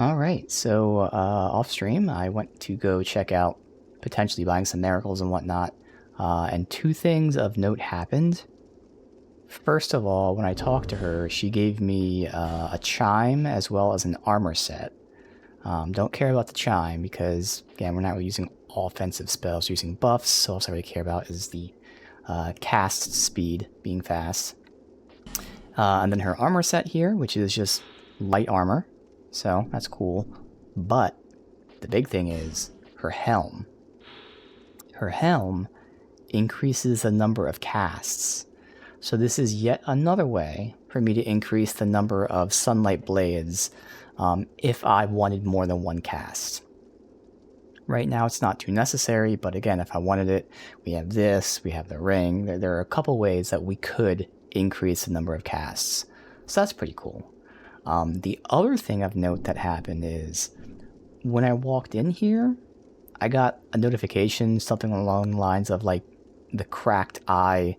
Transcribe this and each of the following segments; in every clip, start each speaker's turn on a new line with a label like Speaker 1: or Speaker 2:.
Speaker 1: Alright, so off stream, I went to go check out potentially buying some miracles and whatnot, and two things of note happened. First of all, when I talked to her, she gave me a chime as well as an armor set. Don't care about the chime because, again, we're not really using offensive spells, we're using buffs, so all I really care about is the cast speed being fast. And then her armor set here, which is just light armor, so that's cool. But the big thing is her helm. Her helm increases the number of casts. So this is yet another way for me to increase the number of sunlight blades if I wanted more than one cast. Right now it's not too necessary, but again, if I wanted it, we have this, we have the ring. There are a couple ways that we could increase the number of casts. So that's pretty cool. The other thing of note that happened is when I walked in here, I got a notification, something along the lines of like the cracked eye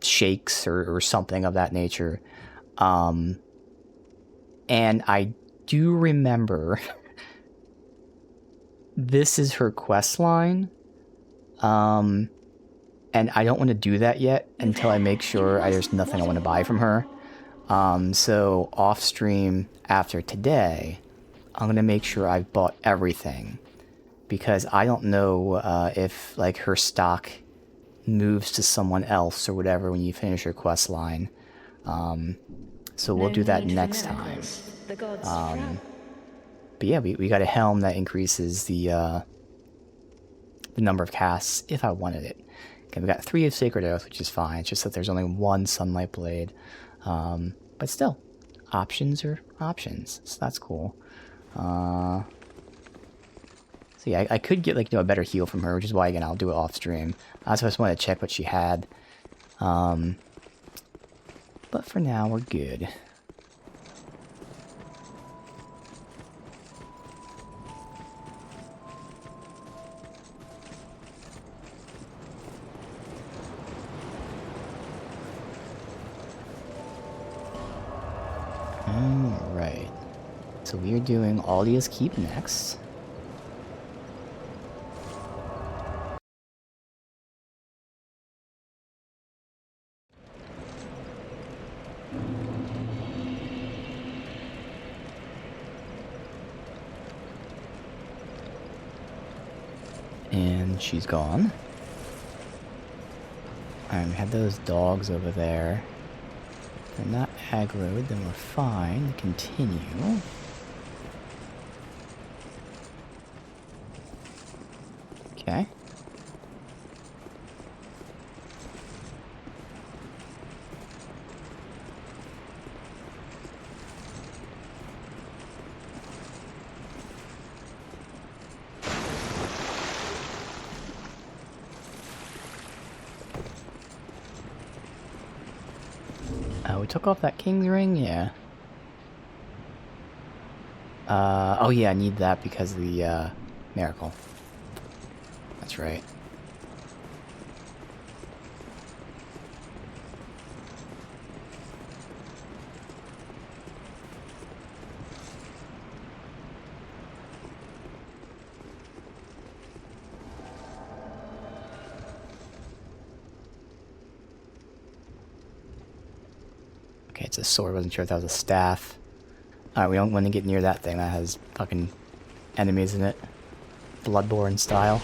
Speaker 1: shakes or something of that nature. And I do remember this is her quest line. And I don't want to do that yet until I make sure there's nothing I want to buy from her. So off stream after today, I'm going to make sure I've bought everything. Because I don't know if like her stock moves to someone else or whatever when you finish your quest line. So we'll do that next time. But yeah, we got a helm that increases the number of casts if I wanted it. Okay, we got 3 of Sacred Oath, which is fine. It's just that there's only 1 Sunlight Blade. But still, options are options, so that's cool. So yeah, I could get like a better heal from her, which is why again I'll do it off stream. I just wanted to check what she had. But for now we're good. Alright. So we are doing Aldia's Keep next. And she's gone. Alright, we have those dogs over there. If they're not aggroed, then we're fine. Continue. Okay. We took off that king's ring, yeah. Oh yeah, I need that because of the, miracle. That's right. Okay, it's a sword. Wasn't sure if that was a staff. Alright, we don't want to get near that thing that has fucking enemies in it. Bloodborne style.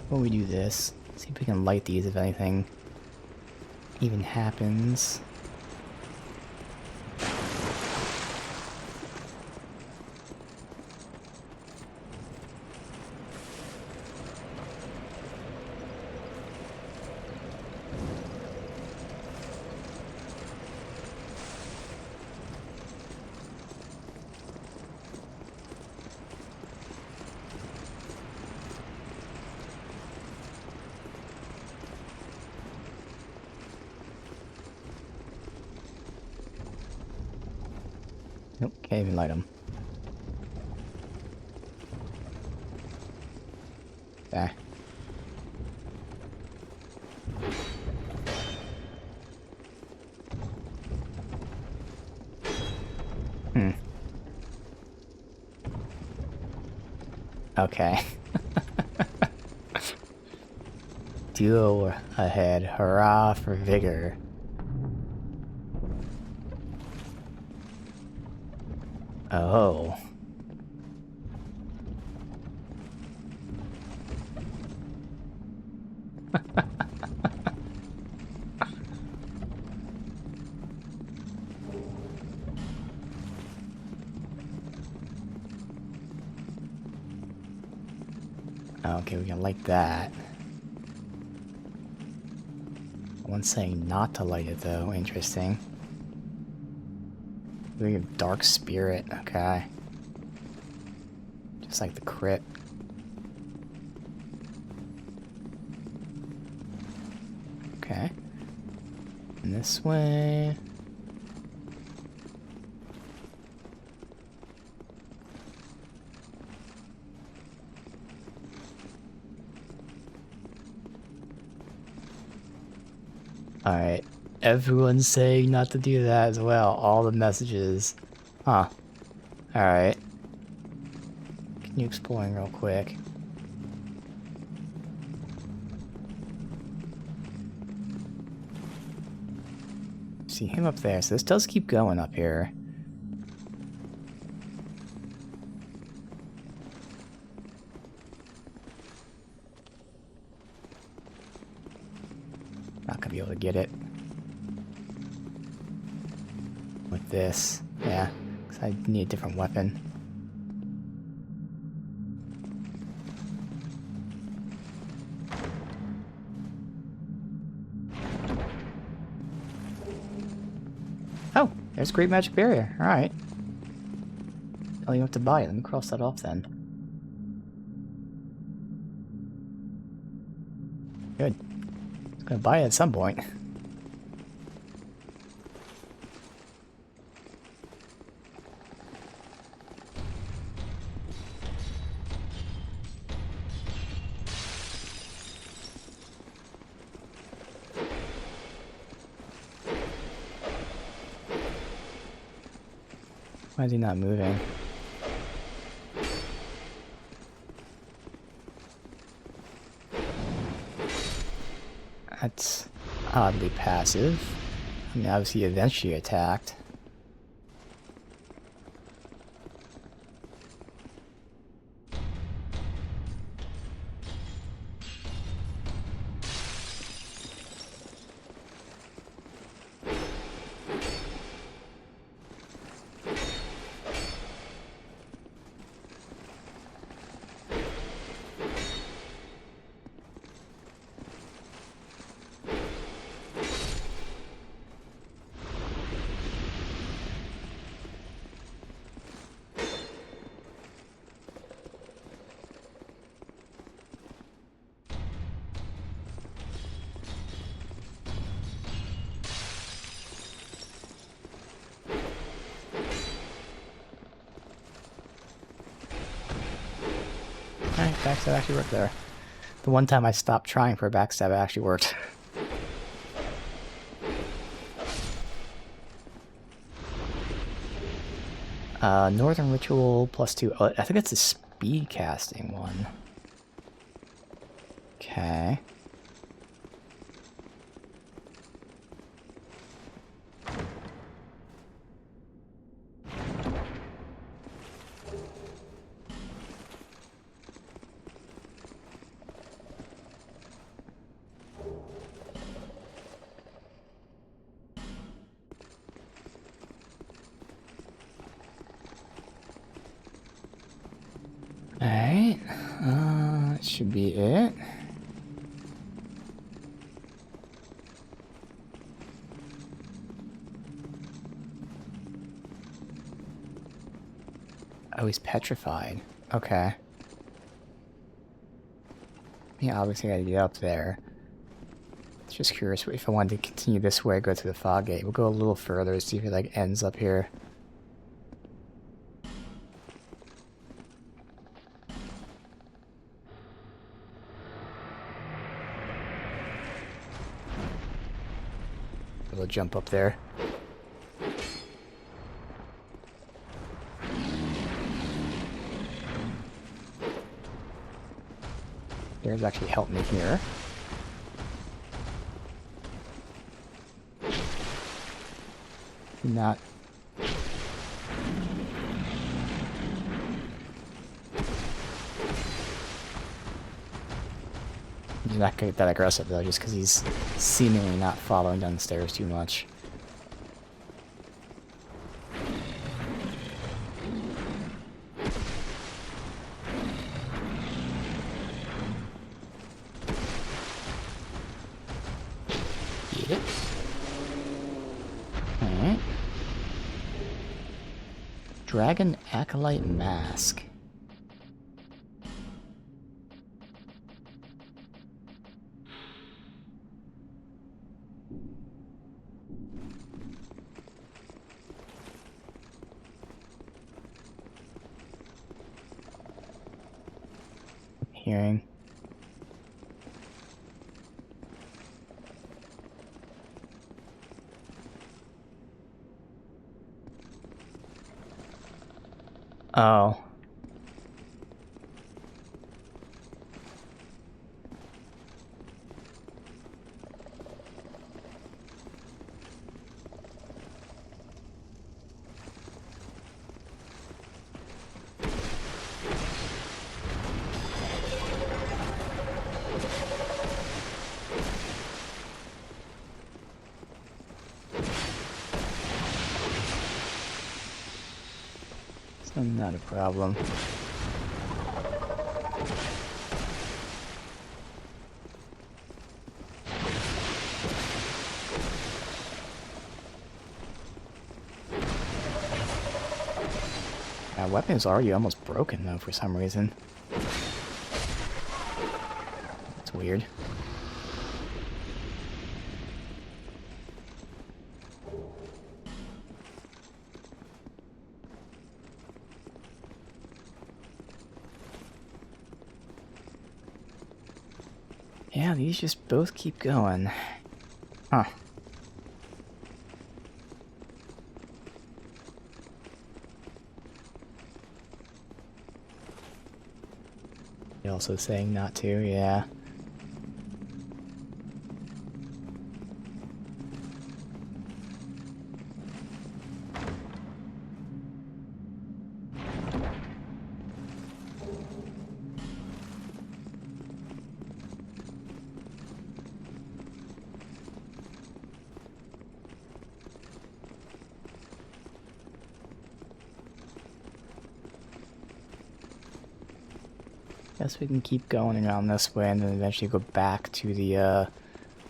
Speaker 1: when we do this, see if we can light these if anything even happens. Nope, can't even light them. Okay. Okay. Duo ahead. Hurrah for vigor. Oh. Okay, we can light that. One's saying not to light it though. Interesting. We have Dark Spirit. Okay. Just like the crit. Okay. And this way. Alright. Everyone's saying not to do that as well. All the messages. Huh. Alright. Continue exploring real quick. See him up there. So this does keep going up here. Not gonna be able to get it. With this. Yeah. Because I need a different weapon. Oh, there's Great Magic Barrier. Alright. Oh, you have to buy it. Let me cross that off then. Good. I was gonna buy it at some point. Why is he not moving? That's oddly passive. I mean, obviously, he eventually attacked. Alright, backstab actually worked there. The one time I stopped trying for a backstab, it actually worked. Northern Ritual +2. Oh, I think that's a speed casting one. Okay. Alright, that should be it. Oh, he's petrified. Okay. Yeah, obviously I gotta get up there. Just curious if I wanted to continue this way, go to the fog gate. We'll go a little further, see if it like ends up here. We'll jump up there. There's actually help me here. Not. He's not gonna get that aggressive though, just because he's seemingly not following down the stairs too much. Get it? Alright. Dragon Acolyte Mask. Hearing. Oh. So not a problem. My weapon's already almost broken though for some reason. That's weird. Yeah, these just both keep going. Huh. You're also saying not to, yeah. Guess we can keep going around this way and then eventually go back to the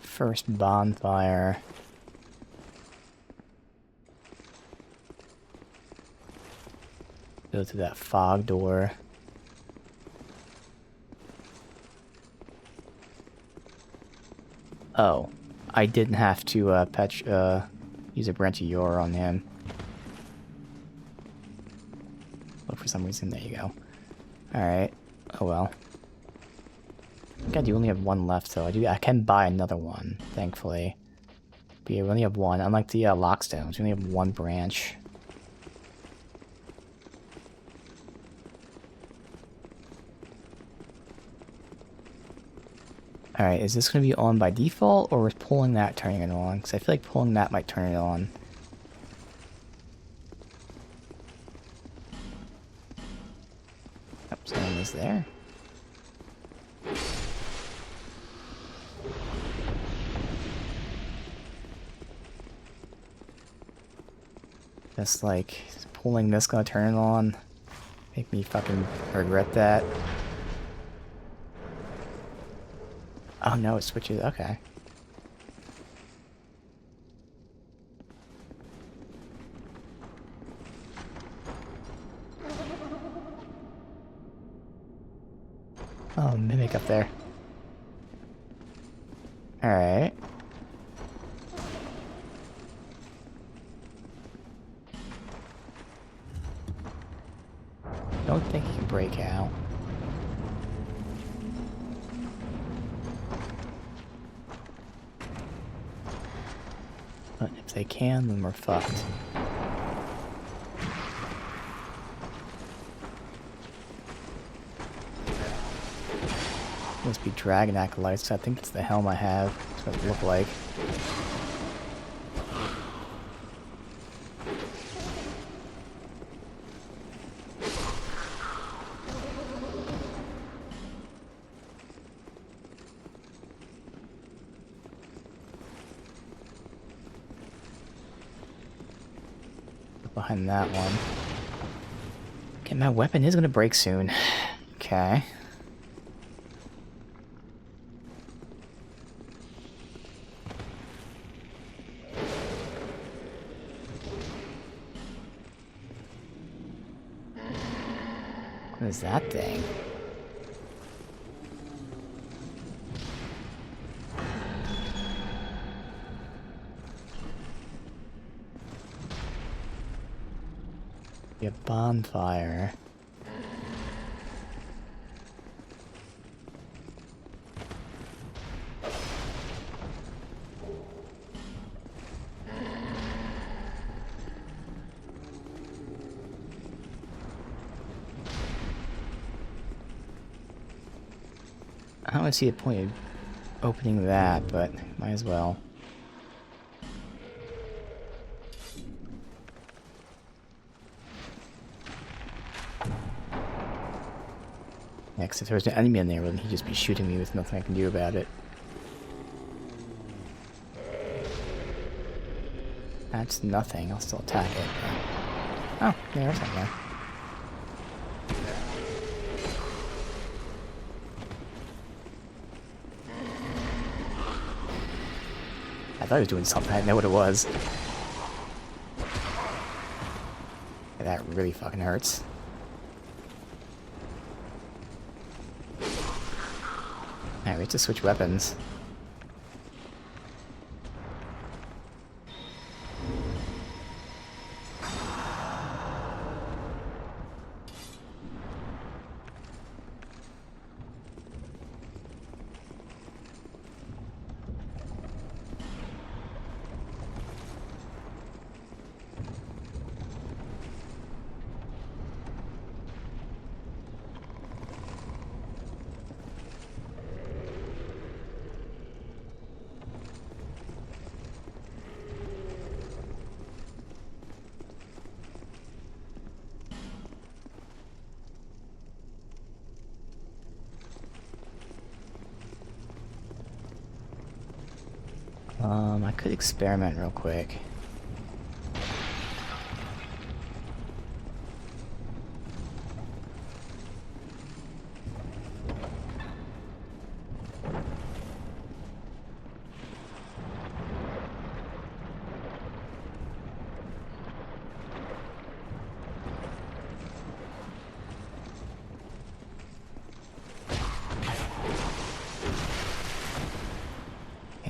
Speaker 1: first bonfire. Go to that fog door. Oh, I didn't have to use a branch of yore on him. But for some reason, there you go. Alright. Oh well. I think I do only have one left, though. I can buy another one, thankfully. But yeah, we only have one. Unlike the lockstones, we only have one branch. Alright, is this going to be on by default, or is pulling that turning it on? Because I feel like pulling that might turn it on. Oh, someone is there. Just like, is pulling this going to turn it on? Make me fucking regret that. Oh no, it switches. Okay. Oh, Mimic up there. Alright. Don't think he can break out. But if they can, then we're fucked. Must be Dragon Acolytes. I think it's the helm I have. That's what it looked like. Behind that one. Okay, my weapon is gonna break soon. Okay. What is that thing? Be a bonfire. I don't see a point of opening that, but might as well. Next, if there was an enemy in there, then he'd just be shooting me with nothing I can do about it. That's nothing. I'll still attack it. Oh, yeah, there's something there. I thought he was doing something. I didn't know what it was. Yeah, that really fucking hurts. Alright, we have to switch weapons. I could experiment real quick.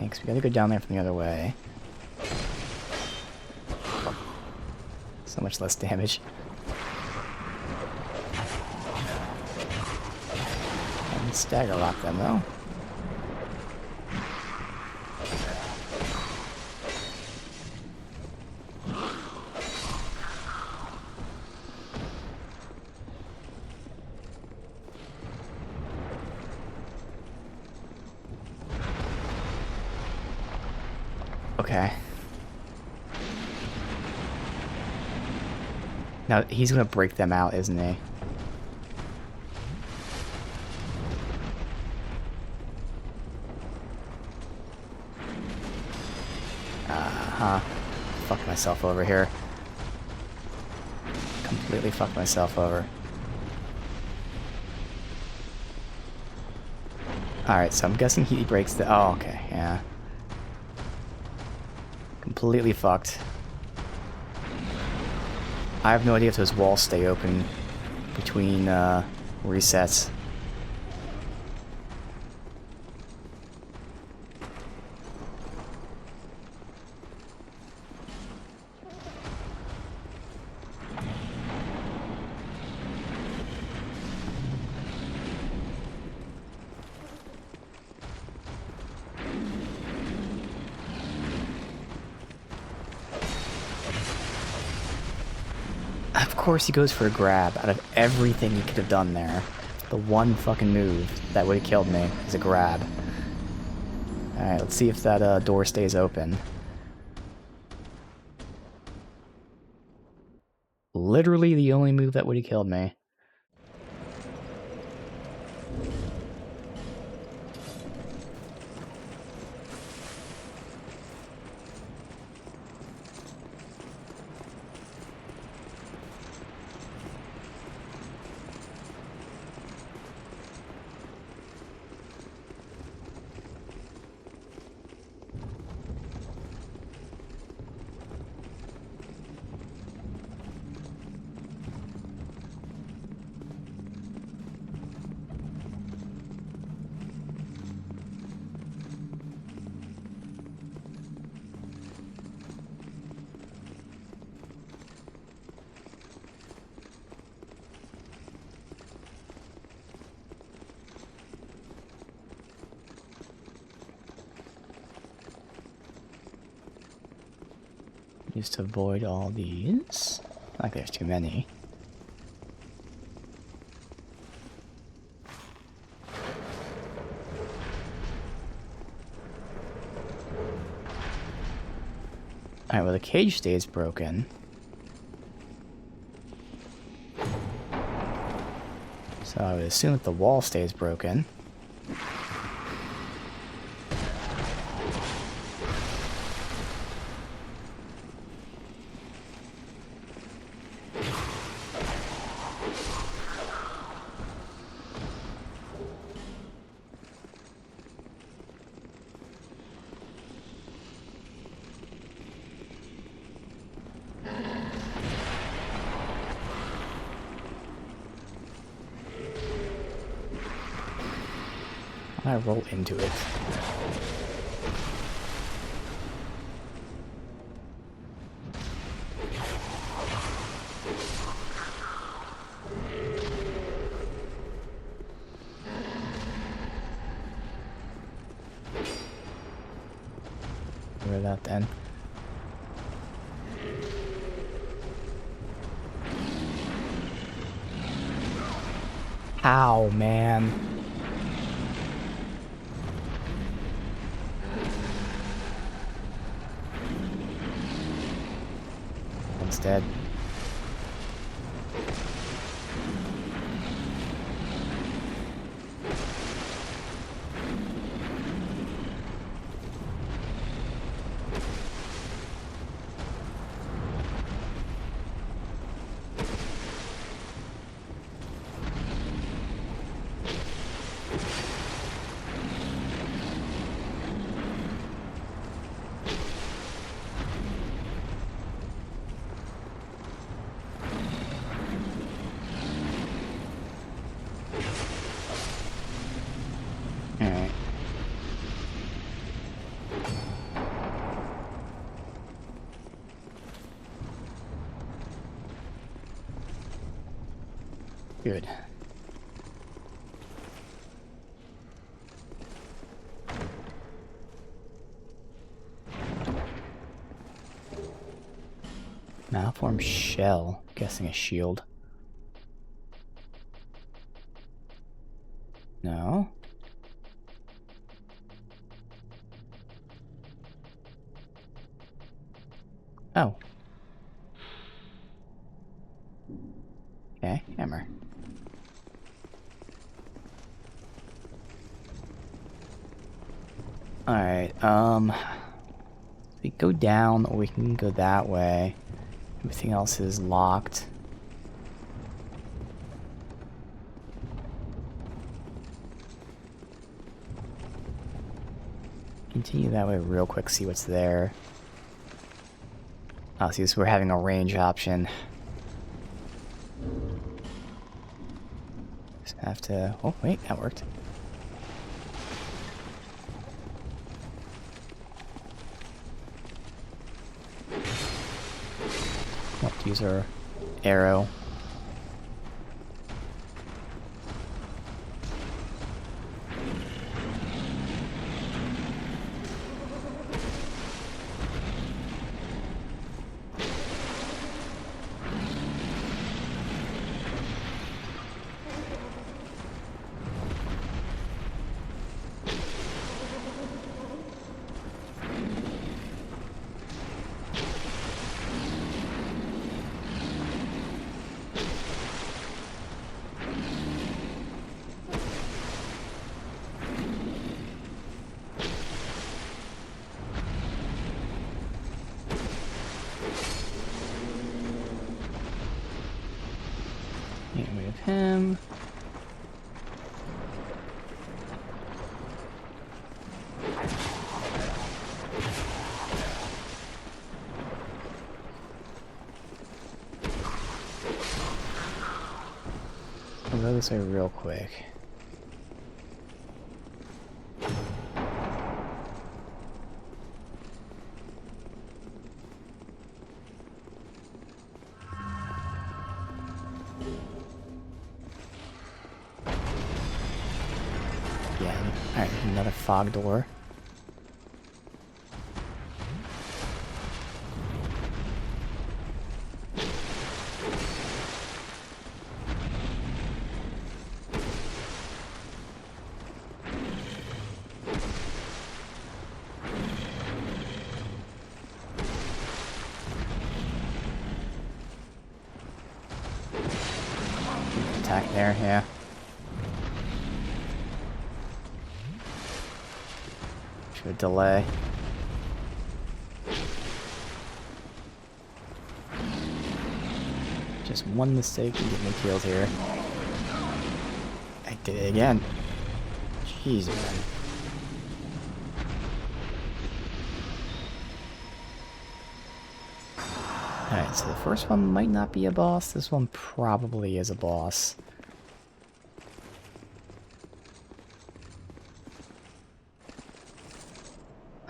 Speaker 1: Because we gotta go down there from the other way. So much less damage. And stagger lock them though. Okay. Now, he's gonna break them out, isn't he? Uh-huh. Fucked myself over here. Completely fucked myself over. Alright, so I'm guessing he breaks the... Oh, okay, yeah. Completely fucked. I have no idea if those walls stay open between resets. Of course he goes for a grab out of everything he could have done there. The one fucking move that would have killed me is a grab. Alright, let's see if that door stays open. Literally the only move that would have killed me. Just to avoid all these. Not like there's too many. Alright, well the cage stays broken. So I would assume that the wall stays broken. I roll into it. Where that then? Ow, man. One's dead. Alright. Good. Malformed shell. Guessing a shield. No. Oh. Okay, hammer. Alright, we go down or we can go that way. Everything else is locked. continue that way real quick, see what's there. Oh, see, we're having a range option. Just have to... Oh, wait, that worked. Let's use our arrow. Get rid of him. I'll go this way real quick. Yeah, alright, another fog door. Attack there, yeah. Should delay. Just one mistake and get me killed here. I did it again. Jeez, man. Alright, so the first one might not be a boss. This one probably is a boss.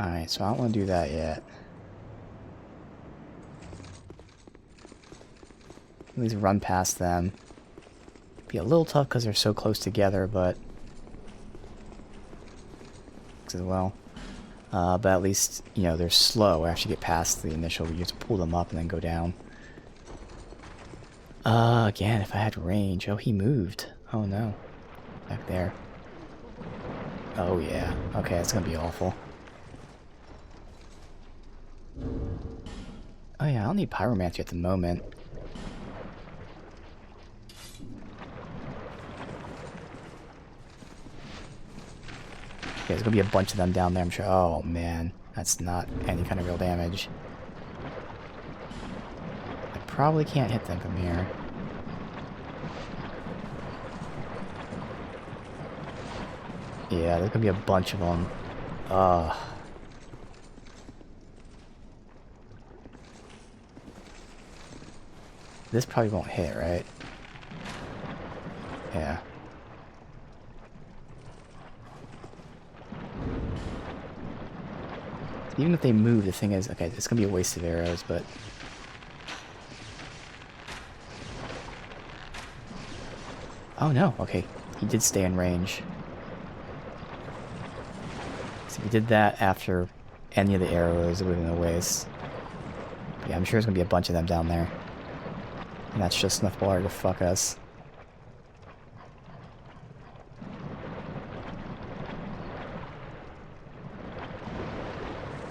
Speaker 1: Alright, so I don't want to do that yet. At least run past them. Be a little tough because they're so close together, but... as well. But at least, you know, they're slow. I actually get past the initial, you just pull them up and then go down. Again, if I had range. Oh, he moved. Oh no. Back there. Oh yeah. Okay, it's gonna be awful. Oh yeah, I don't need pyromancy at the moment. Okay, there's gonna be a bunch of them down there, I'm sure. Oh man, that's not any kind of real damage. I probably can't hit them from here. Yeah, there's gonna be a bunch of them. This probably won't hit, right? Yeah. Even if they move, the thing is, okay, it's gonna be a waste of arrows, but... oh no, okay. He did stay in range. So if he did that after any of the arrows, it would have been a waste. But yeah, I'm sure there's gonna be a bunch of them down there. And that's just enough water to fuck us.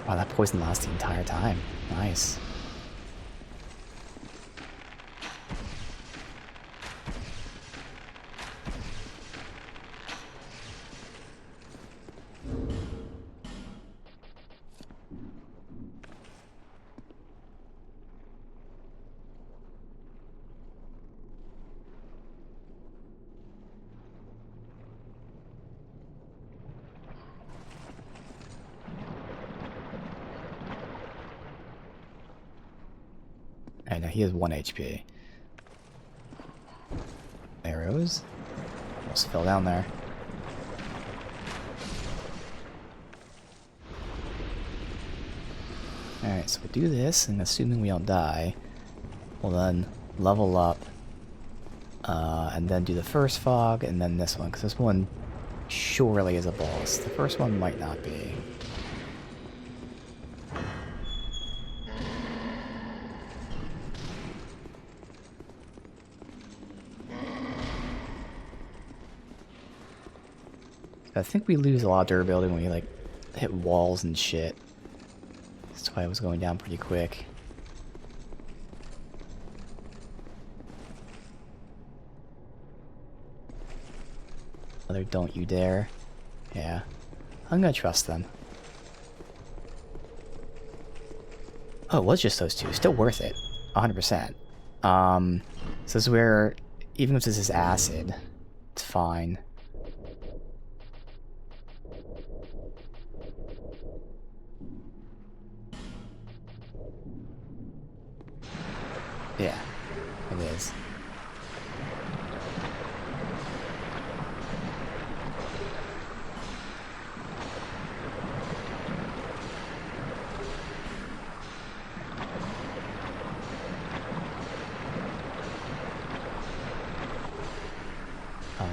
Speaker 1: Wow, that poison lasts the entire time. Nice. I know he has 1 HP. Arrows. Almost fell down there. Alright, so we do this, and assuming we don't die, we'll then level up, and then do the first fog, and then this one, because this one surely is a boss. The first one might not be. I think we lose a lot of durability when we, like, hit walls and shit. That's why I was going down pretty quick. Another don't you dare. Yeah. I'm gonna trust them. Oh, it was just those two. Still worth it. 100%. So this is where, even if this is acid, it's fine. Yeah, it is.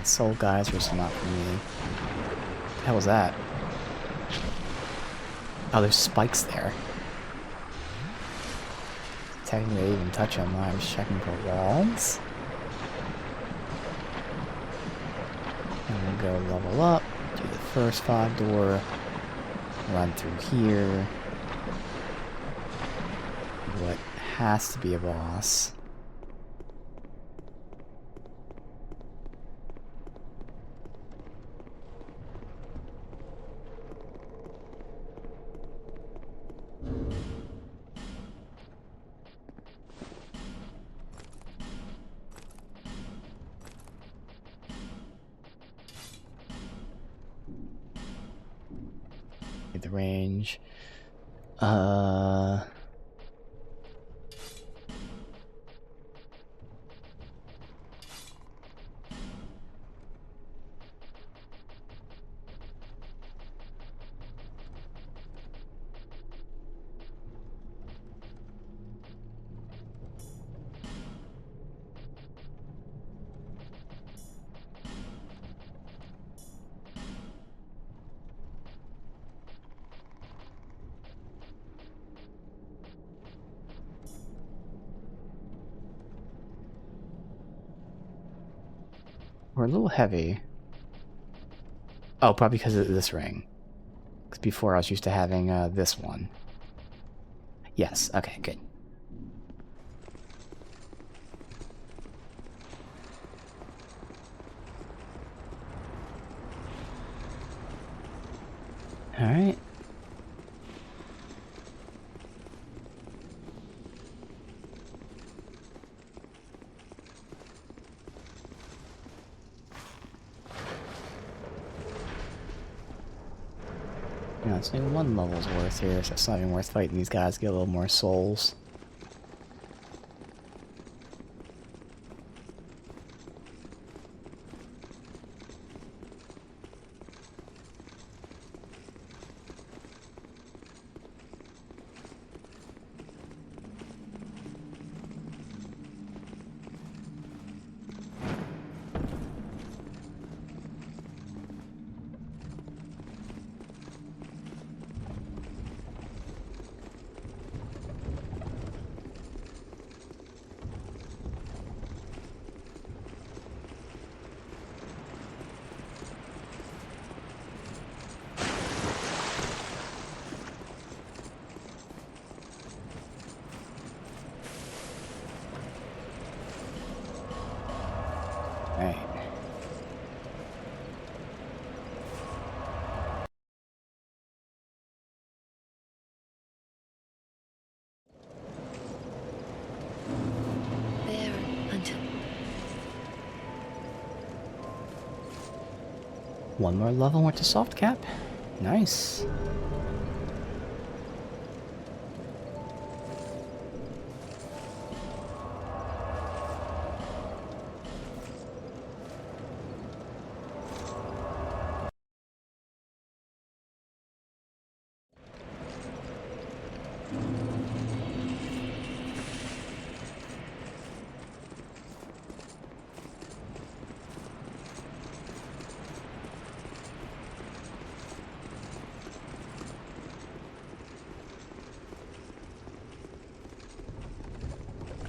Speaker 1: Soul guys are just not for me. What the hell was that? Oh, there's spikes there. Technically, I didn't even touch them. I was checking for walls. And we'll go level up, do the first fog door, run through here. What has to be a boss. The range. We're a little heavy. Oh, probably because of this ring. Because before I was used to having this one. Yes, okay, good. Alright. Yeah, it's only one level's worth here, so it's not even worth fighting these guys to get a little more souls. Alright.
Speaker 2: There until
Speaker 1: One more level went to soft cap. Nice.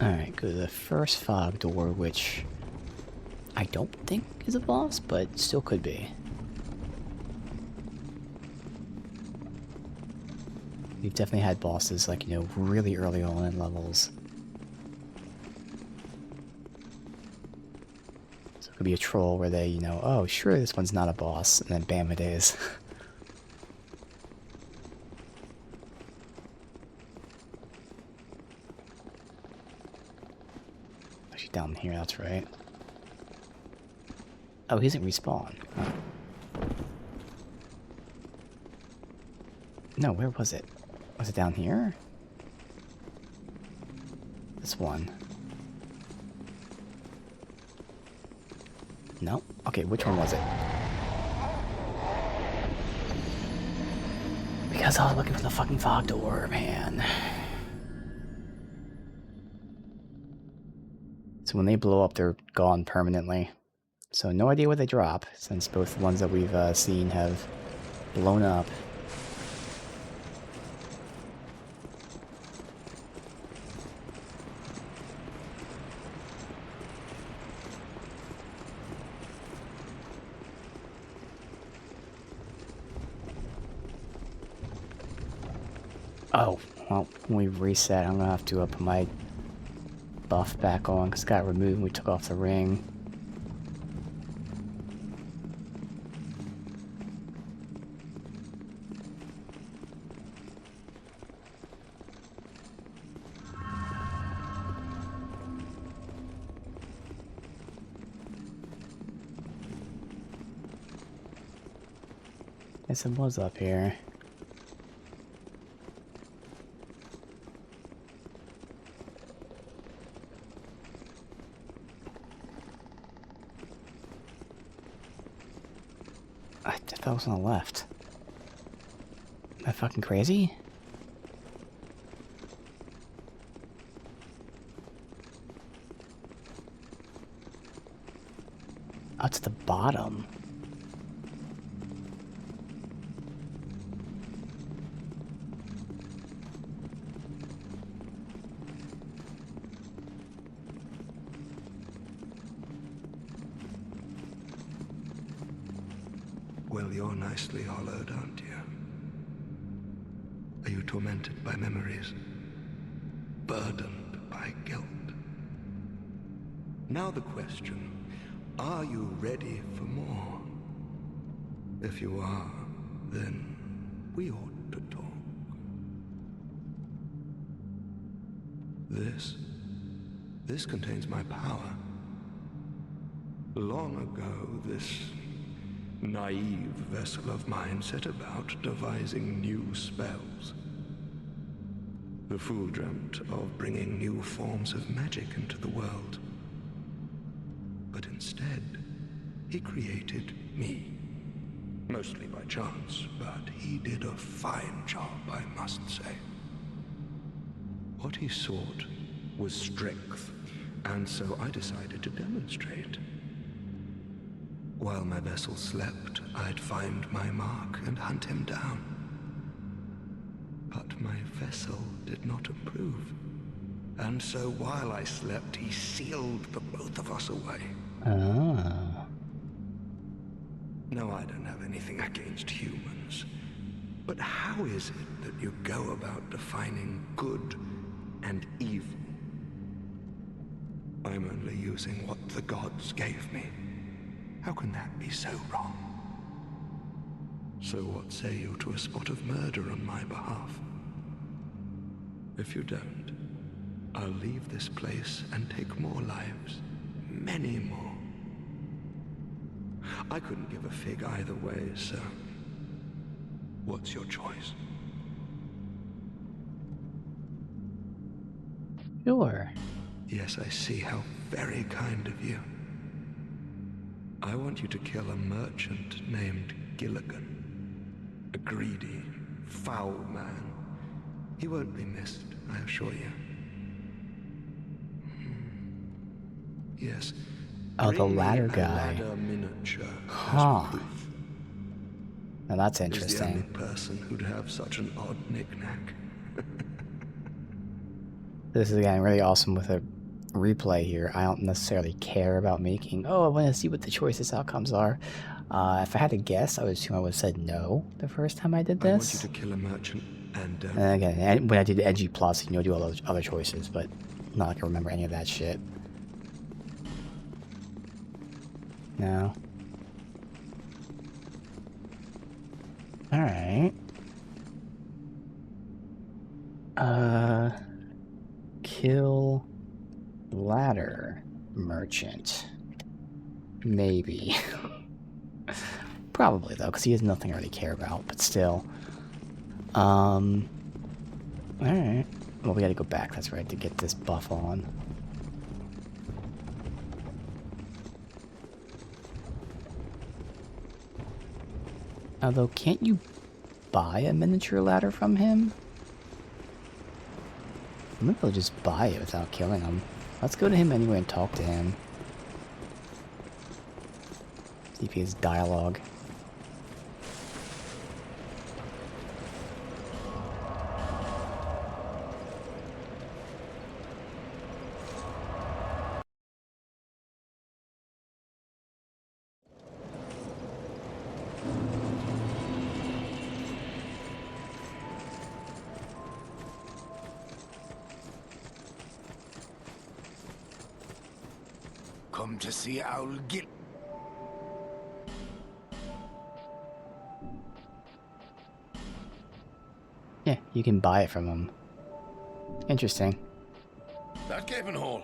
Speaker 1: Alright, go to the first fog door, which I don't think is a boss, but still could be. We've definitely had bosses, like, you know, really early on in levels. So it could be a troll where they, you know, oh, sure, this one's not a boss, and then bam, it is. Actually, down here, that's right. Oh, he doesn't respawn. Huh. No, where was it? Was it down here? This one. No? Okay, which one was it? Because I was looking for the fucking fog door, man. So when they blow up, they're gone permanently. So no idea what they drop, since both the ones that we've seen have blown up. Oh, well, when we reset, I'm gonna have to put my buff back on, because it got removed when we took off the ring. Yes, it was up here. I thought it was on the left. Am I fucking crazy? Up to the bottom.
Speaker 2: Well, you're nicely hollowed, aren't you? Are you tormented by memories? Burdened by guilt? Now the question, are you ready for more? If you are, then we ought to talk. This contains my power. Long ago, this naive vessel of mine set about devising new spells. The fool dreamt of bringing new forms of magic into the world. But instead, he created me. Mostly by chance, but he did a fine job, I must say. What he sought was strength, and so I decided to demonstrate. While my vessel slept, I'd find my mark and hunt him down. But my vessel did not approve. And so while I slept, he sealed the both of us away.
Speaker 1: Oh.
Speaker 2: No, I don't have anything against humans. But how is it that you go about defining good and evil? I'm only using what the gods gave me. How can that be so wrong? So what say you to a spot of murder on my behalf? If you don't, I'll leave this place and take more lives. Many more. I couldn't give a fig either way, so what's your choice?
Speaker 1: Sure.
Speaker 2: Yes, I see. How very kind of you. I want you to kill a merchant named Gilligan. A greedy, foul man. He won't be missed, I assure you. Yes.
Speaker 1: Oh, the
Speaker 2: Bring me
Speaker 1: ladder
Speaker 2: a
Speaker 1: guy.
Speaker 2: ladder miniature
Speaker 1: Huh.
Speaker 2: as proof.
Speaker 1: Now that's
Speaker 2: Is the only
Speaker 1: interesting.
Speaker 2: person who'd have such an odd knick-knack.
Speaker 1: This is again really awesome with a replay here. I don't necessarily care about making, oh, I want to see what the choices outcomes are. If I had to guess, I would assume I would have said no the first time I did
Speaker 2: I want you
Speaker 1: this.
Speaker 2: to kill a merchant and
Speaker 1: Again, when I did Edgy Plus, you know, do all those other choices, but not like I remember any of that shit. No. Alright. Kill ladder merchant. Maybe. Probably, though, because he has nothing I really care about, but still. Alright. Well, we gotta go back, that's right, to get this buff on. Although, can't you buy a miniature ladder from him? Maybe I'll just buy it without killing him. Let's go to him anyway and talk to him. See if he has dialogue.
Speaker 3: Come to see Owl Gil.
Speaker 1: Yeah, you can buy it from him. Interesting.
Speaker 3: That Gavin Hall.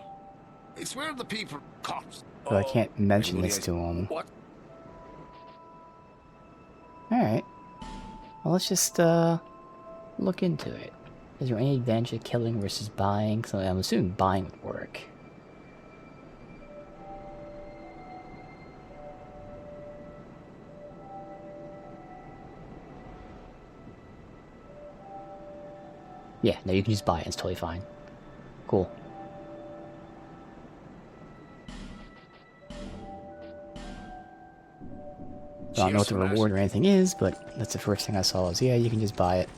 Speaker 3: It's where the people cops.
Speaker 1: But I can't mention this to him.
Speaker 3: What?
Speaker 1: Alright. Well, let's just, look into it. Is there any advantage of killing versus buying? So I'm assuming buying would work. Yeah, no, you can just buy it. It's totally fine. Cool. I don't know what the reward or anything is, but that's the first thing I saw was, yeah, you can just buy it.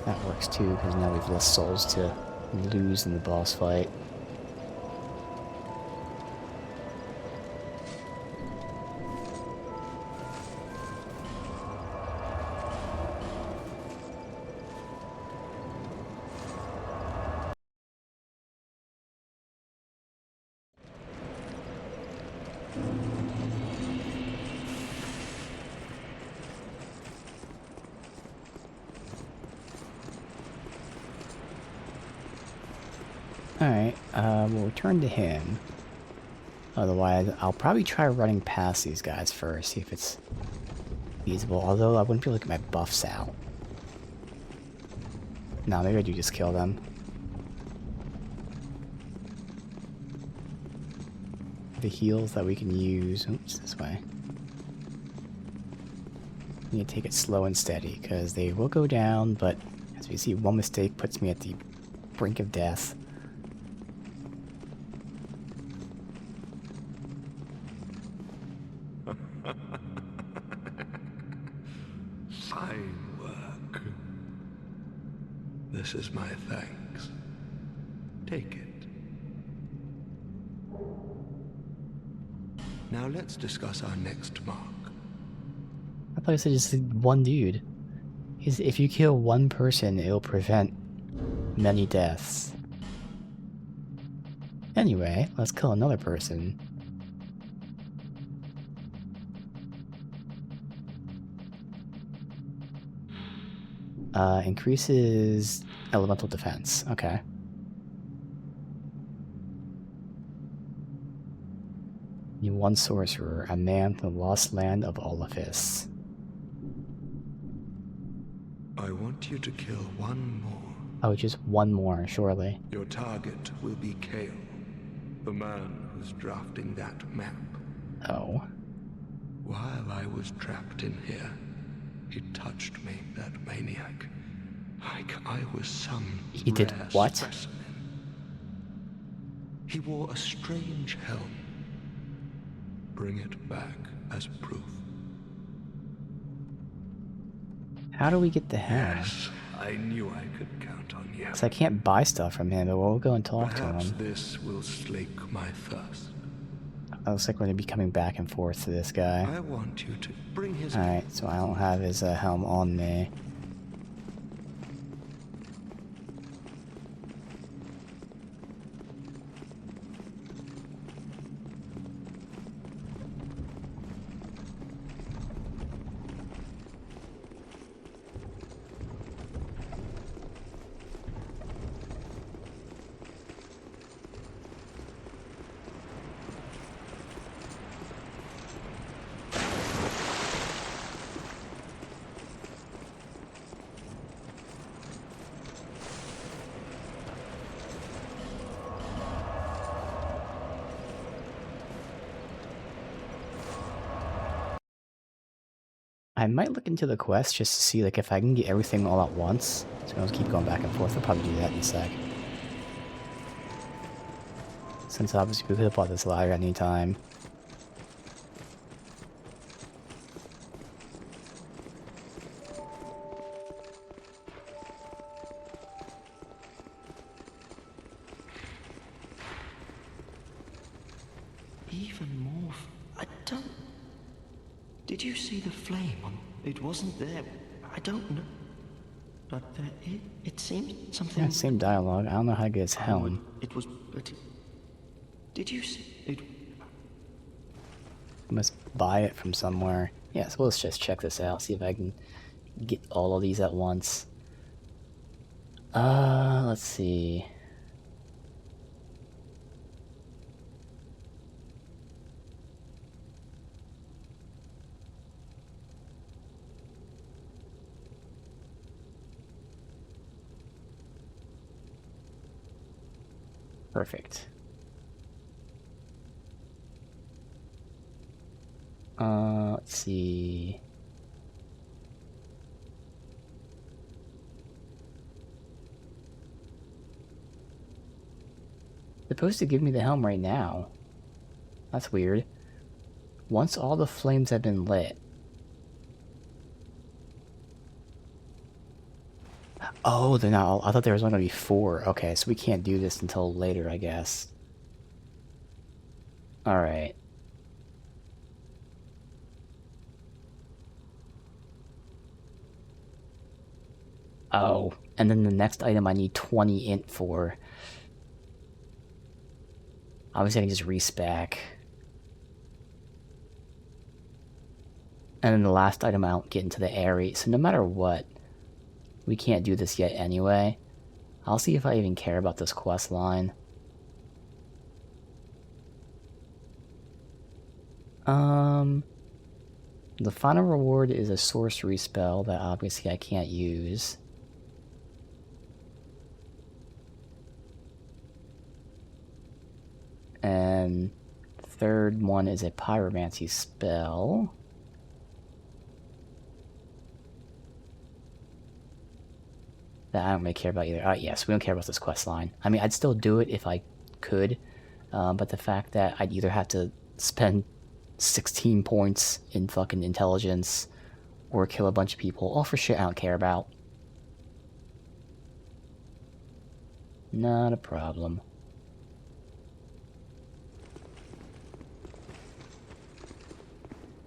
Speaker 1: That works too, because now we've less souls to lose in the boss fight. Alright, we'll return to him. Otherwise, I'll probably try running past these guys first, see if it's feasible. Although, I wouldn't be able to get my buffs out. No, maybe I do just kill them. The heals that we can use... Oops, this way. We need to take it slow and steady, because they will go down, but as we see, one mistake puts me at the brink of death.
Speaker 2: Fine work. This is my thanks. Take it. Now let's discuss our next mark.
Speaker 1: I thought I said just one dude. If you kill one person, it'll prevent many deaths. Anyway, let's kill another person. Increases elemental defense. Okay. You one sorcerer, a man from the lost land of Olafis.
Speaker 2: I want you to kill one more.
Speaker 1: Oh, just one more, surely.
Speaker 2: Your target will be Kale, the man who's drafting that map.
Speaker 1: Oh.
Speaker 2: While I was trapped in here, he touched me, that maniac. Like I was some
Speaker 1: He did
Speaker 2: rare
Speaker 1: what?
Speaker 2: specimen. He wore a strange helm. Bring it back as proof.
Speaker 1: How do we get the helm?
Speaker 2: Yes, I knew I could count on you.
Speaker 1: Because I can't buy stuff from him, but we'll go and talk
Speaker 2: Perhaps
Speaker 1: to him.
Speaker 2: this will slake my thirst.
Speaker 1: It looks like we're going to be coming back and forth to this guy.
Speaker 2: I want you to bring his...
Speaker 1: Alright, so I don't have his helm on me. I might look into the quest just to see like if I can get everything all at once. So I'll keep going back and forth. I'll probably do that in a sec. Since obviously we could have bought this ladder at any time.
Speaker 4: Even more. I don't. Did you see the flame? It wasn't there. I don't know. But it seemed something.
Speaker 1: Yeah, same dialogue. I don't know how to get his helm.
Speaker 4: It was. But did you see it?
Speaker 1: I must buy it from somewhere. Yeah, so let's just check this out. See if I can get all of these at once. Let's see. Perfect. Let's see. Supposed to give me the helm right now. That's weird. Once all the flames have been lit. Oh, they're not all. I thought there was only gonna be 4. Okay, so we can't do this until later, I guess. Alright. Oh, and then the next item I need 20 int for. Obviously I can just respec. And then the last item I don't get into the area. So no matter what, we can't do this yet anyway. I'll see if I even care about this quest line. The final reward is a sorcery spell that obviously I can't use. And the third one is a pyromancy spell. That I don't really care about either. Yes, we don't care about this quest line. I mean, I'd still do it if I could, but the fact that I'd either have to spend 16 points in fucking intelligence or kill a bunch of people, all for shit I don't care about. Not a problem.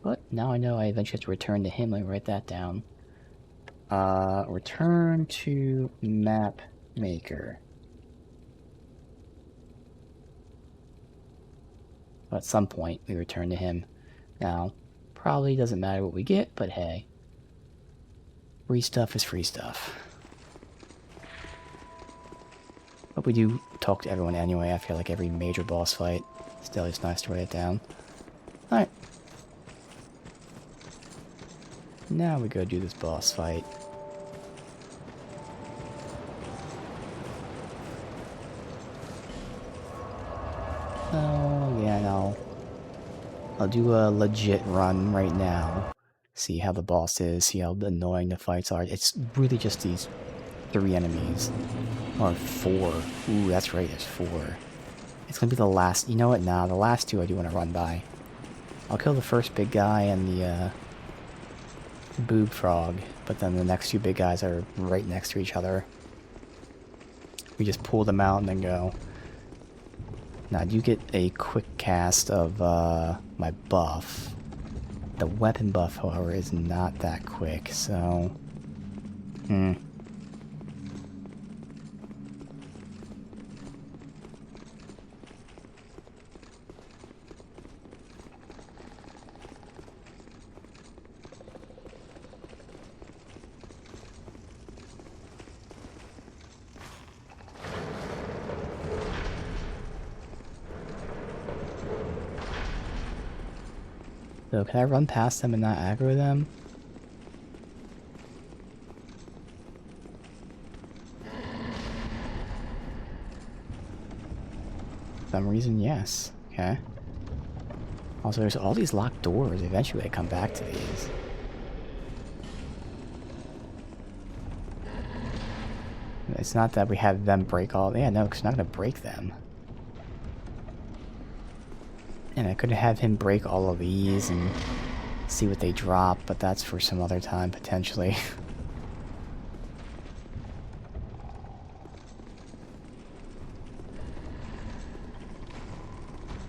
Speaker 1: But now I know I eventually have to return to him. Let me write that down. Return to map maker. At some point, we return to him. Now, probably doesn't matter what we get, but hey. Free stuff is free stuff. But we do talk to everyone anyway. I feel like every major boss fight. Still, it's nice to write it down. Alright. Now we go do this boss fight. Oh, yeah, no. I'll do a legit run right now. See how the boss is, see how annoying the fights are. It's really just these 3 enemies. Or 4. Ooh, that's right, there's 4. It's gonna be the last... You know what? Nah, the last 2 I do want to run by. I'll kill the first big guy and the Boob Frog, but then the next two big guys are right next to each other. We just pull them out and then go. Now, I do get a quick cast of my buff. The weapon buff, however, is not that quick, so... So can I run past them and not aggro them? For some reason, yes. Okay. Also, there's all these locked doors. Eventually I come back to these. It's not that we have them break all... Yeah, no, because I'm not going to break them. And I could have him break all of these and see what they drop, but that's for some other time, potentially.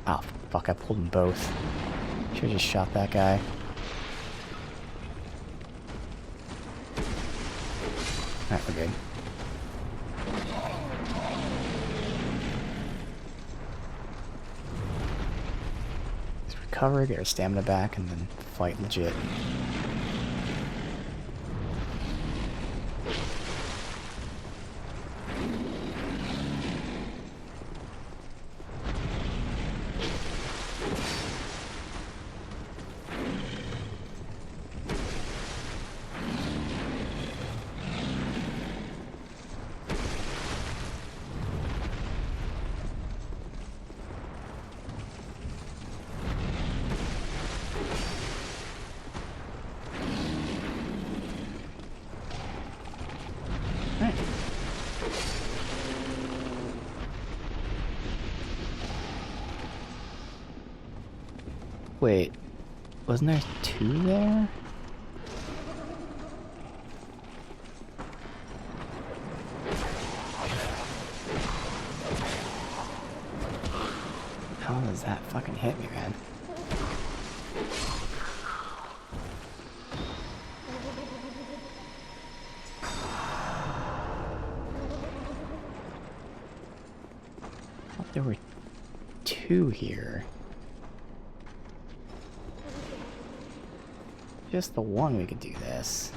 Speaker 1: Oh, fuck, I pulled them both. Should've just shot that guy. Alright, we're good. Recover, get our stamina back, and then fight legit. Wait, wasn't there two there? How does that fucking hit me, man? I thought there were two here. Just the one we could do this.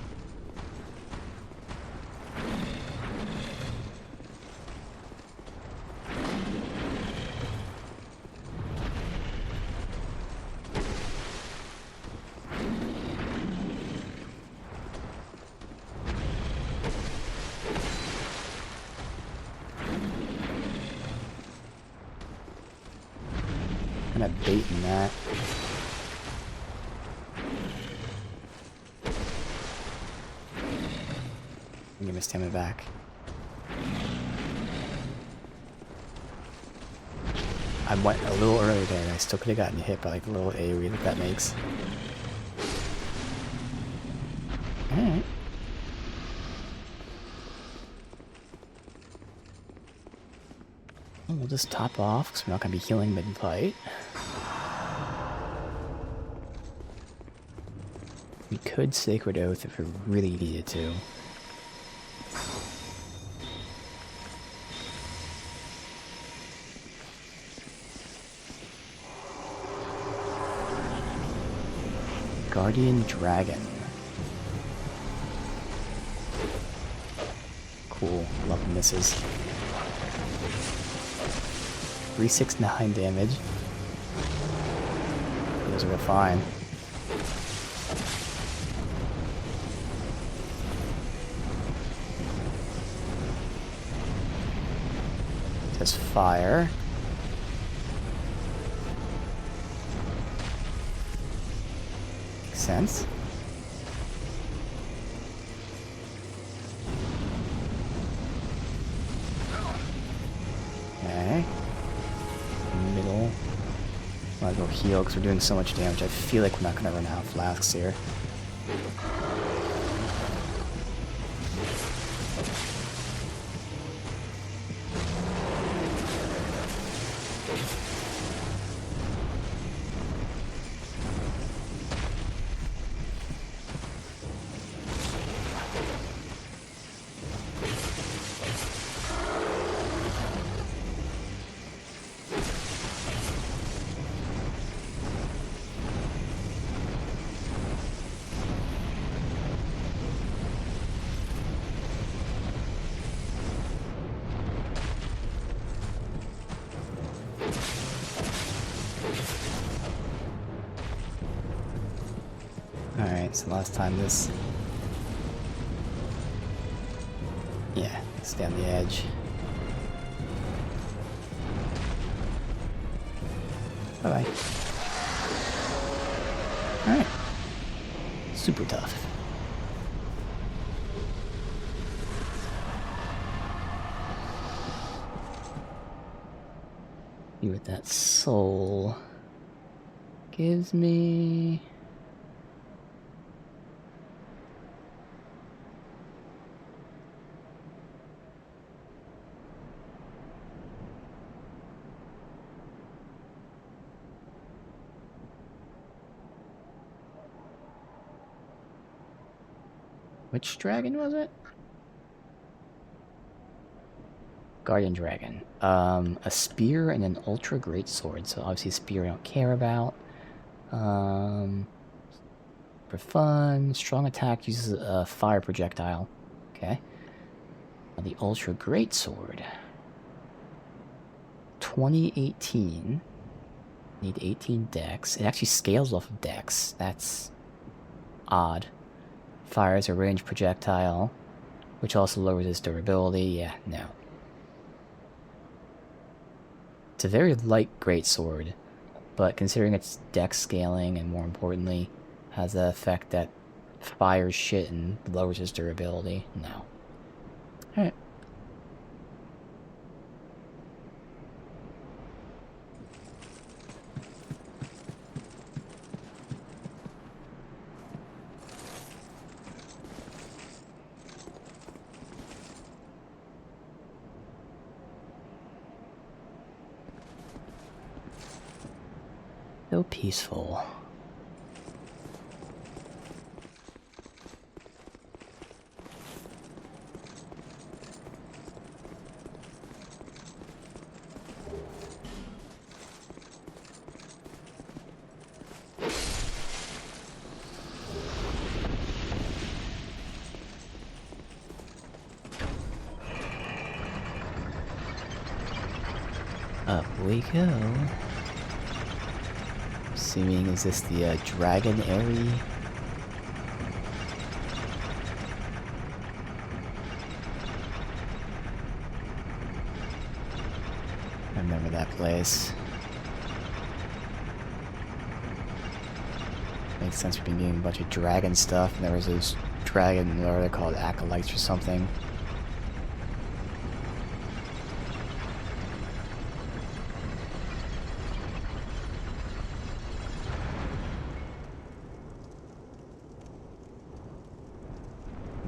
Speaker 1: Kind of baiting that. Give my stamina back. I went a little early there and I still could have gotten hit by like the little AoE that makes. Alright. We'll just top off because we're not going to be healing mid-fight. We could Sacred Oath if we really needed to. Guardian Dragon. Cool. Love the misses. 369 damage. Those are fine. Just fire. Makes sense. Okay. Middle. Might as well heal because we're doing so much damage. I feel like we're not going to run out of flasks here. Alright, so last time this... Yeah, stay on the edge. Bye-bye. Alright. Super tough. See what that soul gives me. Which dragon was it? Guardian Dragon. A spear and an ultra great sword. So obviously spear I don't care about. For fun, strong attack uses a fire projectile. Okay. Now the ultra great sword. 2018. Need 18 dex. It actually scales off of dex. That's odd. Fires a ranged projectile, which also lowers its durability. Yeah, no. It's a very light greatsword, but considering its dex scaling and more importantly, has the effect that fires shit and lowers its durability, no. Alright. So peaceful. Up we go. Assuming, is this the Dragon Airy? I remember that place. Makes sense for being getting a bunch of dragon stuff, and there was those dragon, what are they called, acolytes or something.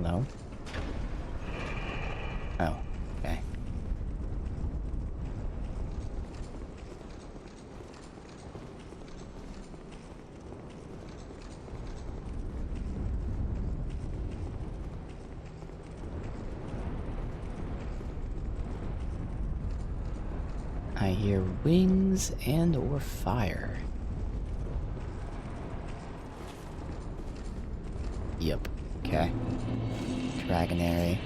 Speaker 1: No? Oh, okay. I hear wings and or fire. Yep. Okay. Dragonary.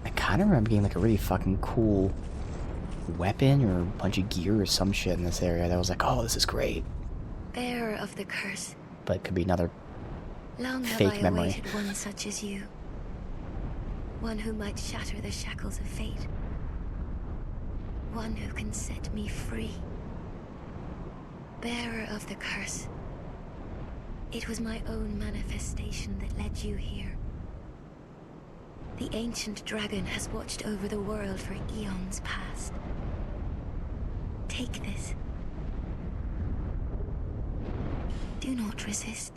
Speaker 1: I kind of remember getting like a really fucking cool weapon or a bunch of gear or some shit in this area that was like, oh, this is great.
Speaker 5: Bearer of the curse.
Speaker 1: But it could be another
Speaker 5: Long have
Speaker 1: fake
Speaker 5: I
Speaker 1: memory.
Speaker 5: awaited one such as you. One who might shatter the shackles of fate. One who can set me free. Bearer of the curse. It was my own manifestation that led you here. The ancient dragon has watched over the world for eons past. take this. Do not resist.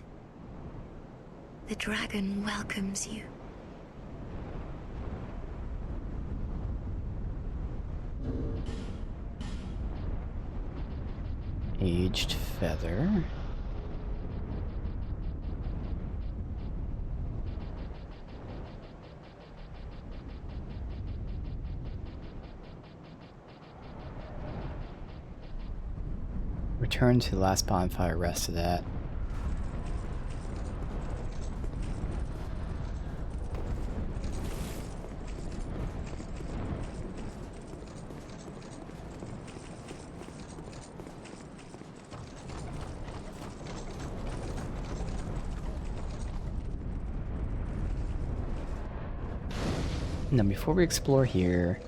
Speaker 5: The dragon welcomes you.
Speaker 1: Aged feather. Return to the last bonfire, rest of that. Now, before we explore here,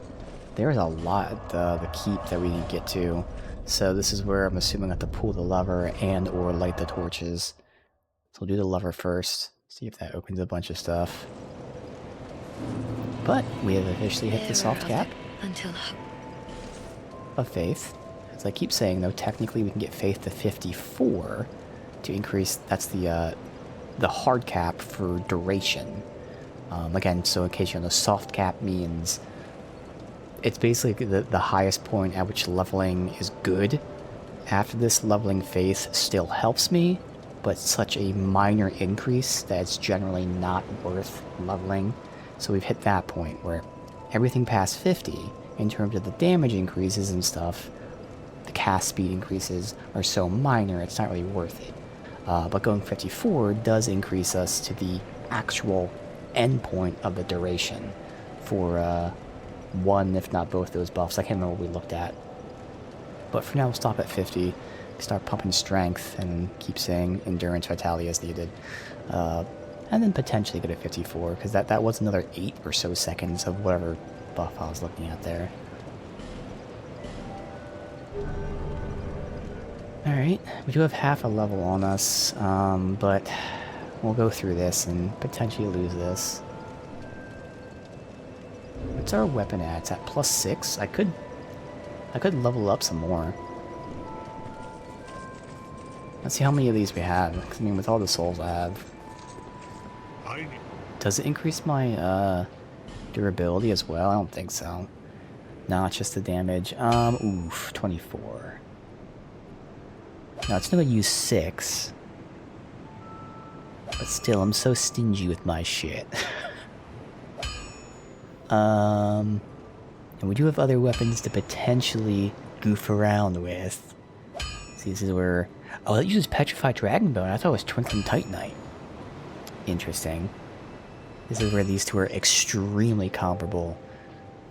Speaker 1: there's a lot at the keep that we need to get to. So this is where I'm assuming I have to pull the lever and or light the torches. So we'll do the lever first, see if that opens a bunch of stuff. But we have officially hit the soft cap
Speaker 5: Until
Speaker 1: of faith. As I keep saying though, technically we can get faith to 54 to increase, that's the hard cap for duration. Again, so in case you don't know, soft cap means it's basically the highest point at which leveling is good. After this, leveling faith still helps me, but such a minor increase that it's generally not worth leveling. So we've hit that point where everything past 50, in terms of the damage increases and stuff, the cast speed increases are so minor it's not really worth it. But going 54 does increase us to the actual endpoint of the duration for one, if not both those buffs. I can't remember what we looked at. But for now, we'll stop at 50, start pumping strength, and keep saying endurance, vitality as needed. And then potentially get a 54, because that was another 8 or so seconds of whatever buff I was looking at there. Alright, we do have half a level on us, but we'll go through this and potentially lose this. What's our weapon at? It's at +6. I could level up some more. Let's see how many of these we have. 'Cause, I mean, with all the souls I have. Does it increase my durability as well? I don't think so. No, it's just the damage. Oof, 24. Now it's gonna use 6. But still, I'm so stingy with my shit. And we do have other weapons to potentially goof around with. See, this is where... Oh, that uses Petrified Dragon Bone. I thought it was Twinkling Titanite. Interesting. This is where these two are extremely comparable,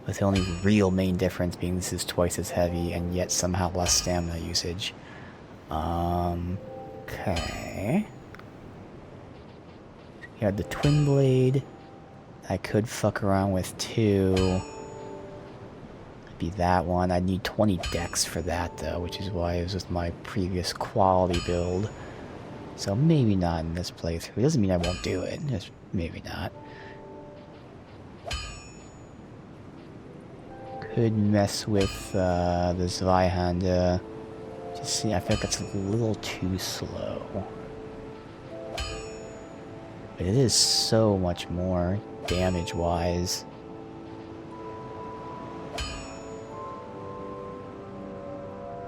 Speaker 1: with the only real main difference being this is twice as heavy and yet somehow less stamina usage. Okay. You had the Twin Blade. I could fuck around with 2. It'd be that one. I'd need 20 dex for that though, which is why it was with my previous quality build. So maybe not in this playthrough. It doesn't mean I won't do it, just maybe not. Could mess with the Zweihander. Just see, I feel like it's a little too slow. But it is so much more damage-wise.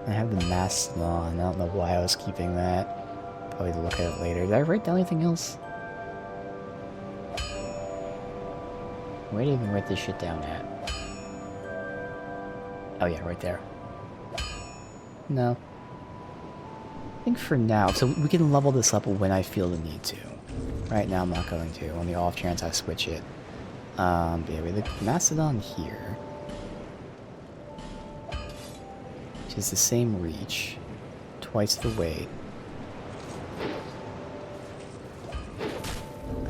Speaker 1: I have the Mastodon. I don't know why I was keeping that. Probably look at it later. Did I write down anything else? Where did I even write this shit down at? Oh yeah, right there. No. I think for now, so we can level this up when I feel the need to. Right now I'm not going to, on the off chance I switch it. Yeah, we have the Mastodon here. Which is the same reach. Twice the weight.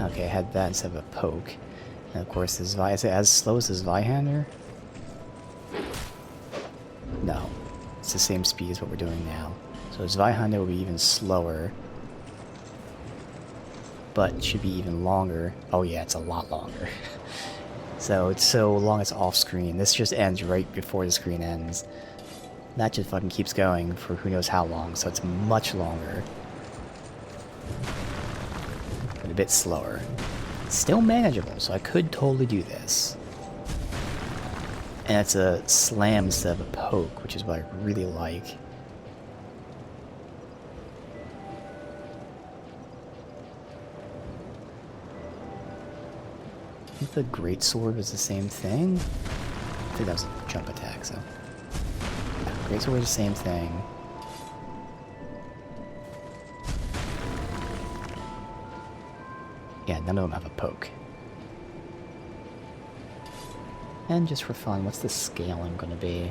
Speaker 1: Okay, I had that instead of a poke. And of course, is it as slow as the Zweihander? No. It's the same speed as what we're doing now. So Zweihander will be even slower. But it should be even longer. Oh yeah, it's a lot longer. So it's so long it's off screen. This just ends right before the screen ends. That just fucking keeps going for who knows how long, so it's much longer. But a bit slower. Still manageable, so I could totally do this. And it's a slam instead of a poke, which is what I really like. I think the greatsword was the same thing. I think that was a jump attack, so. Yeah, greatsword is the same thing. Yeah, none of them have a poke. And just for fun, what's the scaling gonna be?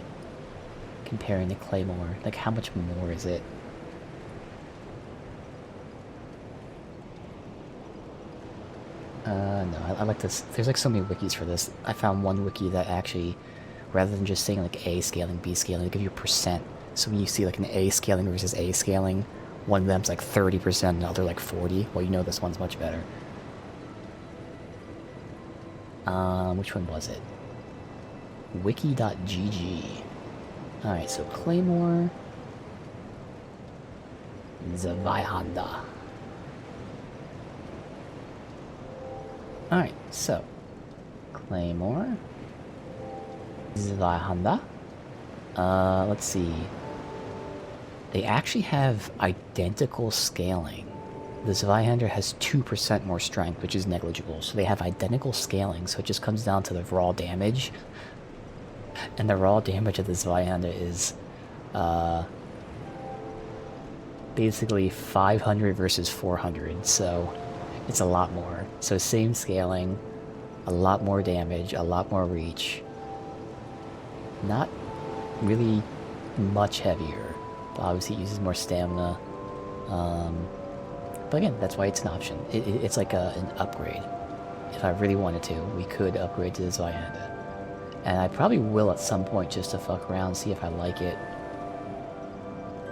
Speaker 1: Comparing the Claymore. Like, how much more is it? No, I like this. There's like so many wikis for this. I found one wiki that actually, rather than just saying like A scaling, B scaling, they give you a percent. So when you see like an A scaling versus A scaling, one of them's like 30% and the other like 40. Well, you know this one's much better. Which one was it? Wiki.gg. Alright, so Claymore. Zweihander. Alright, so. Claymore. Zweihander. Let's see. They actually have identical scaling. The Zweihander has 2% more strength, which is negligible, so they have identical scaling, so it just comes down to the raw damage. And the raw damage of the Zweihander is, basically 500 versus 400, so it's a lot more. So same scaling, a lot more damage, a lot more reach. Not really much heavier, but obviously it uses more stamina. But again, that's why it's an option. It's like an upgrade. If I really wanted to, we could upgrade to the Zweihander. And I probably will at some point just to fuck around, see if I like it.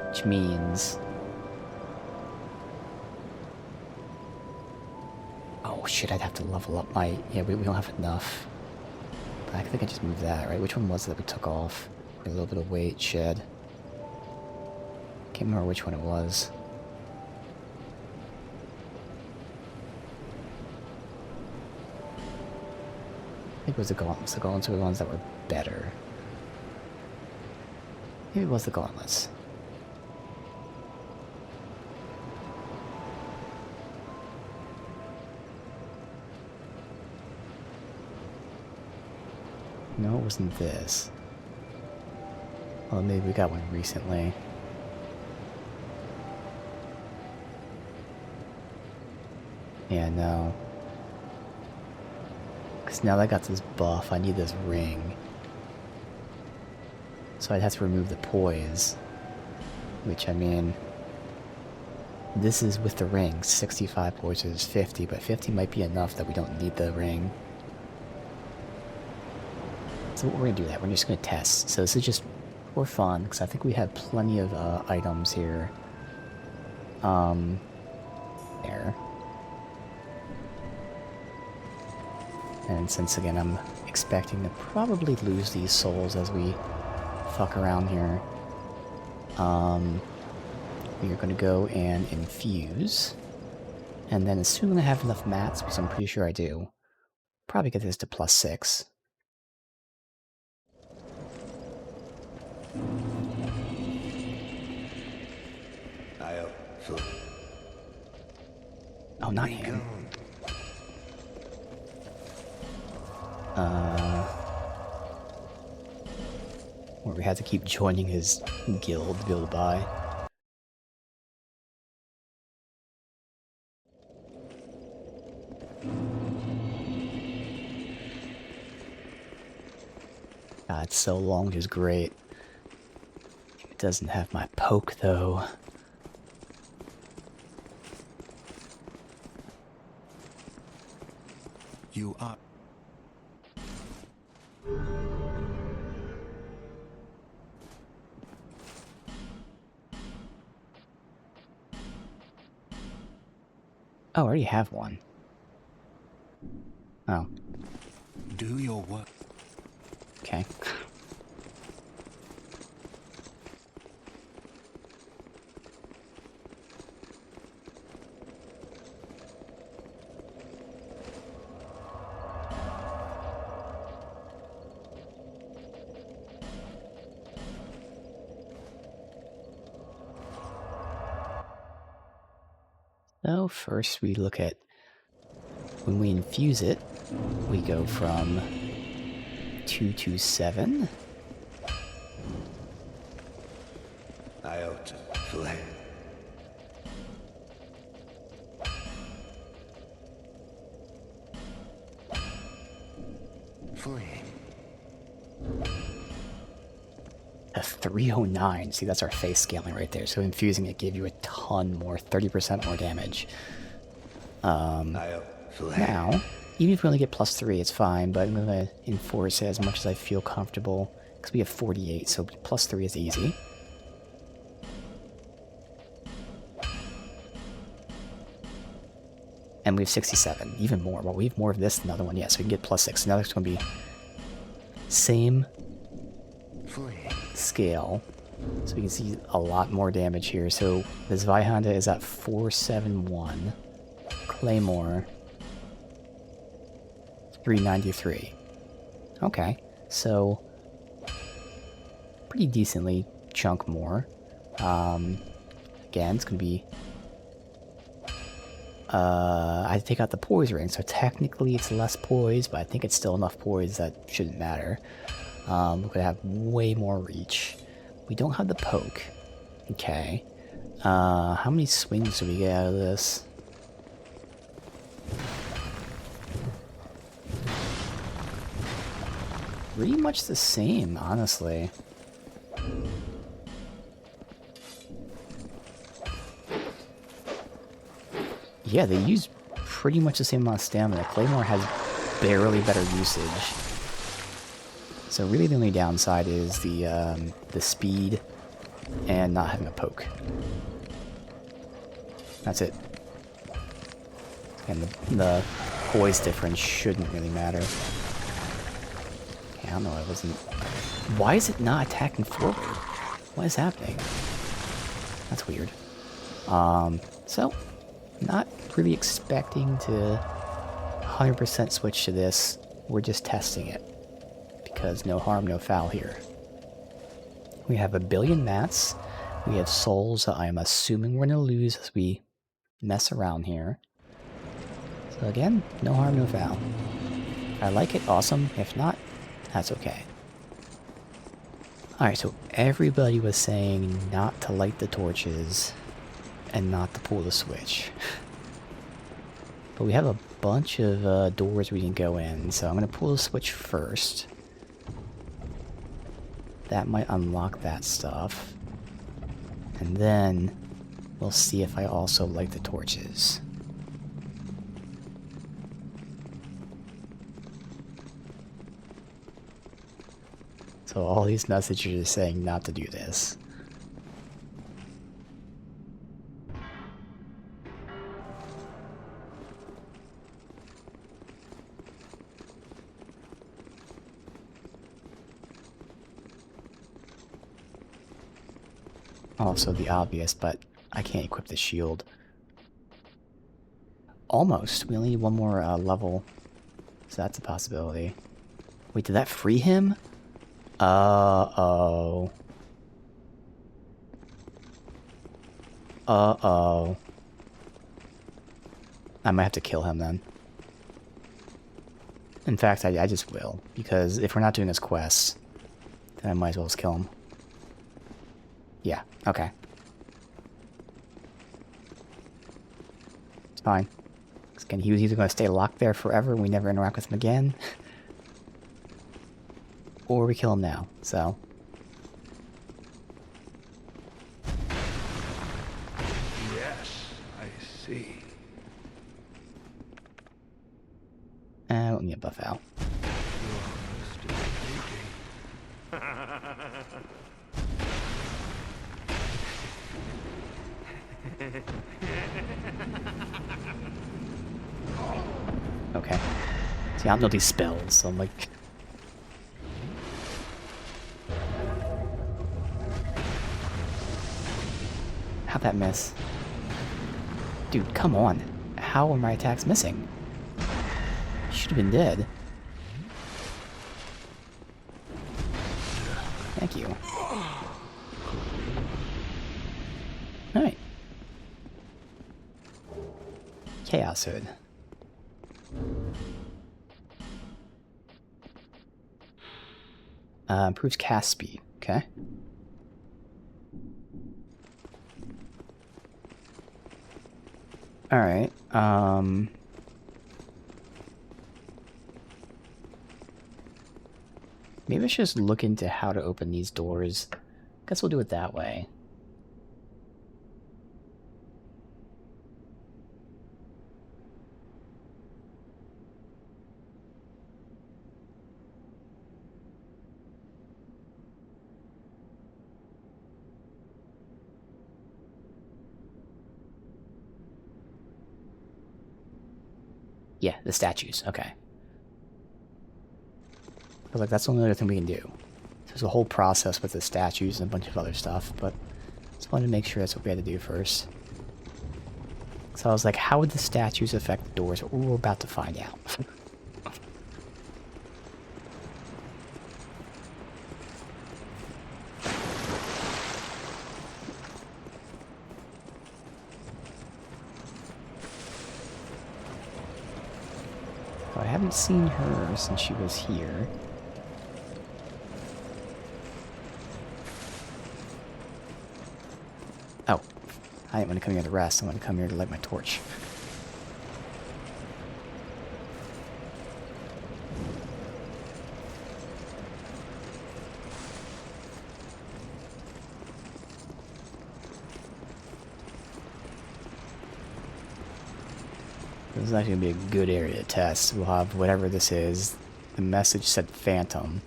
Speaker 1: Which means... Oh shit, I'd have to level up my... Yeah, we don't have enough. But I think I just moved that, right? Which one was it that we took off? For a little bit of weight shed. Can't remember which one it was. I think it was the gauntlets. The gauntlets were the ones that were better. Maybe it was the gauntlets. No, it wasn't this. Well, maybe we got one recently. Yeah, no. Because now that I got this buff, I need this ring. So I'd have to remove the poise. Which, I mean... This is with the ring. 65 poise is 50, but 50 might be enough that we don't need the ring. So we're going to do that. We're just going to test. So this is just for fun, because I think we have plenty of items here. There. And since, again, I'm expecting to probably lose these souls as we fuck around here, we are going to go and infuse. And then as soon as I have enough mats, which I'm pretty sure I do, probably get this to +6. Oh, not him. Where we had to keep joining his guild to be able to buy. God, so long is great. It doesn't have my poke, though.
Speaker 3: You are...
Speaker 1: Oh, I already have one. Oh,
Speaker 3: Do your work.
Speaker 1: okay. So first we look at when we infuse it, we go from 2 to 7.
Speaker 3: Iota Flame. Flame.
Speaker 1: A 309. See, that's our face scaling right there. So infusing it gave you a ton more, 30% more damage.
Speaker 3: Iota Flame.
Speaker 1: Now, even if we only get +3, it's fine, but I'm going to enforce it as much as I feel comfortable, because we have 48, so +3 is easy. And we have 67, even more. Well, we have more of this than the other one, yeah, so we can get +6. Now it's going to be same
Speaker 3: Flame.
Speaker 1: scale, so we can see a lot more damage here. So the Zweihander is at 471, Claymore 393. Okay, so pretty decently chunk more. Again, it's gonna be I had to take out the poise ring, so technically it's less poise, but I think it's still enough poise that shouldn't matter. We're gonna have way more reach. We don't have the poke. Okay. How many swings do we get out of this? Pretty much the same, honestly. Yeah, they use pretty much the same amount of stamina. Claymore has barely better usage. So really the only downside is the speed and not having a poke. That's it. And the poise difference shouldn't really matter. Okay, I don't know, I wasn't... Why is it not attacking forward? What is happening? That's weird. So, not really expecting to 100% switch to this. We're just testing it. Because no harm, no foul here. We have a billion mats. We have souls that I am assuming we're going to lose as we mess around here. So again, no harm, no foul. If I like it, awesome. If not, that's okay. Alright, so everybody was saying not to light the torches and not to pull the switch. But we have a bunch of doors we can go in, so I'm going to pull the switch first. That might unlock that stuff. And then we'll see if I also light the torches. So all these messages are saying not to do this. Also the obvious, but I can't equip the shield. Almost. We only need one more level. So that's a possibility. Wait, did that free him? Uh-oh. Uh-oh. I might have to kill him then. In fact, I just will. Because if we're not doing this quest, then I might as well just kill him. Yeah, okay. It's fine. Again, he was either going to stay locked there forever and we never interact with him again, or we kill him now, so.
Speaker 2: Yes, I see.
Speaker 1: I don't need a buff out.
Speaker 2: You're still
Speaker 1: Okay. See, I don't know these spells, so I'm like... How'd that miss? Dude, come on. How are my attacks missing? Should have been dead. Thank you. Alright. Chaos Hood. Improves cast speed. Okay. Alright. Maybe I should just look into how to open these doors. Guess we'll do it that way. Yeah, the statues. Okay. I was like, that's the only other thing we can do. There's a whole process with the statues and a bunch of other stuff, but just wanted to make sure that's what we had to do first. So I was like, how would the statues affect the doors? Well, we're about to find out. I haven't seen her since she was here. Oh, I didn't want to come here to rest. I want to come here to light my torch. This is actually going to be a good area to test. We'll have whatever this is. The message said Phantom.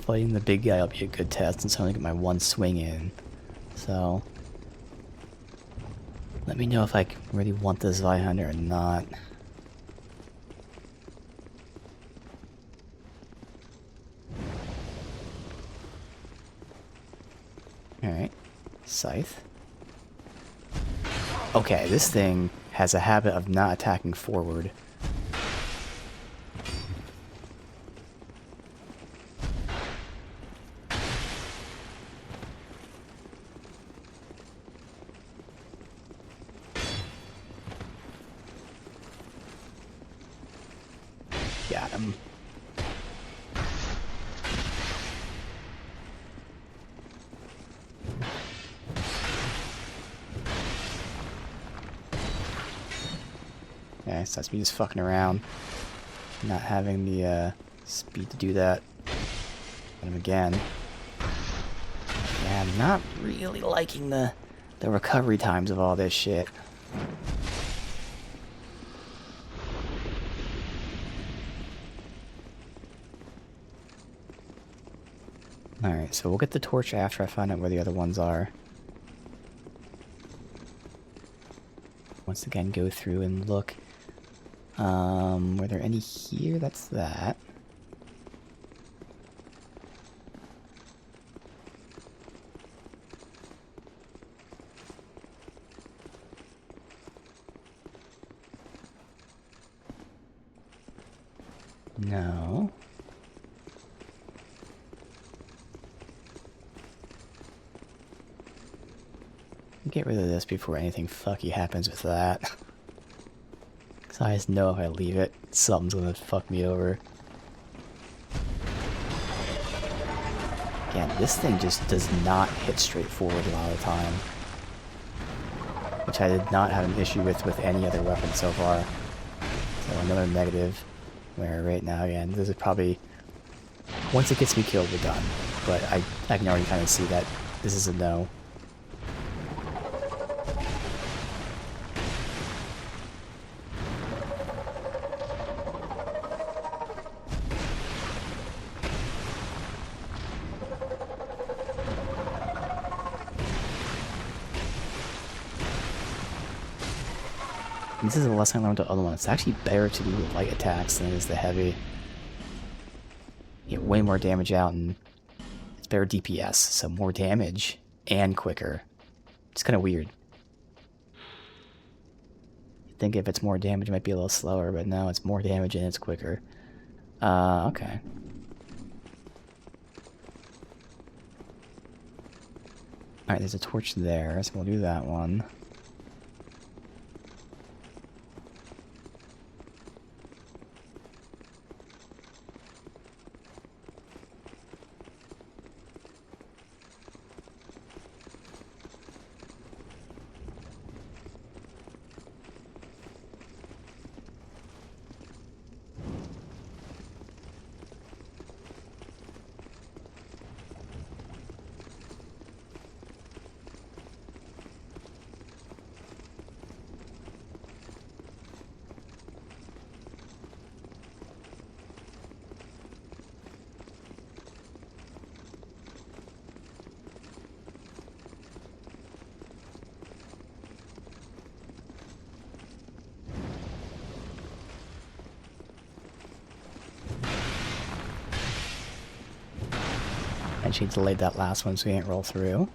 Speaker 1: Fighting the big guy will be a good test, and so I'm going to get my one swing in. So, let me know if I really want this Zweihander or not. Alright. Scythe. Okay, this thing has a habit of not attacking forward. Got him. Okay, so that's me just fucking around. Not having the speed to do that. Hit him again. Yeah, I'm not really liking the recovery times of all this shit. Alright, so we'll get the torch after I find out where the other ones are. Once again, go through and look. Were there any here? That's that. No. Get rid of this before anything fucky happens with that. Cause I just know if I leave it, something's gonna fuck me over. Again, this thing just does not hit straight forward a lot of the time. Which I did not have an issue with any other weapon so far. So another negative. Where right now, again, this is probably... Once it gets me killed, we're done. But I can already kind of see that this is a no. This is the lesson I learned with the other one. It's actually better to do the light attacks than it is the heavy. You get way more damage out, and it's better DPS, so more damage and quicker. It's kind of weird. You'd think if it's more damage, it might be a little slower, but no, it's more damage and it's quicker. Okay. Alright, there's a torch there, so we'll do that one. intentionally delayed that last one so we didn't roll through.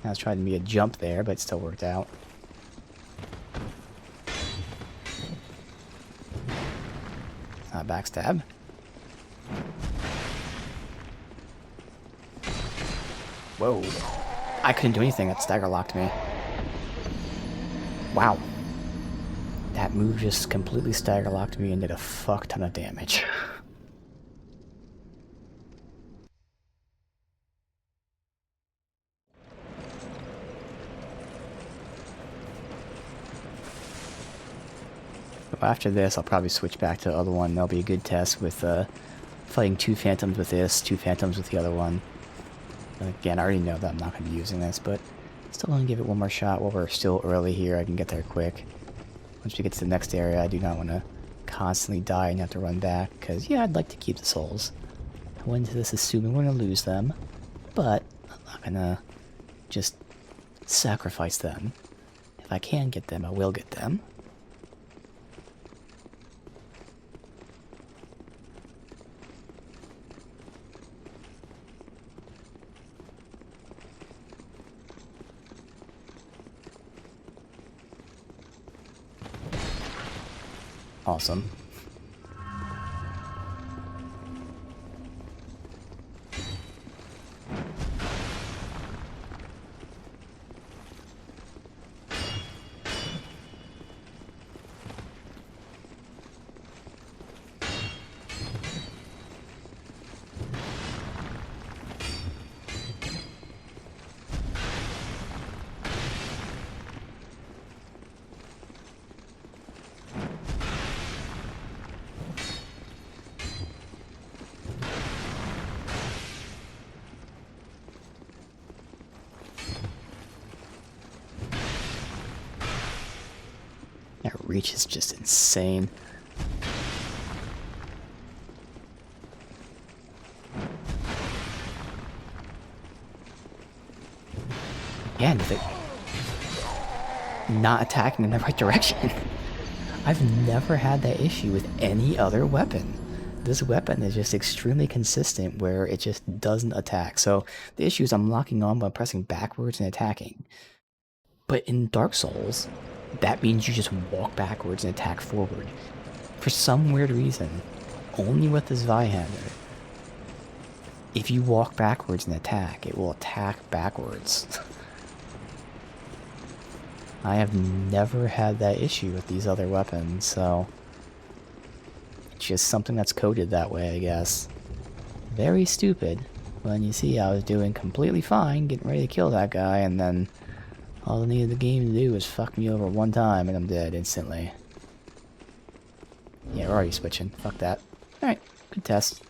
Speaker 1: I was trying to be a jump there, but it still worked out. Backstab. Whoa. I couldn't do anything. That stagger locked me. Wow. That move just completely stagger locked me and did a fuck ton of damage. After this, I'll probably switch back to the other one. That'll be a good test with fighting 2 phantoms with this, 2 phantoms with the other one. And again, I already know that I'm not going to be using this, but still going to give it one more shot while we're still early here. I can get there quick. Once we get to the next area, I do not want to constantly die and have to run back, because, yeah, I'd like to keep the souls. I went into this assuming we're going to lose them, but I'm not going to just sacrifice them. If I can get them, I will get them. Awesome. That reach is just insane. Again, not attacking in the right direction. I've never had that issue with any other weapon. This weapon is just extremely consistent where it just doesn't attack. So the issue is I'm locking on by pressing backwards and attacking. But in Dark Souls, that means you just walk backwards and attack forward. For some weird reason, only with this Zweihander, if you walk backwards and attack, it will attack backwards. I have never had that issue with these other weapons, so it's just something that's coded that way, I guess. Very stupid when you see I was doing completely fine, getting ready to kill that guy, and then all I needed the game to do was fuck me over one time and I'm dead instantly. Yeah, we're already switching. Fuck that. Alright, good test.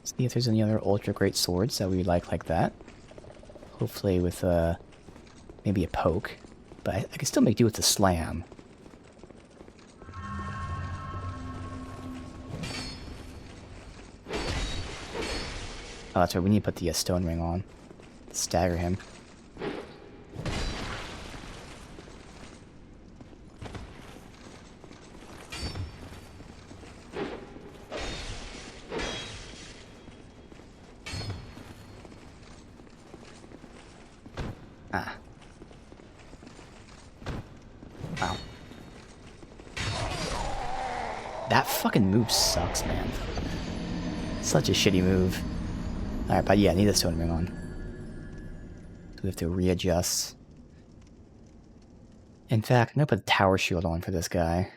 Speaker 1: See if there's any other ultra great swords that we like that. Hopefully with maybe a poke. But I can still make do with the slam. Oh, that's right, we need to put the stone ring on. Stagger him. Ah. Wow. That fucking move sucks, man. Such a shitty move. Alright, but yeah, I need the stone ring on. So we have to readjust. In fact, I'm gonna put a tower shield on for this guy.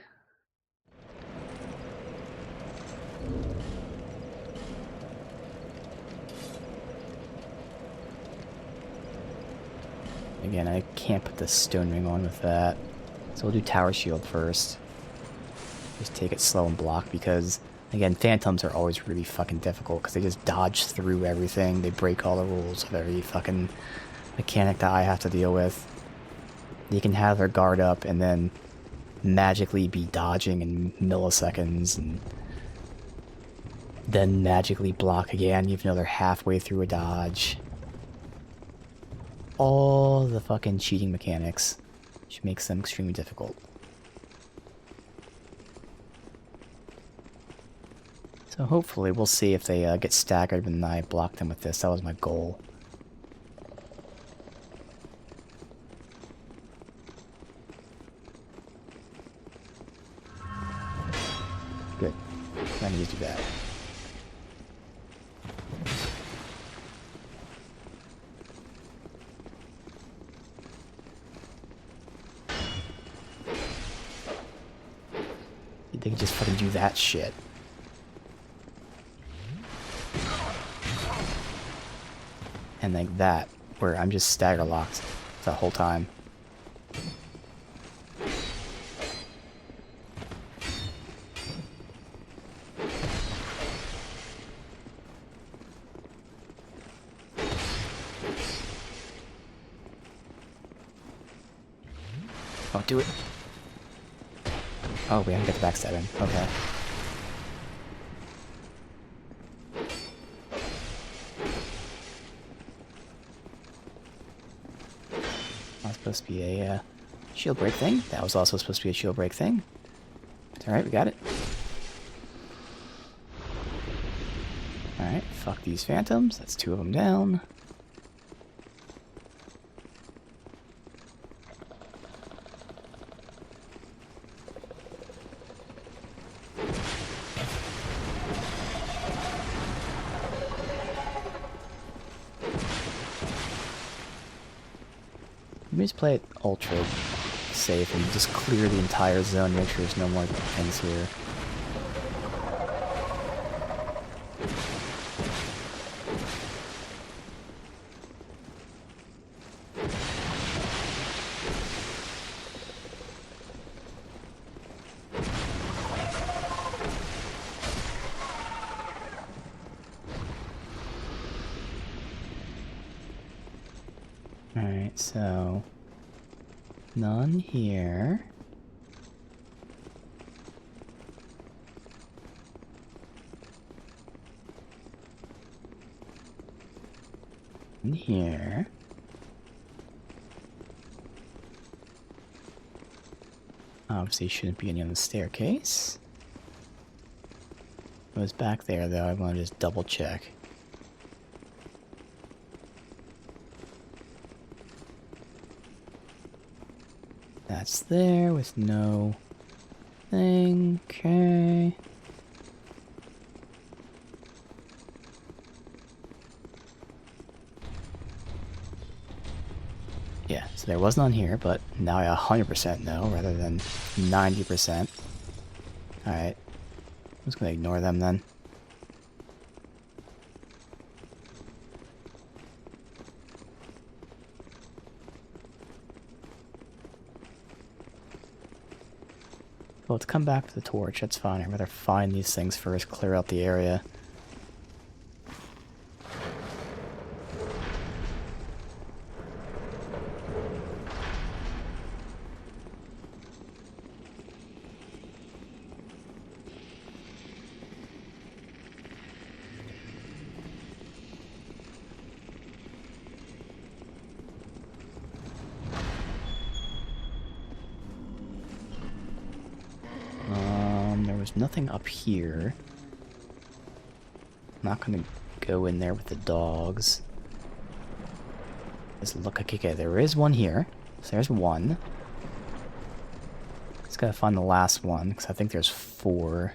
Speaker 1: Again, I can't put the stone ring on with that. So we'll do tower shield first. Just take it slow and block because, again, phantoms are always really fucking difficult because they just dodge through everything. They break all the rules of every fucking mechanic that I have to deal with. They can have their guard up and then magically be dodging in milliseconds and then magically block again even though they're halfway through a dodge. All the fucking cheating mechanics, which makes them extremely difficult. So hopefully we'll see if they get staggered when I block them with this. That was my goal. Good. I need to do that. They can just fucking do that shit. And like that, where I'm just stagger locked the whole time. Oh, do it. Oh, we haven't got the backstab in. Okay. That was supposed to be a shield break thing. That was also supposed to be a shield break thing. It's alright, we got it. Alright, fuck these phantoms. That's 2 of them down. Let me just play it ultra safe and just clear the entire zone, make sure there's no more things here. Alright, so none here. In here. Obviously shouldn't be any on the staircase. It was back there though, I want to just double check. That's there with no thing. Okay. Yeah, so there was none here, but now I 100% know rather than 90%. Alright. I'm just gonna ignore them then. Well, let's come back to the torch, that's fine. I'd rather find these things first, clear out the area. There's nothing up here. I'm not gonna go in there with the dogs. Just look, okay, there is one here. So there's one. Just gotta find the last one, because I think there's 4.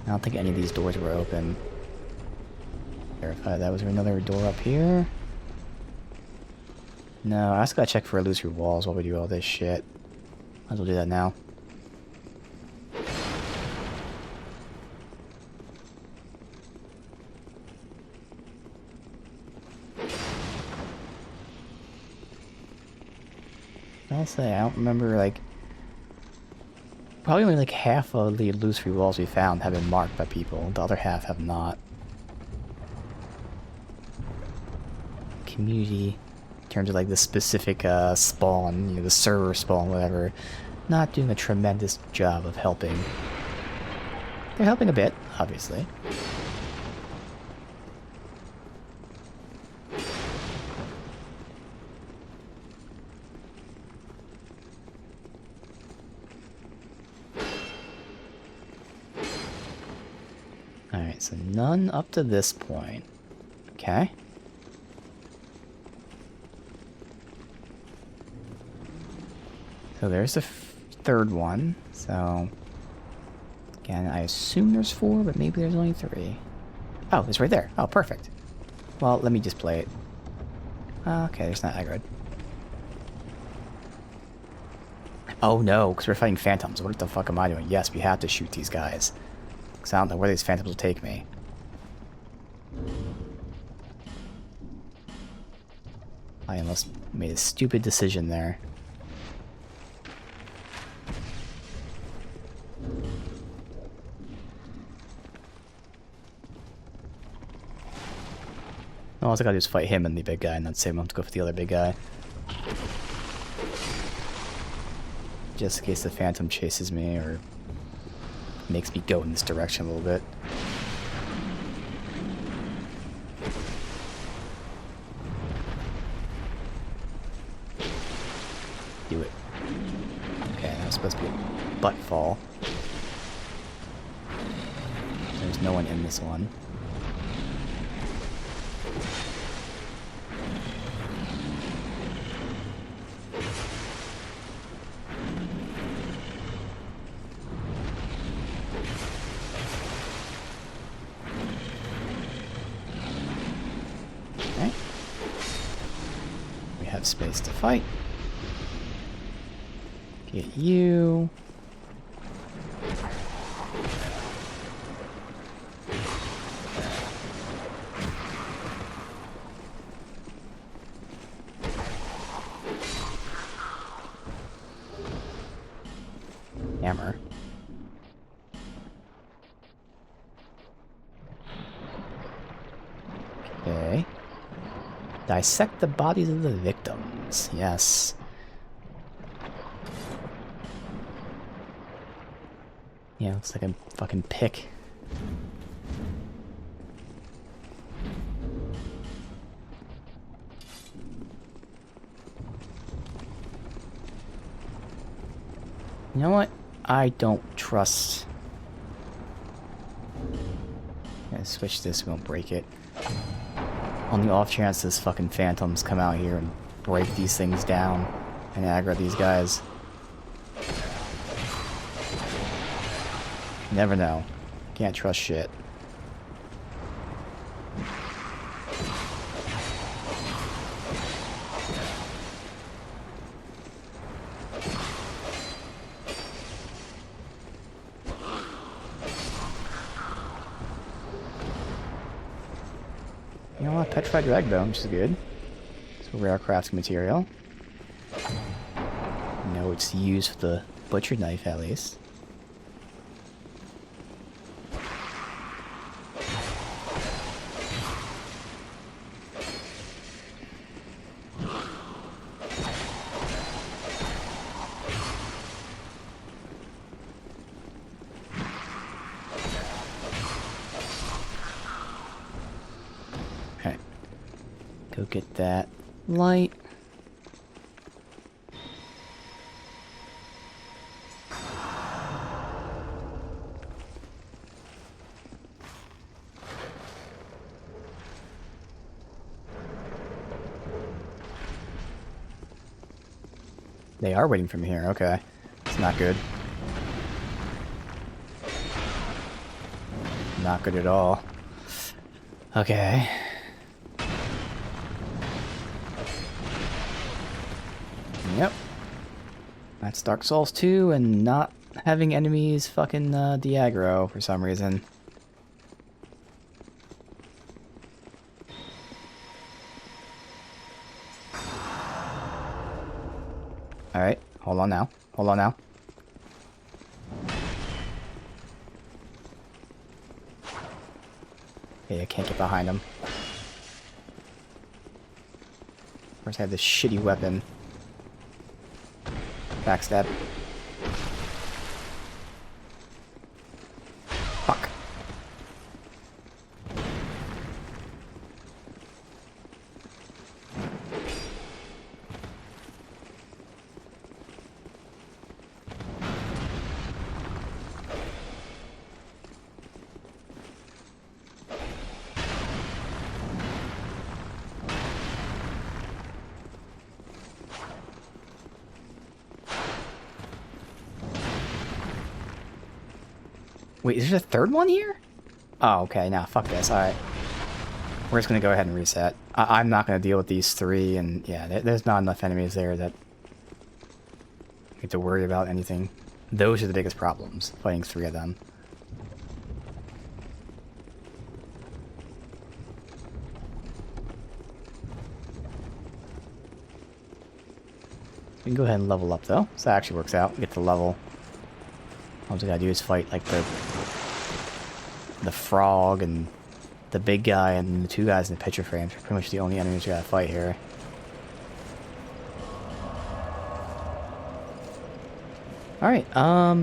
Speaker 1: I don't think any of these doors were open. Verify that. Was there another door up here? No, I just gotta check for illusory walls while we do all this shit. Might as well do that now. I'll say, I don't remember, like... Probably only like half of the illusory walls we found have been marked by people. The other half have not. Community... In terms of like the specific spawn, you know, the server spawn, whatever, not doing a tremendous job of helping. They're helping a bit, obviously. so none up to this point. Okay. So there's the third one. So, again, I assume there's 4, but maybe there's only 3. Oh, it's right there. Oh, perfect. Well, let me just play it. Okay, there's not aggro. Oh no, because we're fighting phantoms. What the fuck am I doing? Yes, we have to shoot these guys. Because I don't know where these phantoms will take me. I almost made a stupid decision there. All I gotta do is fight him and the big guy, and then save him to go for the other big guy. Just in case the phantom chases me or makes me go in this direction a little bit. Do it. Okay, that was supposed to be a butt fall. There's no one in this one. Okay. We have space to fight. Get you. Hammer. Okay. Dissect the bodies of the victims. Yes. Yeah, looks like a fucking pick. You know what? I don't trust. Yeah, switch this, we won't break it. On the off chance this fucking phantoms come out here and break these things down and aggro these guys. You never know. Can't trust shit. You know what? Petrified drag bone, which is good. It's a rare crafting material. You know it's used for the butcher knife at least. Okay. Go get that light. They are waiting for me here, okay. It's not good. Not good at all. Okay. Yep. That's Dark Souls 2 and not having enemies fucking de-aggro for some reason. Alright, hold on now. Hold on now. Okay, I can't get behind him. Of course I have this shitty weapon. Backstab. Fuck. Wait, is there a third one here? Oh, okay. Nah, fuck this. Alright. We're just gonna go ahead and reset. I'm not gonna deal with these three, and yeah, there's not enough enemies there that you have to worry about anything. Those are the biggest problems, fighting three of them. We can go ahead and level up, though. So that actually works out. We get the level. All we gotta do is fight, like, the frog and the big guy and the two guys in the picture frames are pretty much the only enemies we gotta fight here. Alright,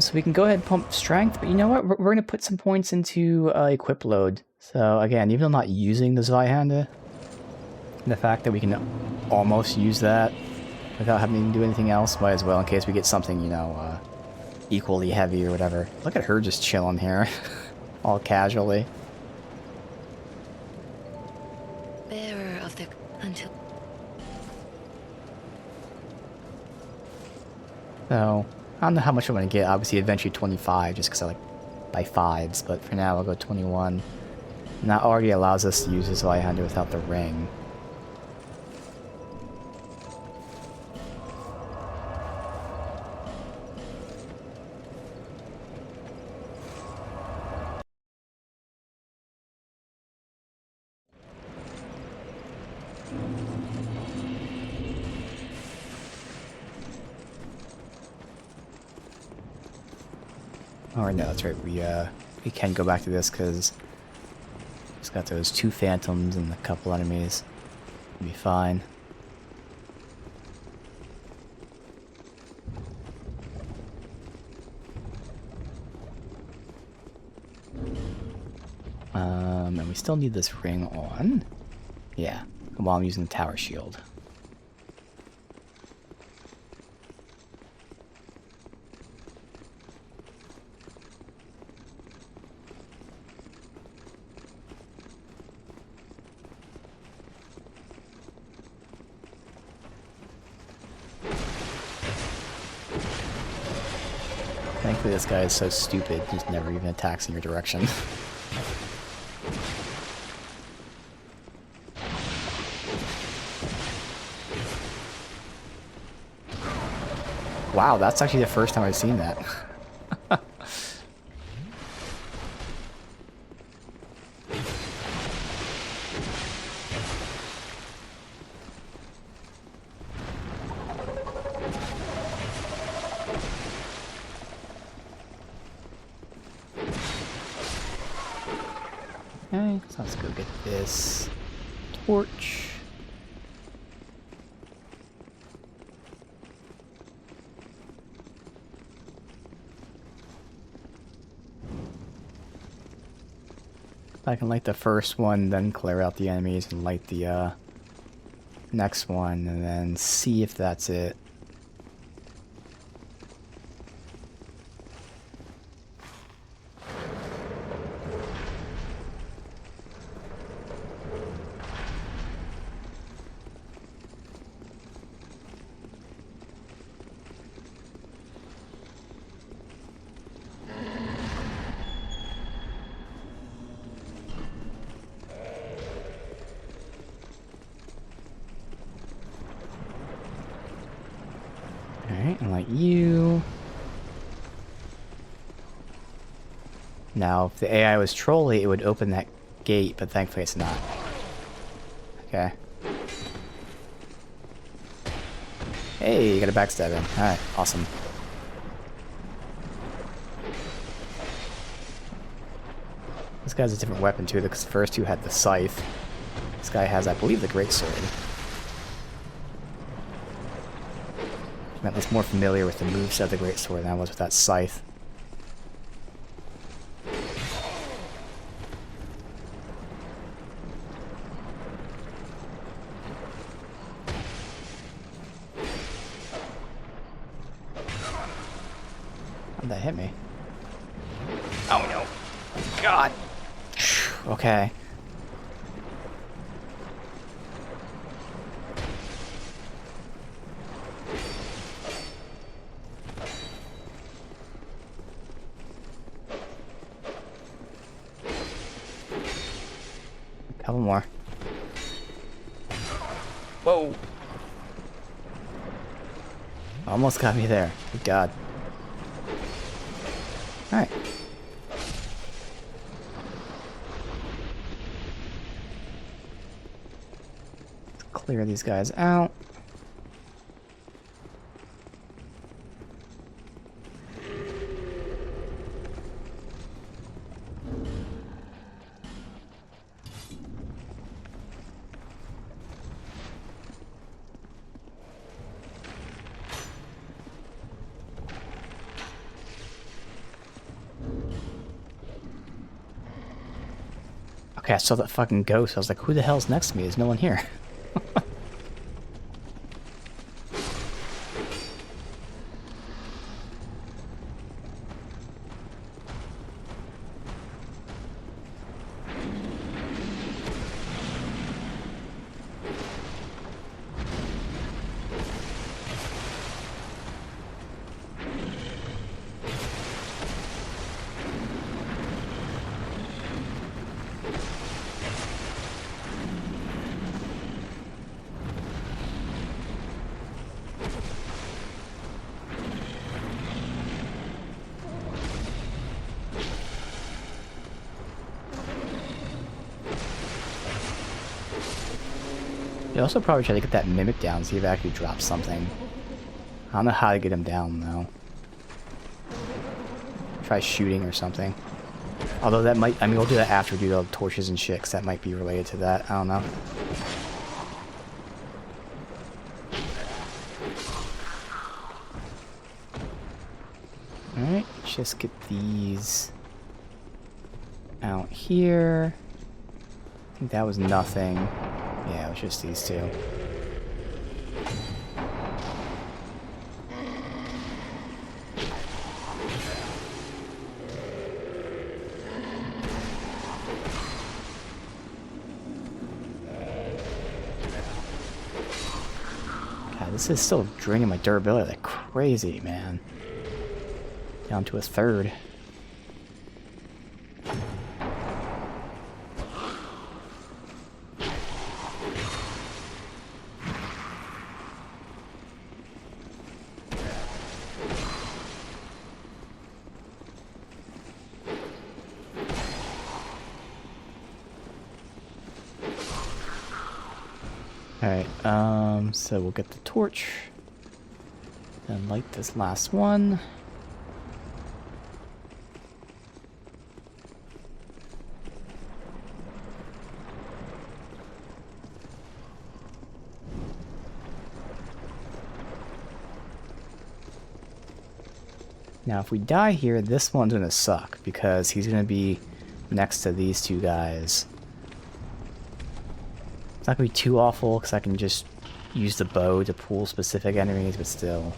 Speaker 1: so we can go ahead and pump strength, but you know what? We're gonna put some points into equip load. So again, even though I'm not using the Zweihander, the fact that we can almost use that without having to do anything else, might as well in case we get something, you know, equally heavy or whatever. Look at her just chilling here, all casually.
Speaker 5: Bearer of the... until...
Speaker 1: So, I don't know how much I'm going to get. Obviously, eventually 25, just because I like by fives. But for now, I'll go 21. And that already allows us to use this Zweihander without the ring. Or no, that's right. We can go back to this because it's got those two phantoms and a couple enemies. We'll be fine. And we still need this ring on. Yeah, while I'm using the tower shield. Thankfully this guy is so stupid, he never even attacks in your direction. Wow, that's actually the first time I've seen that. Okay, so let's go get this torch. I can light the first one, then clear out the enemies and light the next one, and then see if that's it. Alright, and light you. Now, if the AI was trolly, it would open that gate, but thankfully it's not. Okay. Hey, you got a backstab in. Alright, awesome. This guy's a different weapon too, because the first two had the scythe. This guy has, I believe, the greatsword. I'm at least more familiar with the moveset of the greatsword than I was with that scythe. How'd that hit me? Oh no. God. Okay. more. Whoa! Almost got me there. Good God. Alright. Clear these guys out. Okay, I saw that fucking ghost. I was like, who the hell's next to me? There's no one here. You also probably try to get that mimic down, see if it actually drops something. I don't know how to get him down, though. Try shooting or something. Although that might... I mean, we'll do that after we do the torches and shit, 'cause that might be related to that. I don't know. Alright, just get these out here. I think that was nothing. Yeah, it was just these two. God, this is still draining my durability like crazy, man. Down to a third. Alright, so we'll get the torch. Then light this last one. Now, if we die here, this one's gonna suck, because he's gonna be next to these two guys. It's not gonna be too awful, because I can just use the bow to pull specific enemies, but still.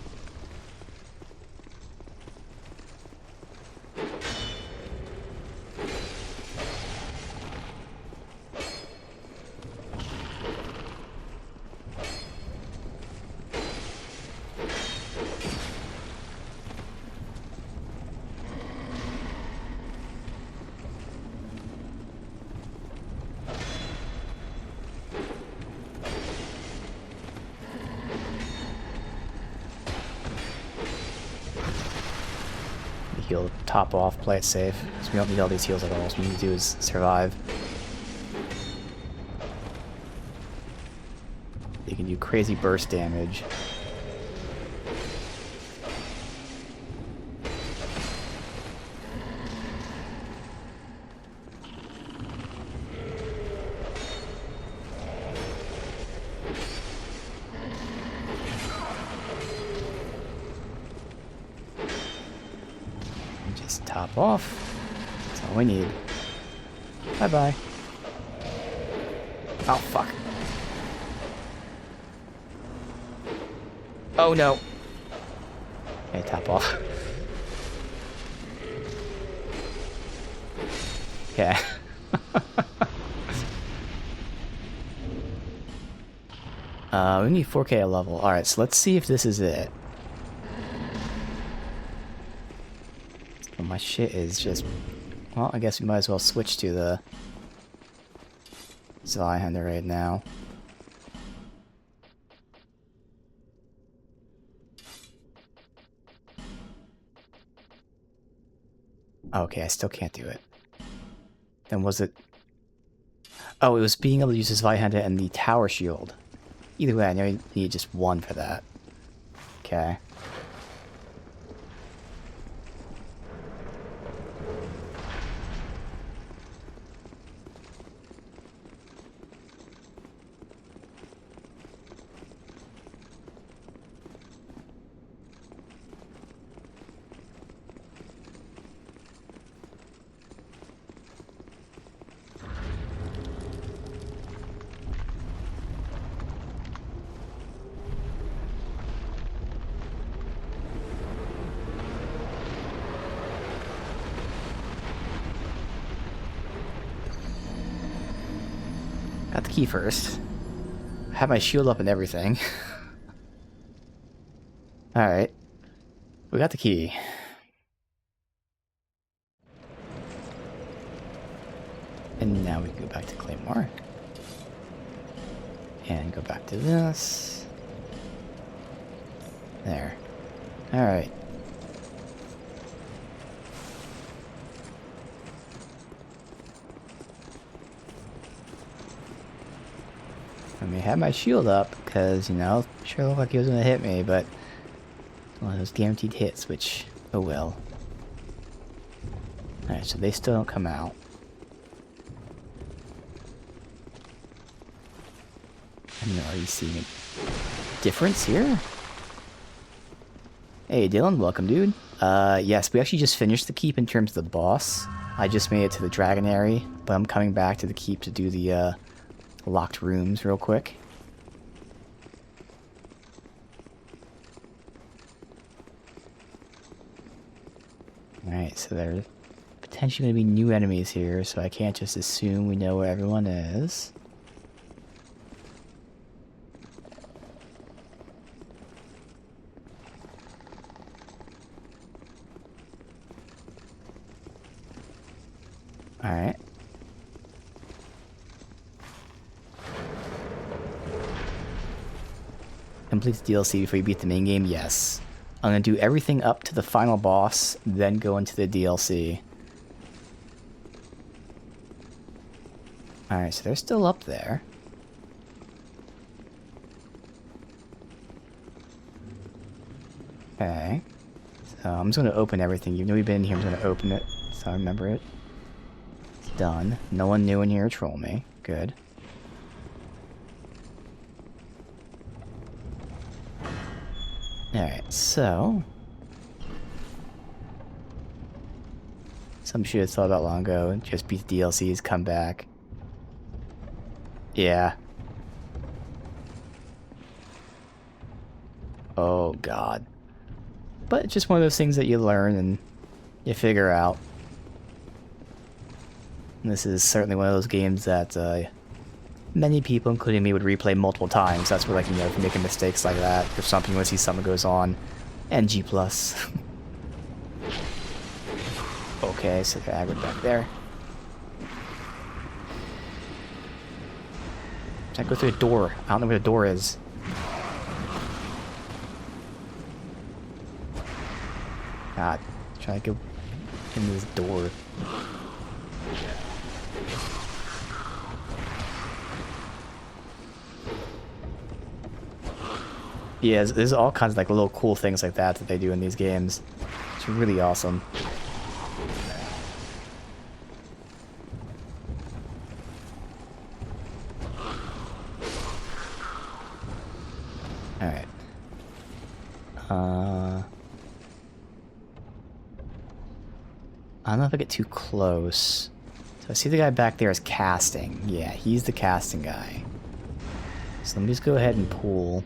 Speaker 1: Heal top off, play it safe. So we don't need all these heals at all. So what we need to do is survive. You can do crazy burst damage. Just top off. That's all we need. Bye-bye. Oh, fuck. Oh, no. Okay, top off. Okay. We need 4K a level. Alright, so let's see if this is it. So my shit is just... Well, I guess we might as well switch to the Zweihander right now. Okay, I still can't do it. Then was it... Oh, it was being able to use his Zweihander and the tower shield. Either way, I know you need just one for that. Okay. Got the key first. I have my shield up and everything. Alright. We got the key. And now we go back to Claymore. And go back to this. There. Alright. I may have my shield up, because, you know, sure looked like he was going to hit me, but one of those guaranteed hits, which, oh well. Alright, so they still don't come out. I mean, are you seeing a difference here? Hey Dylan, welcome dude. Yes, we actually just finished the keep in terms of the boss. I just made it to the Dragonary, but I'm coming back to the keep to do the, locked rooms real quick. Alright, so there's potentially going to be new enemies here, so I can't just assume we know where everyone is. Alright. Complete the DLC before you beat the main game? Yes. I'm going to do everything up to the final boss, then go into the DLC. Alright, so they're still up there. Okay. So I'm just going to open everything. Even though we've been in here, I'm going to open it so I remember it. It's done. No one new in here to troll me. Good. Alright, so... some shit I thought about long ago. Just beat the DLCs, come back. Yeah. Oh, God. But it's just one of those things that you learn and you figure out. And this is certainly one of those games that many people, including me, would replay multiple times. That's where, like, you know, if you're making mistakes like that, or something, you want to see something goes on. NG+. Okay, so they're aggroed back there. Should I go through a door? I don't know where the door is. God, try to go in this door. Yeah, there's all kinds of like little cool things like that they do in these games. It's really awesome. Alright. I don't know if I get too close. So I see the guy back there is casting. Yeah, he's the casting guy. So let me just go ahead and pull.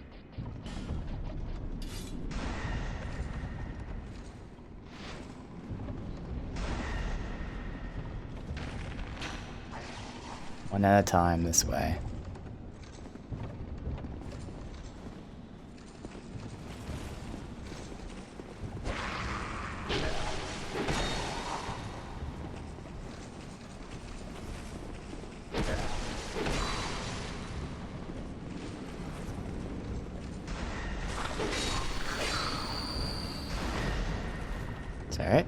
Speaker 1: One at a time this way. It's alright.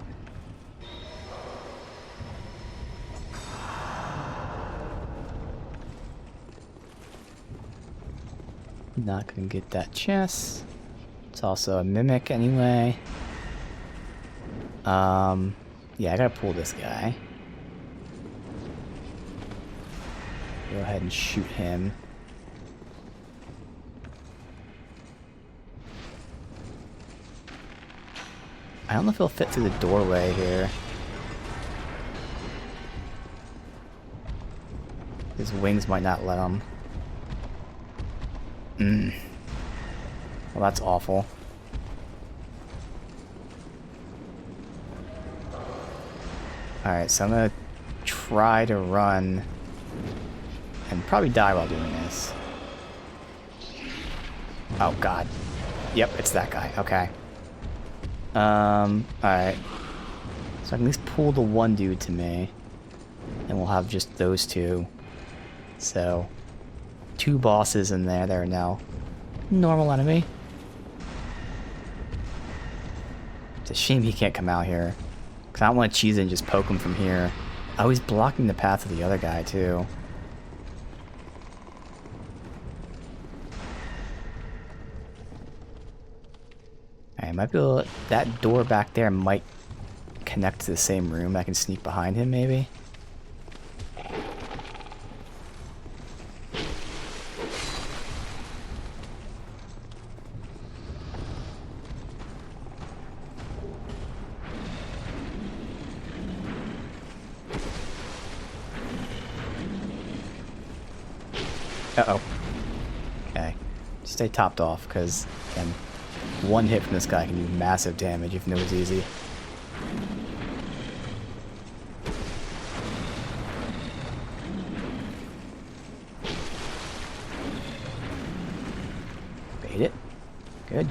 Speaker 1: Not gonna get that chest. It's also a mimic anyway. Yeah, I gotta pull this guy. Go ahead and shoot him. I don't know if he'll fit through the doorway here. His wings might not let him. Well, that's awful. Alright, so I'm gonna try to run and probably die while doing this. Oh god. Yep, it's that guy. Okay. Alright. So I can at least pull the one dude to me. And we'll have just those two. So, 2 bosses in there. There now. Normal enemy. It's a shame he can't come out here. Because I don't want to cheese it and just poke him from here. Oh, he's blocking the path of the other guy, too. Alright, might be able to, that door back there might connect to the same room. I can sneak behind him, maybe? Uh-oh. Okay. Stay topped off, because, again, one hit from this guy can do massive damage if it was easy. Bait it. Good.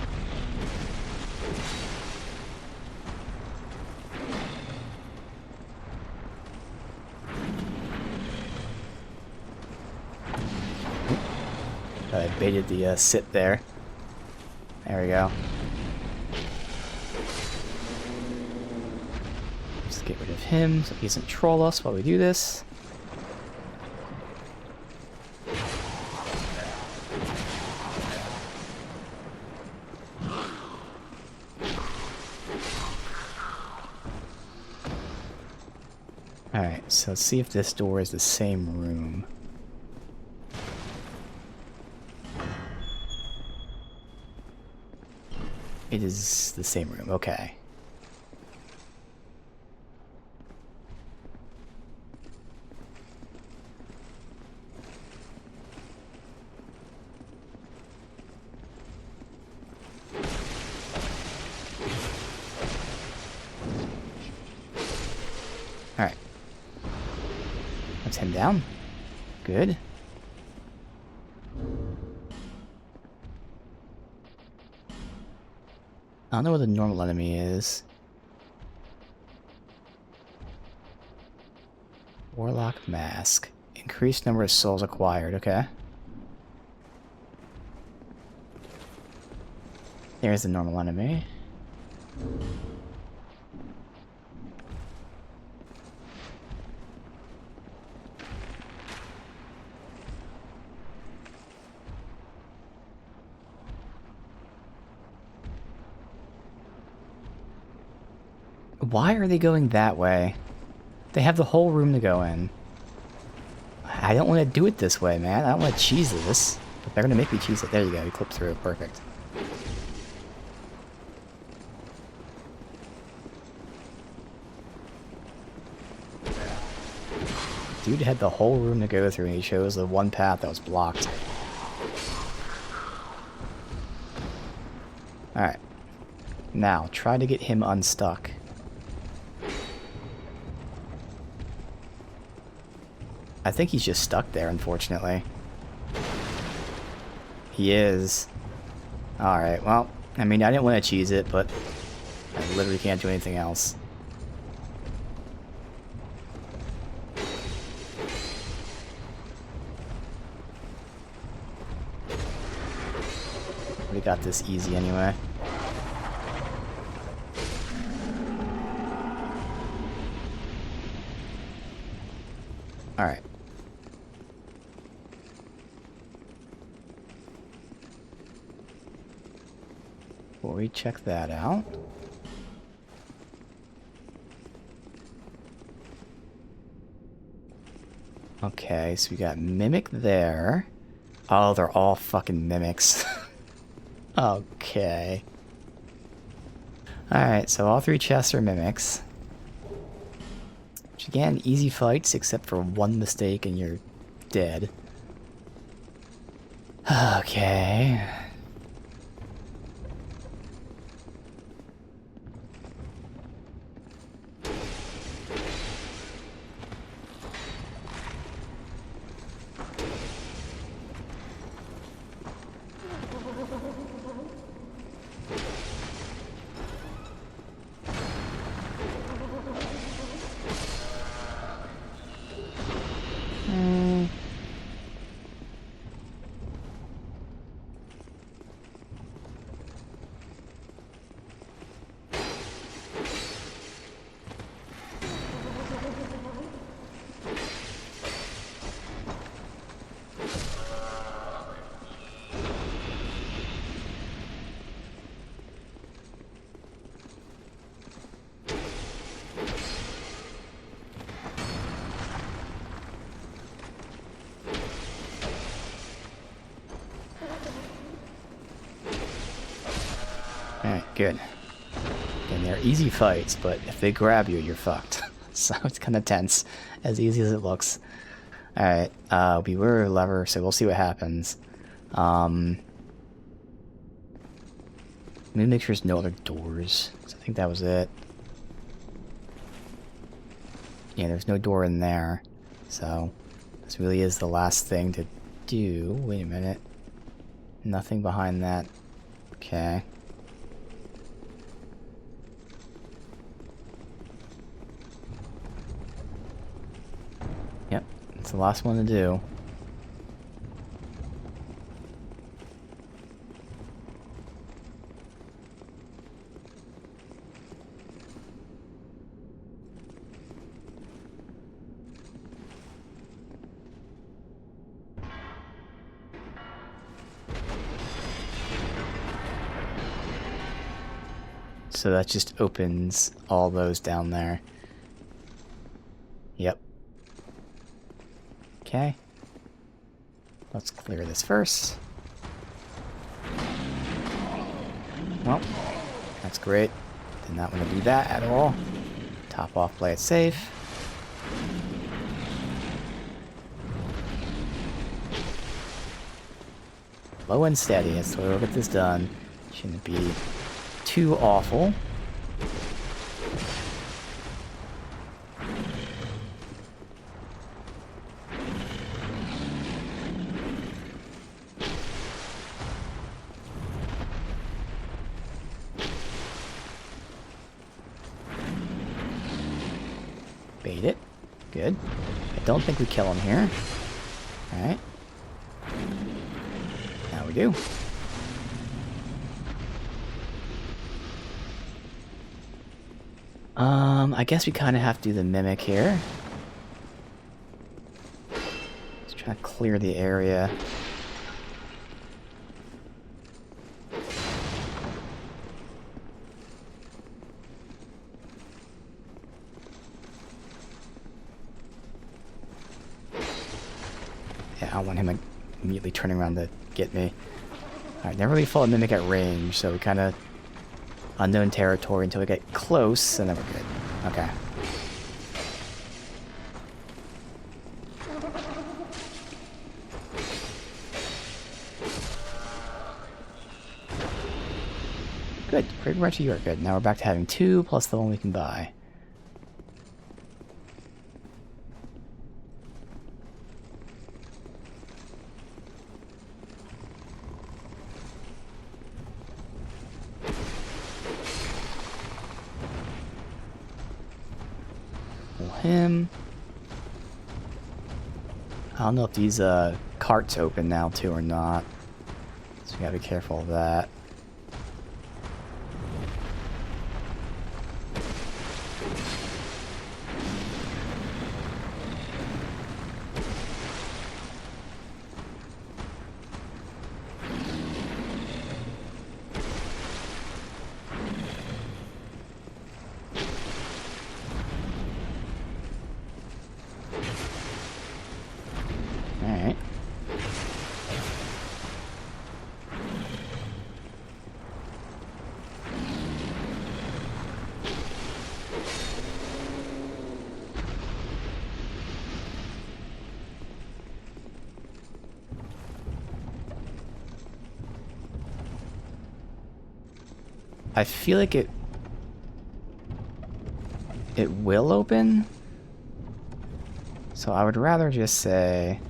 Speaker 1: I baited the sit there. There we go. Just get rid of him so he doesn't troll us while we do this. Alright, so let's see if this door is the same room. It is the same room, okay. Alright. Let's head down. Good. I don't know where the normal enemy is. Warlock Mask. Increased number of souls acquired, okay. There's the normal enemy. Why are they going that way? They have the whole room to go in. I don't want to do it this way, man. I don't want to cheese this. But they're going to make me cheese it. There you go. You clip through. Perfect. Dude had the whole room to go through and he chose the one path that was blocked. Alright. Now, try to get him unstuck. I think he's just stuck there, unfortunately. He is. Alright, well, I mean, I didn't want to cheese it, but I literally can't do anything else. We got this easy anyway. Alright. Before we check that out. Okay, so we got Mimic there. Oh, they're all fucking mimics. Okay. Alright, so all 3 chests are mimics. Which again, easy fights except for one mistake and you're dead. Okay. Alright, good. And they're easy fights, but if they grab you, you're fucked. So it's kind of tense, as easy as it looks. Alright, beware lever, so we'll see what happens. Let me make sure there's no other doors. So I think that was it. Yeah, there's no door in there. So, this really is the last thing to do. Wait a minute. Nothing behind that. Okay. Yep, it's the last one to do. So that just opens all those down there. Yep. Okay. Let's clear this first. Well, that's great. Did not want to do that at all. Top off, play it safe. Low and steady, that's the way we'll get this done. Shouldn't be too awful. Bait it. Good. I don't think we kill him here. Alright. Now we do. I guess we kind of have to do the mimic here. Let's try to clear the area. Yeah, I don't want him immediately turning around to get me. Alright, never really fought a mimic at range, so we kind of unknown territory until we get close, and then we're good. Okay. Good. Great Retro, you are good. Now we're back to having 2 plus the one we can buy. Him. I don't know if these carts open now too or not, so we gotta be careful of that. I feel like it will open. So I would rather just say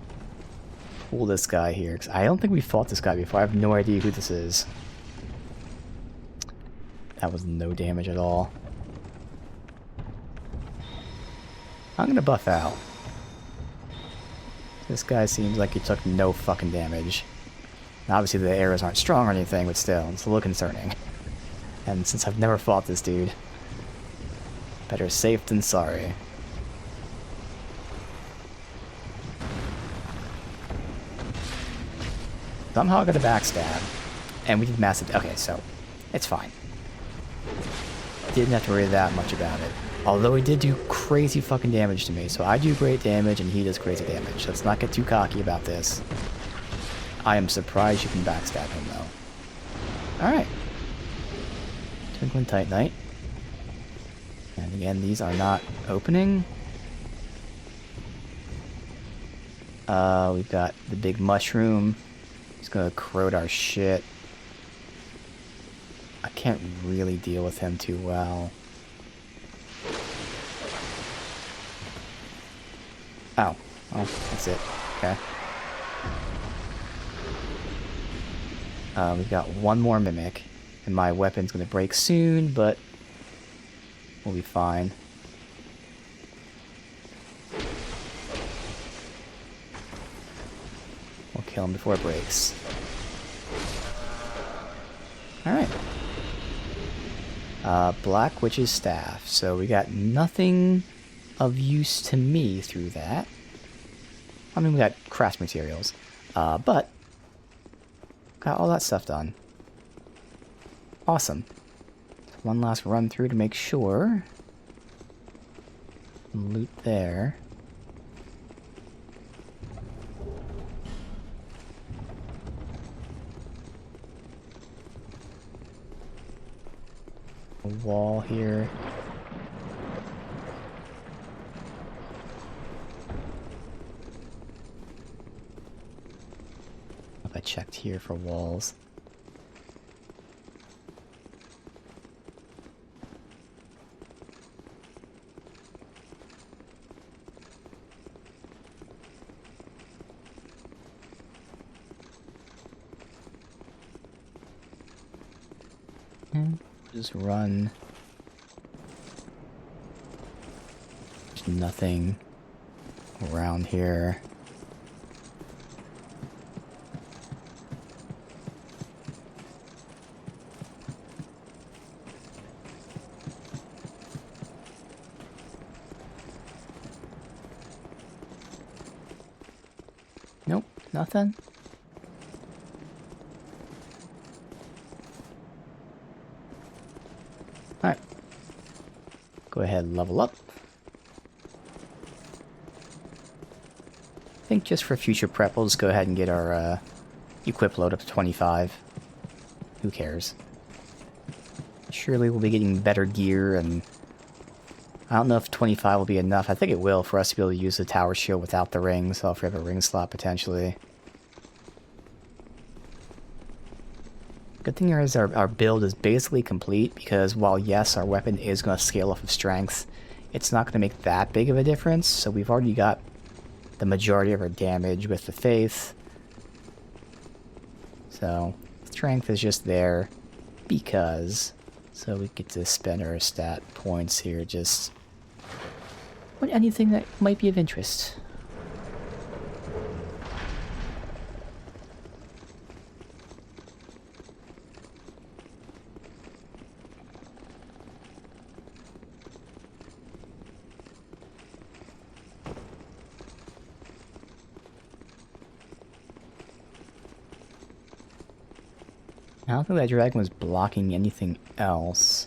Speaker 1: pull this guy here, because I don't think we fought this guy before. I have no idea who this is. That was no damage at all. I'm gonna buff out. This guy seems like he took no fucking damage. Now, obviously the arrows aren't strong or anything, but still, it's a little concerning. And since I've never fought this dude, better safe than sorry. Somehow I got a backstab. And we did massive... Okay, so it's fine. Didn't have to worry that much about it. Although he did do crazy fucking damage to me. So I do great damage and he does crazy damage. Let's not get too cocky about this. I am surprised you can backstab him though. Alright. Twinkling Titanite. And again, these are not opening. We've got the big mushroom. He's gonna corrode our shit. I can't really deal with him too well. Oh. Oh, that's it. Okay. We've got one more mimic. And my weapon's gonna break soon, but we'll be fine. We'll kill him before it breaks. Alright. Black Witch's Staff. So we got nothing of use to me through that. I mean, we got craft materials. But got all that stuff done. Awesome. One last run through to make sure. Loot there. A wall here. I checked here for walls. Just run. There's nothing around here. Nope, nothing. Alright. Go ahead and level up. I think just for future prep, we'll just go ahead and get our equip load up to 25. Who cares? Surely we'll be getting better gear, and I don't know if 25 will be enough. I think it will for us to be able to use the tower shield without the ring, so if we have a ring slot potentially. Good thing here is our build is basically complete, because while yes, our weapon is going to scale off of strength, it's not going to make that big of a difference, so we've already got the majority of our damage with the Faith. So, strength is just there because, so we get to spend our stat points here just on anything that might be of interest. I don't think that dragon was blocking anything else.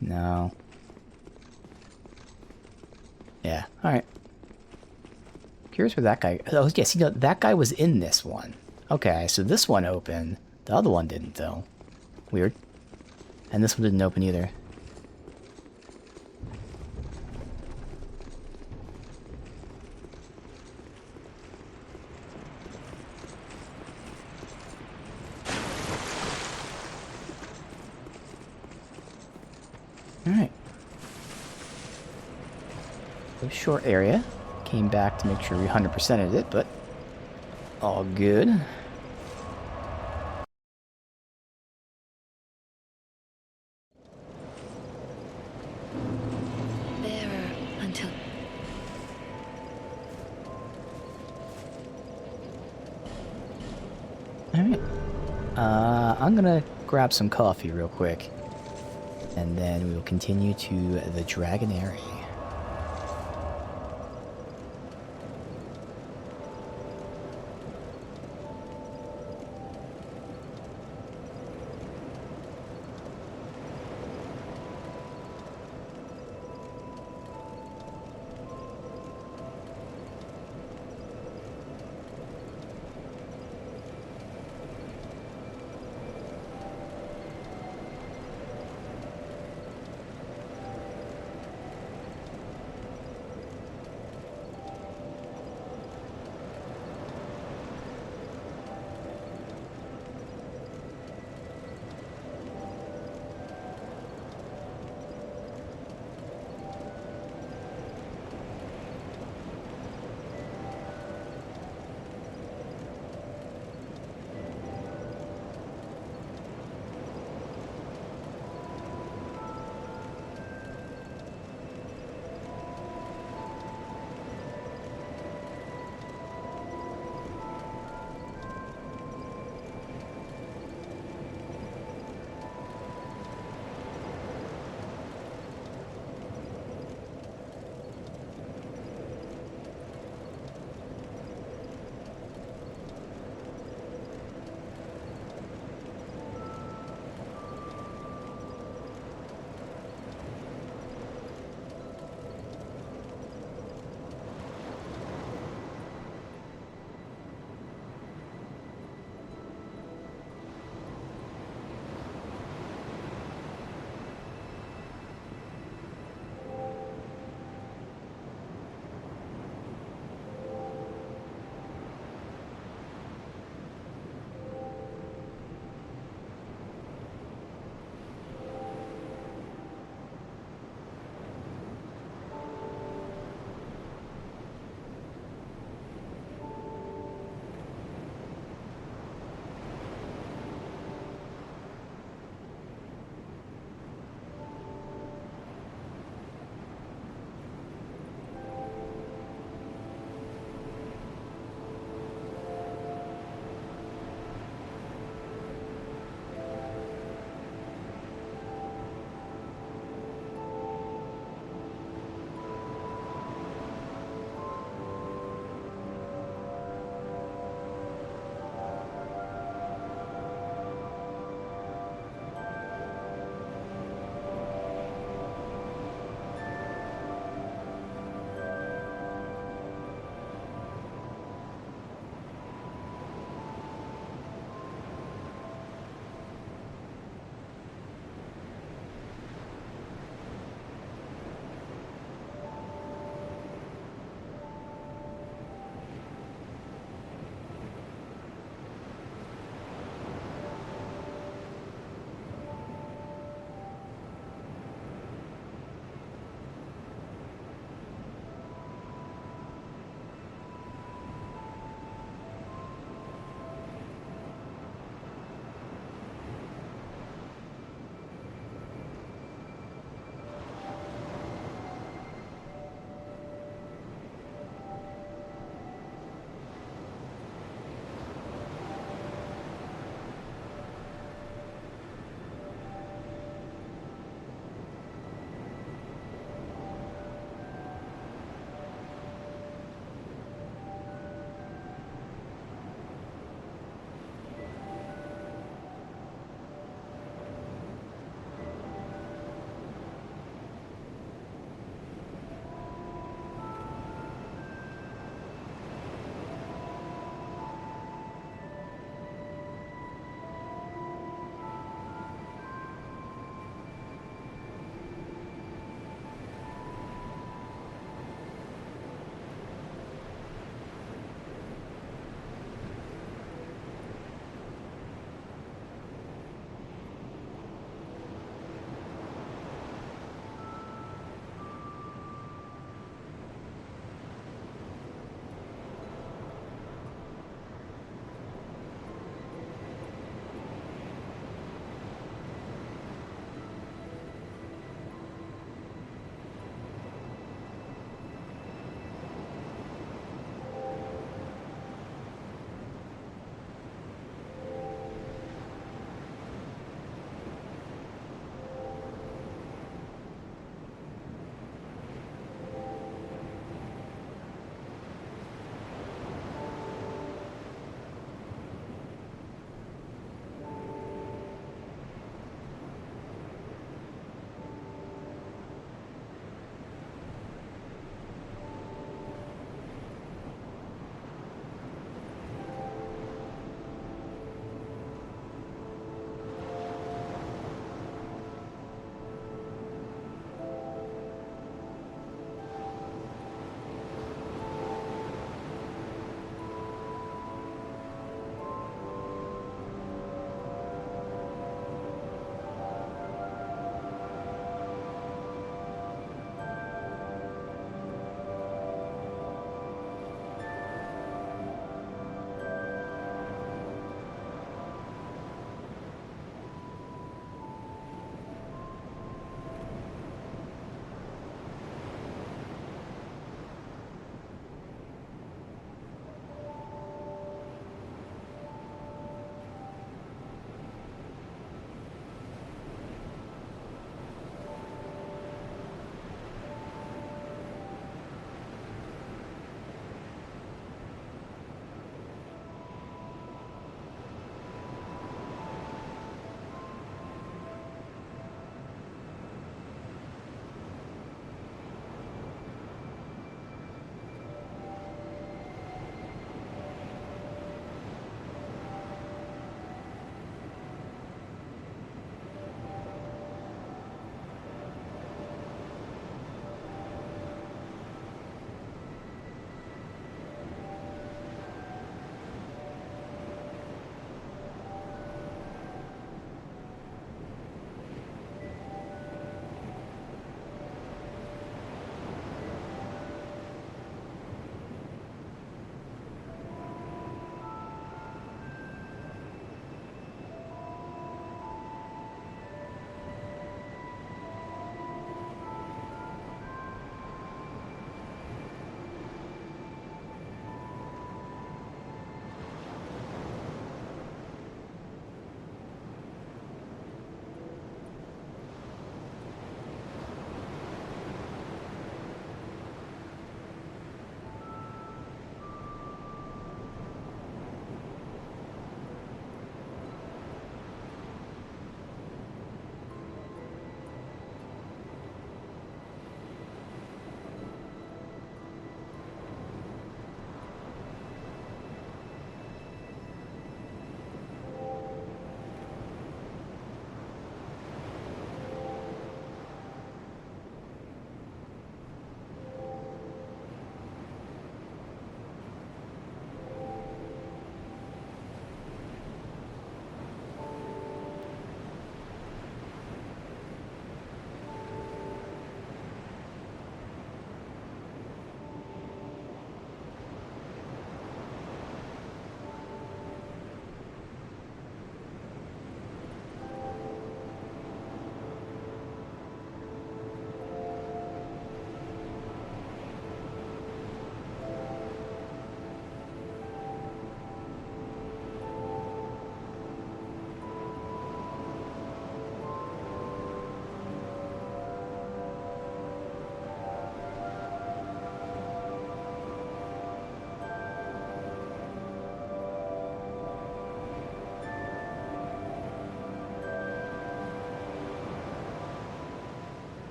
Speaker 1: No. Yeah, alright. Curious where that guy... Oh, yeah, see, that guy was in this one. Okay, so this one opened. The other one didn't, though. Weird. And this one didn't open either. A short area. Came back to make sure we 100%ed it, but all good.
Speaker 5: Bearer until...
Speaker 1: Alright. I'm gonna grab some coffee real quick. And then we will continue to the Dragonary.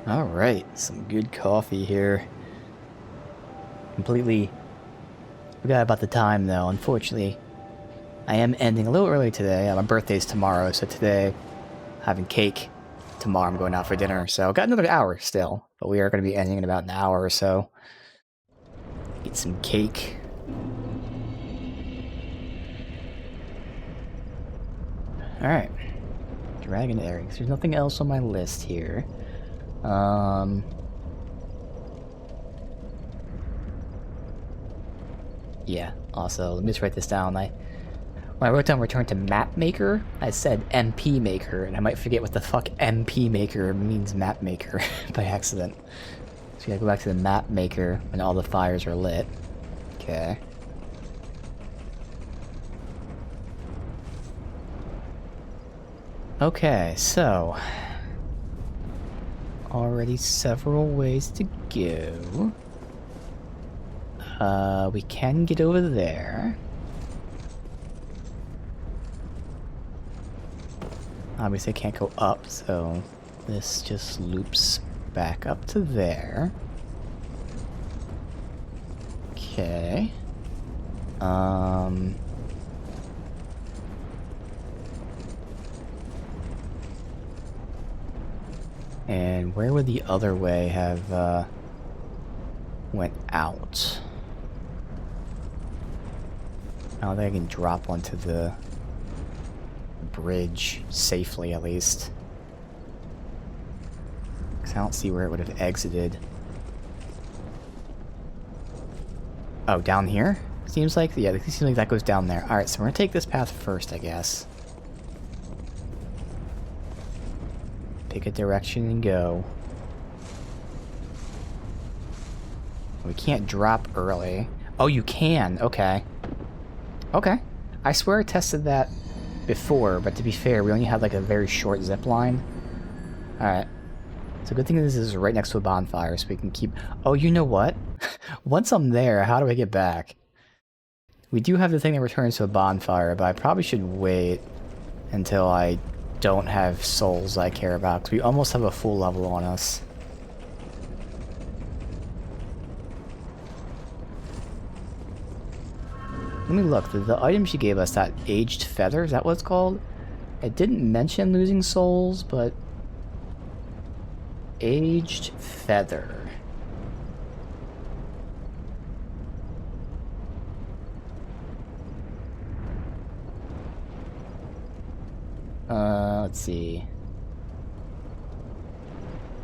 Speaker 1: Alright, some good coffee here. Completely forgot about the time though, unfortunately. I am ending a little early today. My birthday's tomorrow, so today having cake. Tomorrow I'm going out for dinner, so got another hour still. But we are going to be ending in about an hour or so. Eat some cake. Alright. Dragon eggs. There's nothing else on my list here. Yeah, also, let me just write this down. When I wrote down return to map maker, I said MP maker, and I might forget what the fuck MP maker means map maker by accident. So we gotta go back to the map maker when all the fires are lit. Okay. Okay, so already several ways to go. We can get over there. Obviously I can't go up, so this just loops back up to there. Okay. And where would the other way have, went out? I don't think I can drop onto the bridge safely, at least. Because I don't see where it would have exited. Oh, down here? Seems like, yeah, it seems like that goes down there. Alright, so we're gonna take this path first, I guess. Pick a direction and go. We can't drop early. Oh, you can. Okay. Okay. I swear I tested that before, but to be fair, we only had like a very short zip line. Alright. So good thing this is right next to a bonfire, so we can keep... Oh, you know what? Once I'm there, how do I get back? We do have the thing that returns to a bonfire, but I probably should wait until I don't have souls I care about, because we almost have a full level on us. Let me look. The item she gave us, that aged feather, is that what it's called? It didn't mention losing souls, but... Aged feather. Let's see.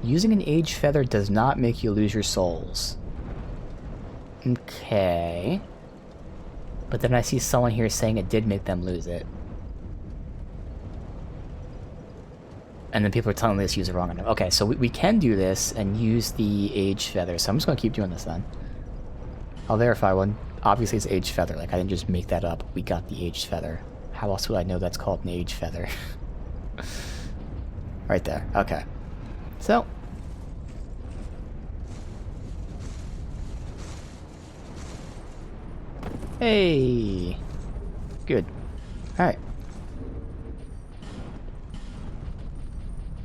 Speaker 1: Using an aged feather does not make you lose your souls. Okay. But then I see someone here saying it did make them lose it. And then people are telling me this use the wrong item. Okay, so we can do this and use the aged feather. So I'm just going to keep doing this then. I'll verify one. Obviously it's aged feather. Like, I didn't just make that up. We got the aged feather. How else would I know that's called an aged feather? Right there. Okay. So. Hey. Good. Alright.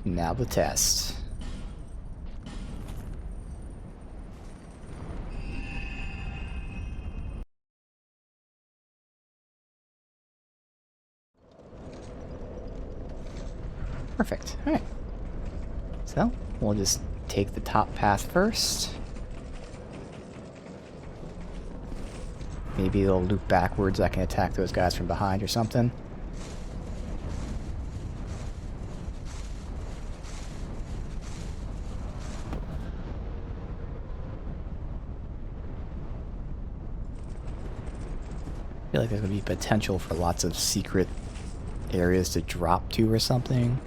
Speaker 1: Now the test. Perfect. Alright. So, we'll just take the top path first. Maybe it'll loop backwards. I can attack those guys from behind or something. I feel like there's going to be potential for lots of secret areas to drop to or something.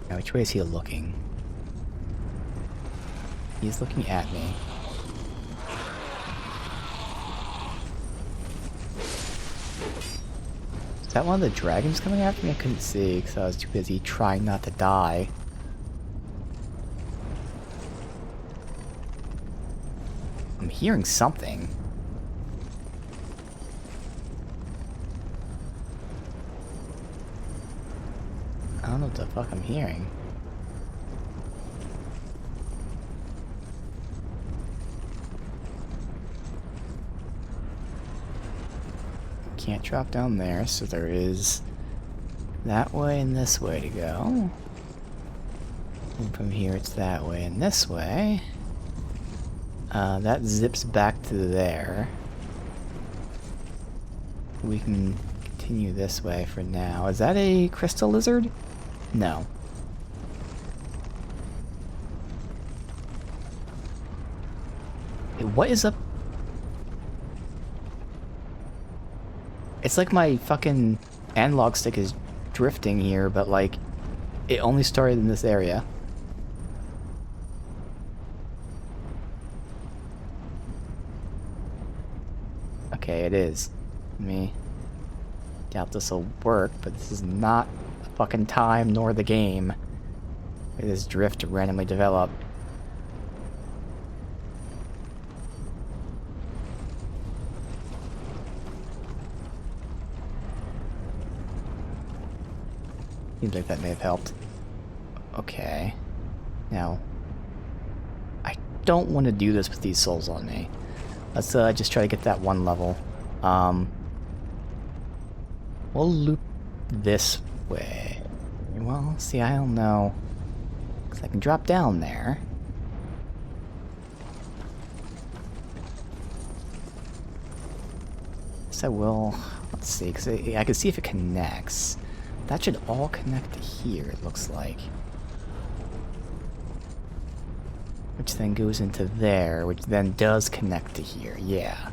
Speaker 1: Now, which way is he looking? He's looking at me. Is that one of the dragons coming after me? I couldn't see because I was too busy trying not to die. I'm hearing something. I don't know what the fuck I'm hearing. Can't drop down there, so there is that way and this way to go. And from here it's that way and this way. That zips back to there. We can continue this way for now. Is that a crystal lizard? No. Hey, what is up? It's like my fucking analog stick is drifting here, but like, it only started in this area. Okay, it is. Me. Doubt this will work, but this is not the fucking time nor the game for this drift to randomly develop. Seems like that may have helped. Okay. Now, I don't want to do this with these souls on me. Let's just try to get that one level. We'll loop this way. Well, see, I don't know. Because I can drop down there. Yes, I will. Let's see, because I can see if it connects. That should all connect to here, it looks like. Which then goes into there, which then does connect to here, yeah.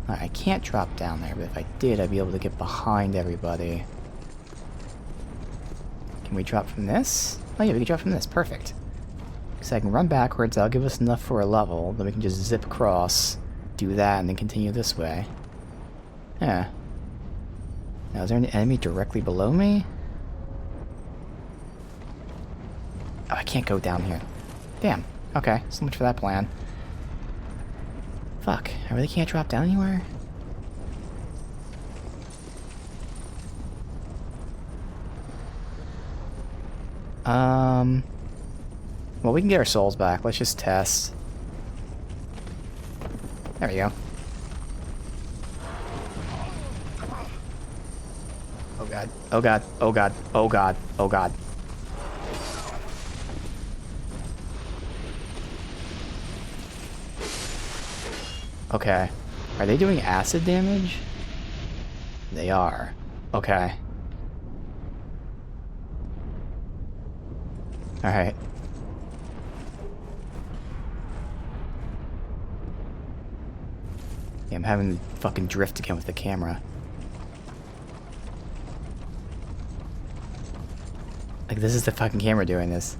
Speaker 1: Alright, I can't drop down there, but if I did, I'd be able to get behind everybody. Can we drop from this? Oh yeah, we can drop from this, perfect. Because I can run backwards, that'll give us enough for a level, then we can just zip across, do that, and then continue this way. Yeah. Now, is there an enemy directly below me? Oh, I can't go down here. Damn. Okay, so much for that plan. Fuck, I really can't drop down anywhere? Well, we can get our souls back. Let's just test. There we go. Oh god. Oh god. Oh god. Oh god. Oh god. Okay. Are they doing acid damage? They are. Okay. Alright. Yeah, I'm having to fucking drift again with the camera. Like, this is the fucking camera doing this.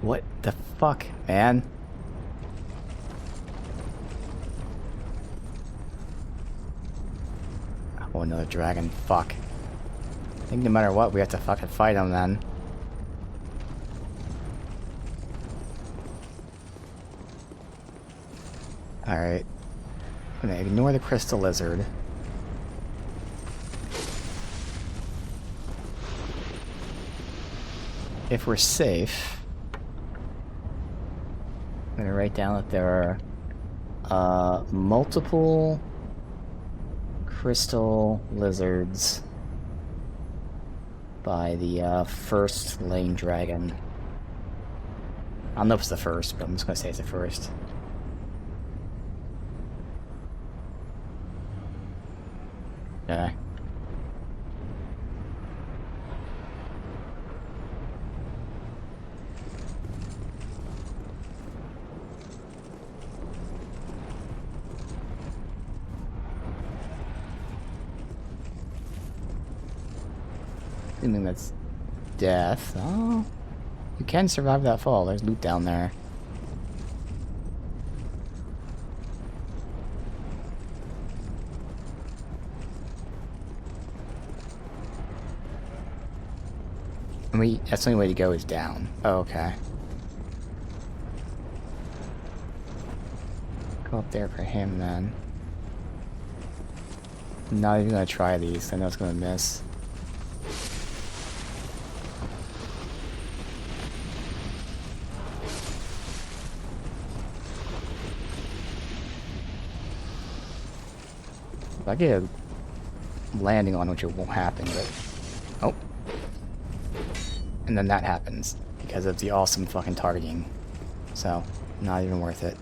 Speaker 1: What the fuck, man? Oh, another dragon. Fuck. I think no matter what, we have to fucking fight him then. Alright. I'm gonna ignore the crystal lizard. If we're safe, I'm gonna write down that there are multiple crystal lizards by the first lane dragon. I don't know if it's the first, but I'm just gonna say it's the first. Okay. Assuming that's death. Oh, you can survive that fall. There's loot down there. That's the only way to go is down. Oh, okay. go up there for him then. I'm not even gonna try these. I know it's gonna miss. If I get a landing on which it won't happen, but oh, and then that happens because of the awesome fucking targeting. So not even worth it.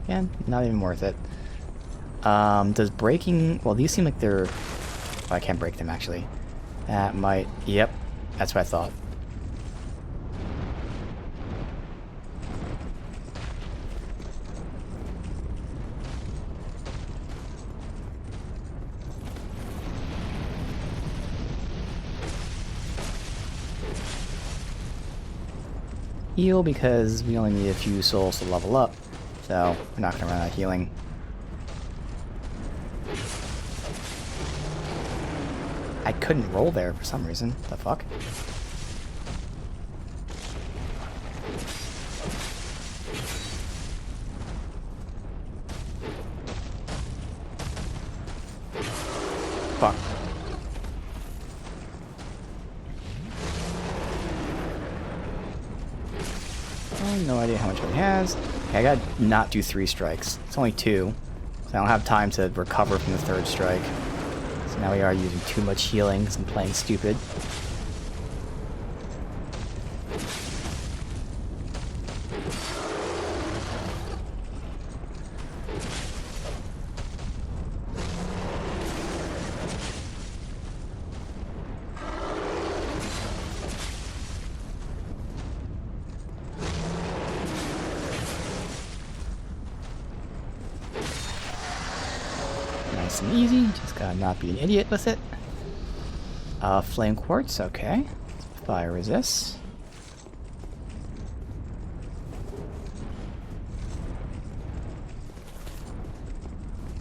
Speaker 1: Yeah, not even worth it. Does breaking... Well, these seem like they're... Oh, I can't break them, actually. That might... Yep, that's what I thought. Heal, because we only need a few souls to level up. So, we're not going to run out of healing. I couldn't roll there for some reason. The fuck? Fuck. No idea how much he has. Okay, I gotta not do 3 strikes. It's only 2. So I don't have time to recover from the 3rd strike. So now we are using too much healing because I'm playing stupid. Nice and easy, just gotta not be an idiot with it. Flame quartz, okay. Fire resist.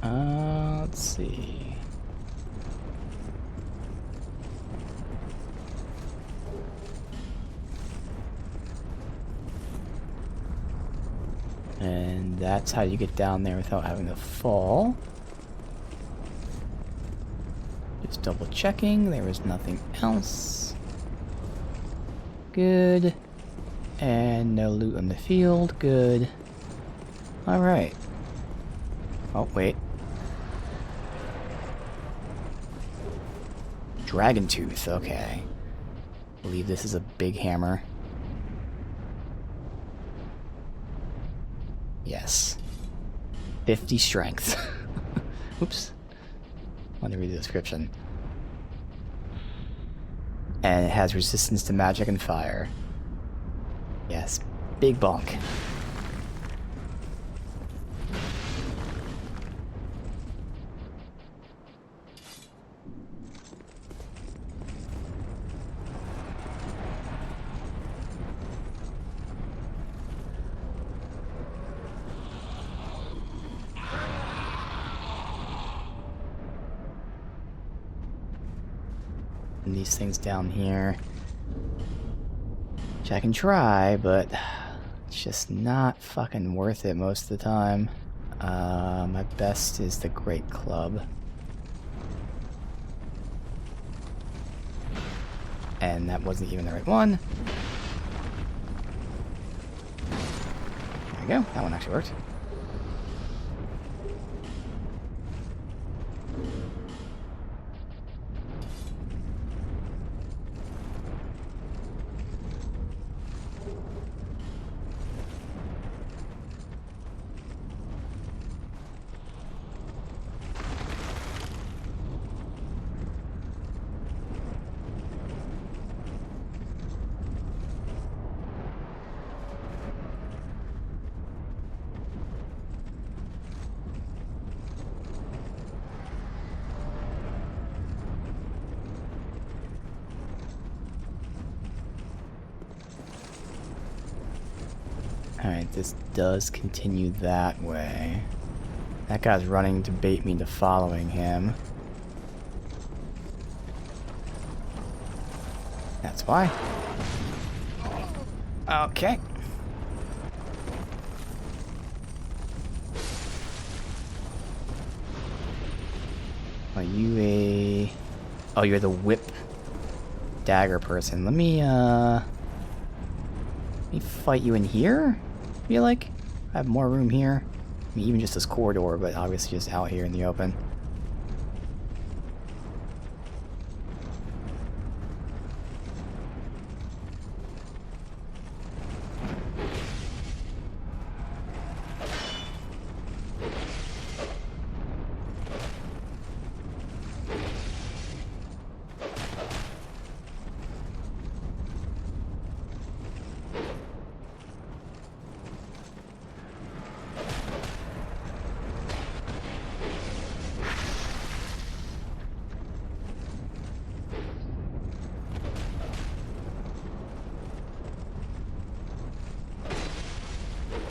Speaker 1: Let's see. And that's how you get down there without having to fall. Just double checking, there is nothing else. Good. And no loot on the field, good. Alright. Oh, wait. Dragon Tooth, okay. I believe this is a big hammer. Yes. 50 strength. Oops. Let me read the description. And it has resistance to magic and fire. Yes. Big bonk. And these things down here, which I can try, but it's just not fucking worth it most of the time. My best is the Great Club. And that wasn't even the right one. There we go, that one actually worked. Alright, this does continue that way. That guy's running to bait me into following him. That's why. Okay. Are you a... Oh, you're the whip dagger person. Let me fight you in here? I feel like I have more room here. I mean, even just this corridor, but obviously just out here in the open.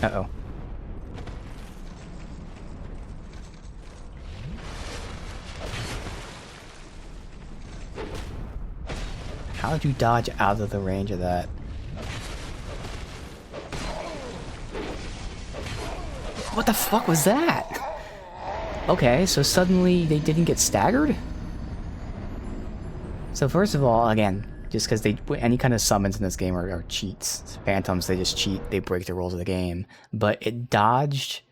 Speaker 1: Uh-oh. How did you dodge out of the range of that? What the fuck was that? Okay, so suddenly they didn't get staggered? So first of all, again, just because any kind of summons in this game are cheats. Phantoms, they just cheat, they break the rules of the game. But it dodged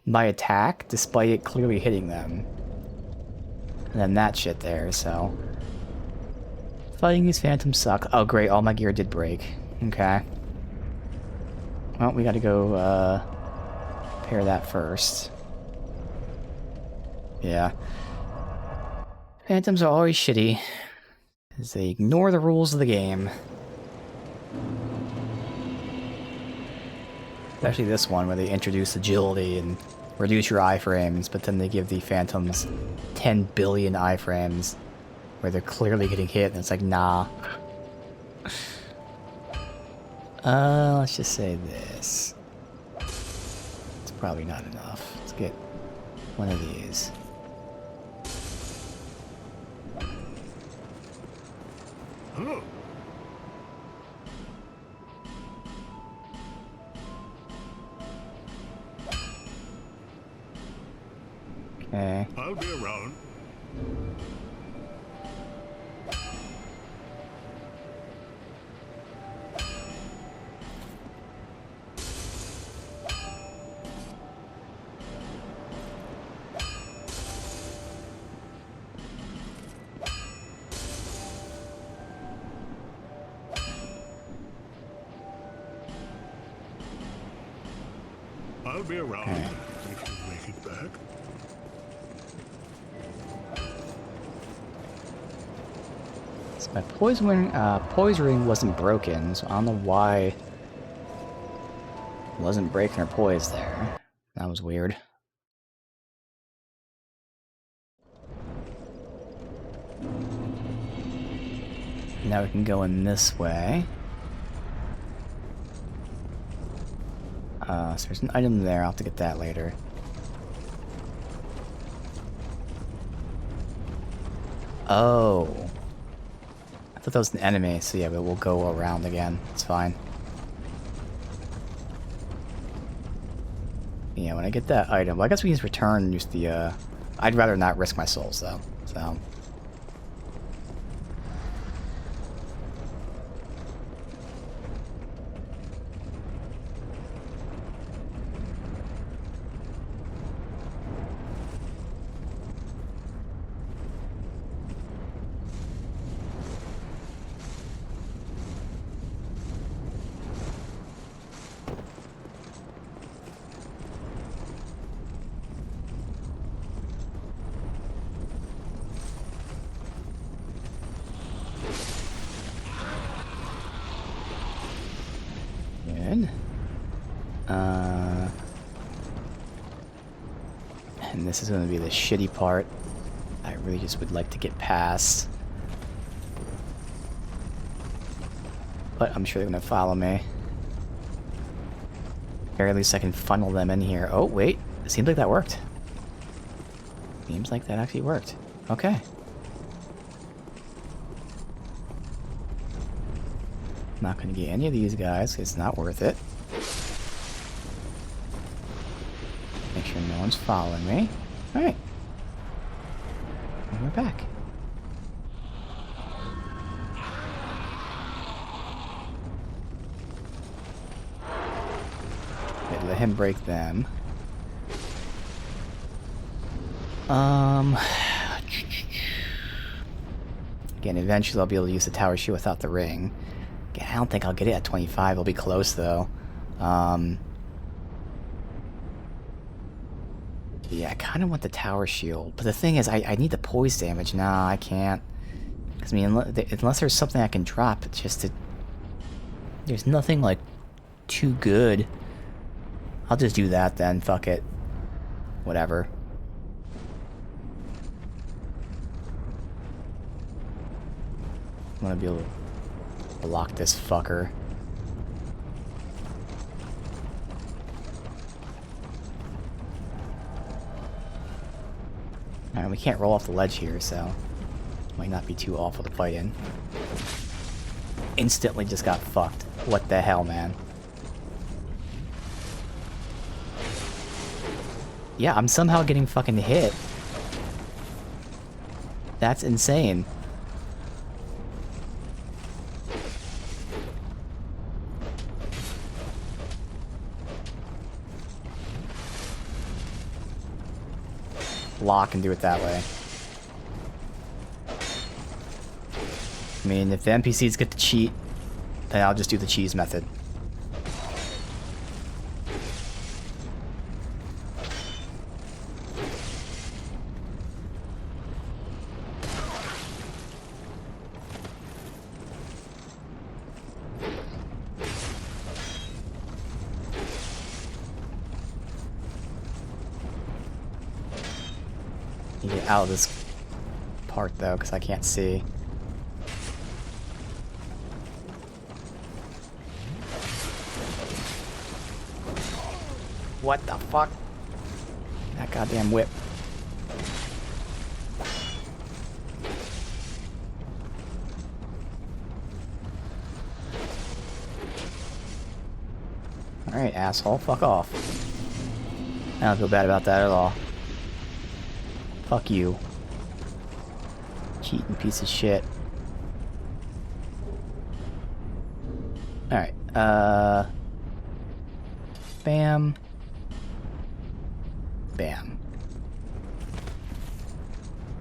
Speaker 1: my attack despite it clearly hitting them. And then that shit there, so... Fighting these phantoms suck. Oh great, all my gear did break. Okay. Well, we gotta go, repair that first. Yeah. Phantoms are always shitty, as they ignore the rules of the game. Especially this one, where they introduce agility and reduce your iframes, but then they give the phantoms 10 billion iframes, where they're clearly getting hit, and it's like, nah. Let's just say this. It's probably not enough. Let's get one of these. Okay.
Speaker 3: I'll be around. I'll be around if you make it back.
Speaker 1: So my poise ring wasn't broken, so I don't know why it wasn't breaking her poise there. That was weird. Now we can go in this way. So there's an item there, I'll have to get that later. Oh. I thought that was an enemy, so yeah, but we'll go around again. It's fine. Yeah, when I get that item, well, I guess we can just return and use the, I'd rather not risk my souls, though, so... Good. And this is going to be the shitty part. I really just would like to get past. But I'm sure they're going to follow me. Or at least I can funnel them in here. Oh, wait. It seems like that worked. Seems like that actually worked. Okay. Not gonna get any of these guys. It's not worth it. Make sure no one's following me. Alright. And we're back. Okay, let him break them. Again, eventually I'll be able to use the tower shield without the ring. Again, I don't think I'll get it at 25. It'll be close, though. Yeah, I kind of want the tower shield. But the thing is, I need the poise damage. Nah, I can't. Because, I mean, unless there's something I can drop, it's just... There's nothing, like, too good. I'll just do that, then. Fuck it. Whatever. I'm gonna be able to block this fucker. Alright, we can't roll off the ledge here, so might not be too awful to fight in. Instantly just got fucked. What the hell, man? Yeah, I'm somehow getting fucking hit. That's insane. Lock and do it that way. I mean, if the NPCs get to cheat, then I'll just do the cheese method. Get out of this part though, because I can't see. What the fuck? That goddamn whip. Alright, asshole, fuck off. I don't feel bad about that at all. Fuck you. Cheating piece of shit. Alright, bam. Bam.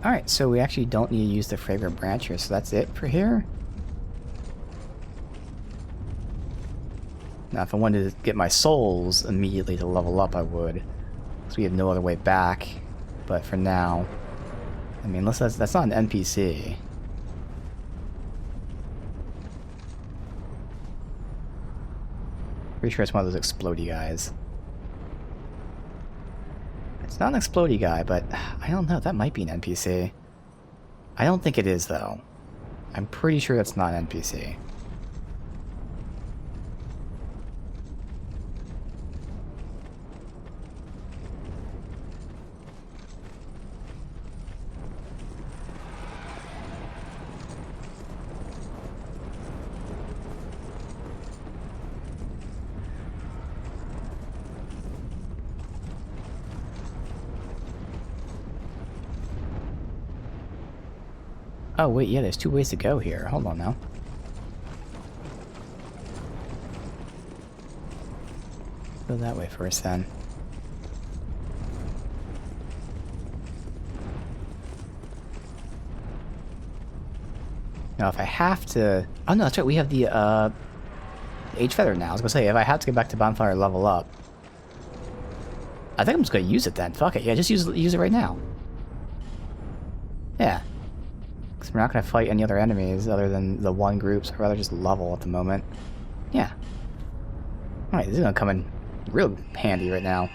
Speaker 1: Alright, so we actually don't need to use the fragrant branch here, so that's it for here. Now, if I wanted to get my souls immediately to level up, I would. Because we have no other way back. But for now, I mean, unless that's not an NPC. Pretty sure it's one of those explodey guys. It's not an explodey guy, but I don't know. That might be an NPC. I don't think it is, though. I'm pretty sure it's not an NPC. Oh, wait, yeah, there's two ways to go here. Hold on now. Go that way first, then. Now, if I have to... Oh, no, that's right, we have the, Age Feather now. I was gonna say, if I have to get back to Bonfire and level up... I think I'm just gonna use it then. Fuck it. Yeah, just use it right now. Yeah. We're not going to fight any other enemies other than the one group, so I'd rather just level at the moment. Yeah. Alright, this is going to come in real handy right now.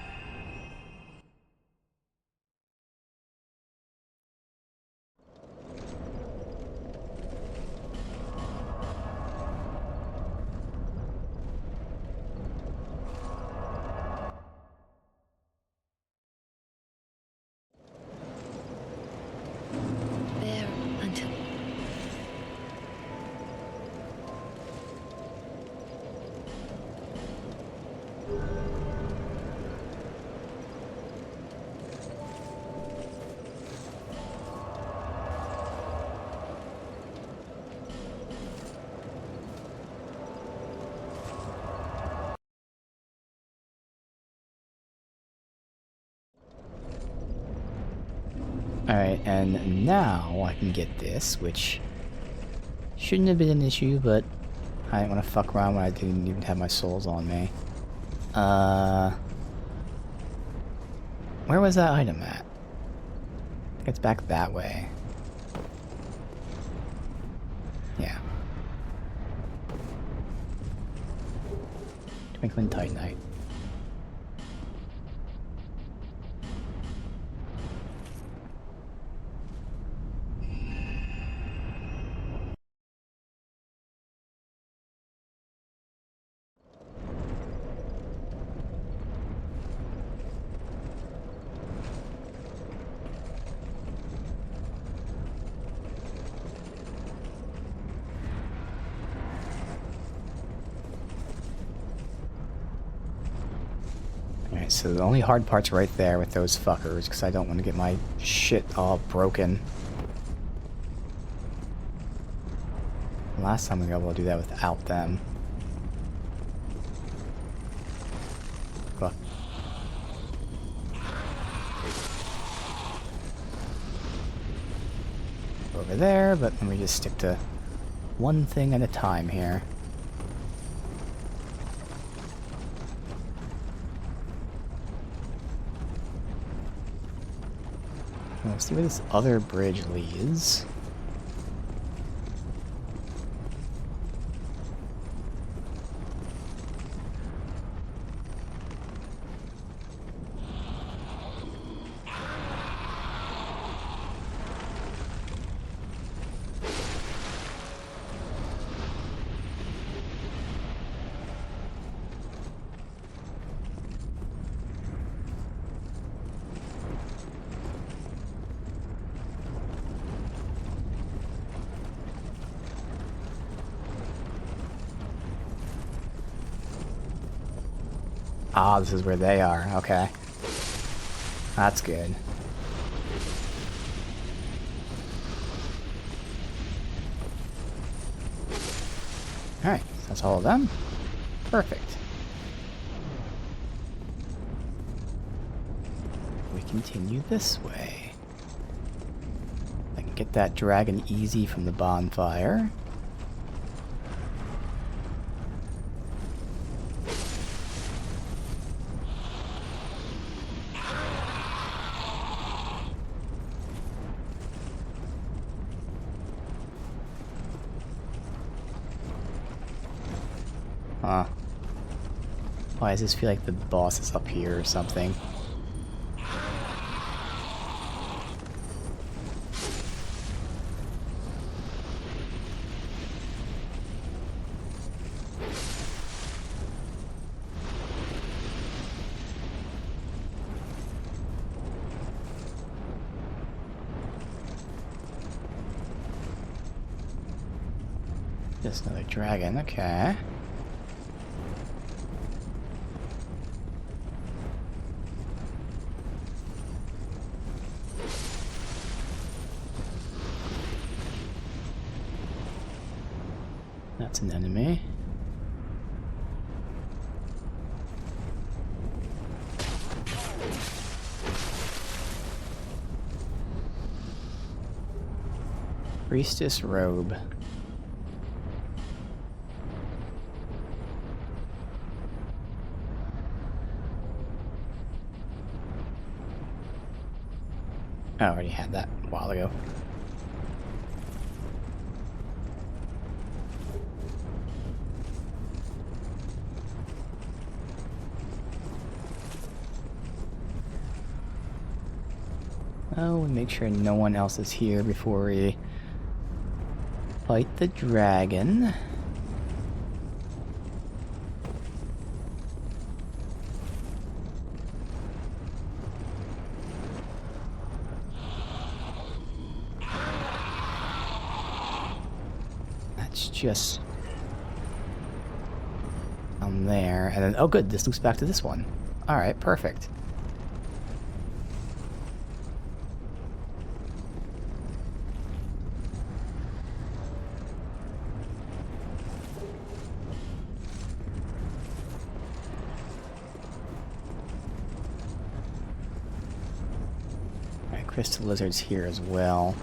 Speaker 1: Alright, and now I can get this, which shouldn't have been an issue, but I didn't want to fuck around when I didn't even have my souls on me. Where was that item at? I think it's back that way. Yeah. Twinkling Titanite. Alright, so the only hard part's right there with those fuckers, because I don't want to get my shit all broken. Last time we were able to do that without them. Fuck. Over there, but let me just stick to one thing at a time here. Let's see where this other bridge leads. Ah, this is where they are. Okay. That's good. Alright, so that's all of them. Perfect. We continue this way. I can get that dragon easy from the bonfire. Huh. Why does this feel like the boss is up here or something? Just another dragon, okay. That's an enemy. Priestess robe. I already had that a while ago. Oh, and make sure no one else is here before we fight the dragon. That's just on there, and then oh good, this loops back to this one. All right, perfect. Crystal Lizard's here as well.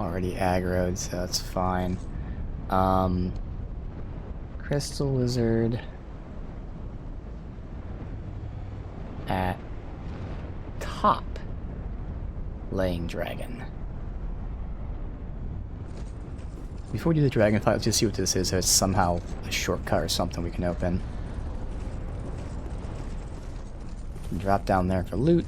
Speaker 1: Already aggroed, so that's fine. Crystal Lizard at top. Laying Dragon. Before we do the dragon fight, let's just see what this is. So it's somehow a shortcut or something we can open. Drop down there for loot.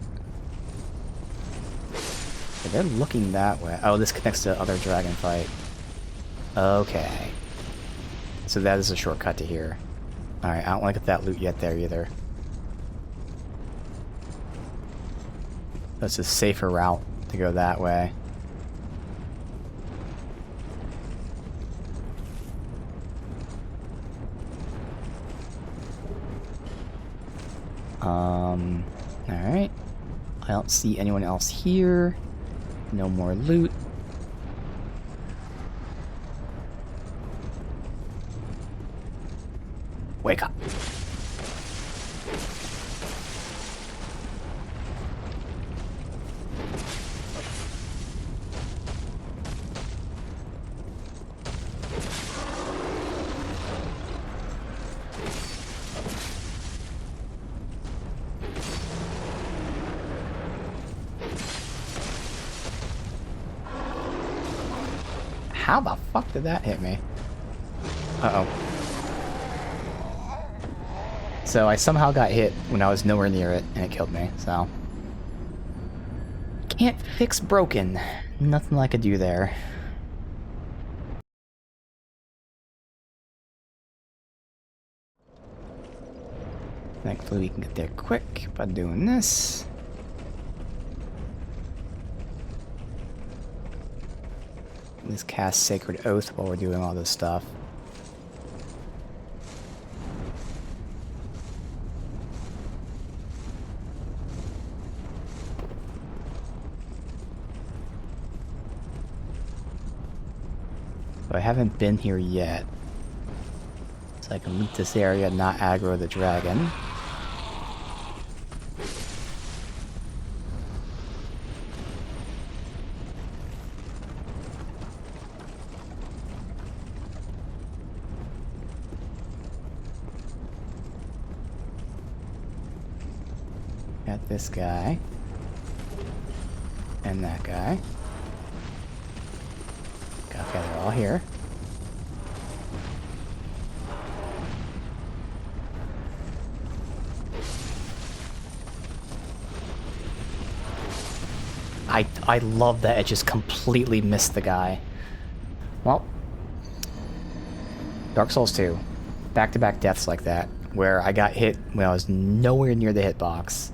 Speaker 1: Okay, they're looking that way. Oh, this connects to other dragon fight. Okay. So that is a shortcut to here. Alright, I don't want to get that loot yet there either. That's a safer route to go that way. Alright. I don't see anyone else here. No more loot. Wake up. How the fuck did that hit me? Uh-oh. So I somehow got hit when I was nowhere near it, and it killed me, so... Can't fix broken. Nothing I could do there. Thankfully we can get there quick by doing this. Let's cast Sacred Oath while we're doing all this stuff. So I haven't been here yet. So I can loot this area, not aggro the dragon. Got this guy. And that guy. Okay, they're all here. I love that it just completely missed the guy. Well, Dark Souls 2. Back-to-back deaths like that, where I got hit when I was nowhere near the hitbox.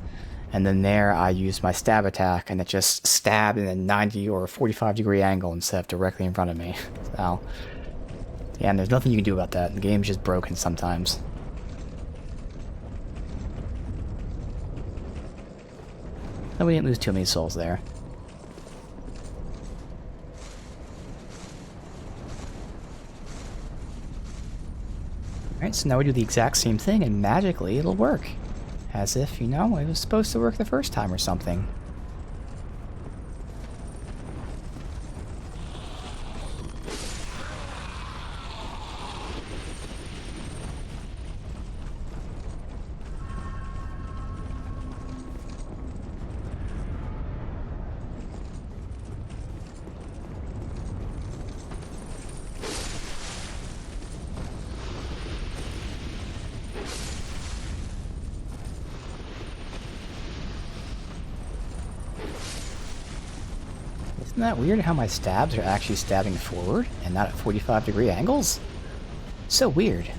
Speaker 1: And then there I used my stab attack and it just stabbed in a 90 or 45 degree angle instead of directly in front of me. So, yeah, and there's nothing you can do about that. The game's just broken sometimes. And we didn't lose too many souls there. Alright, so now we do the exact same thing and magically it'll work. As if, you know, it was supposed to work the first time or something. Isn't that weird how my stabs are actually stabbing forward and not at 45 degree angles? So weird.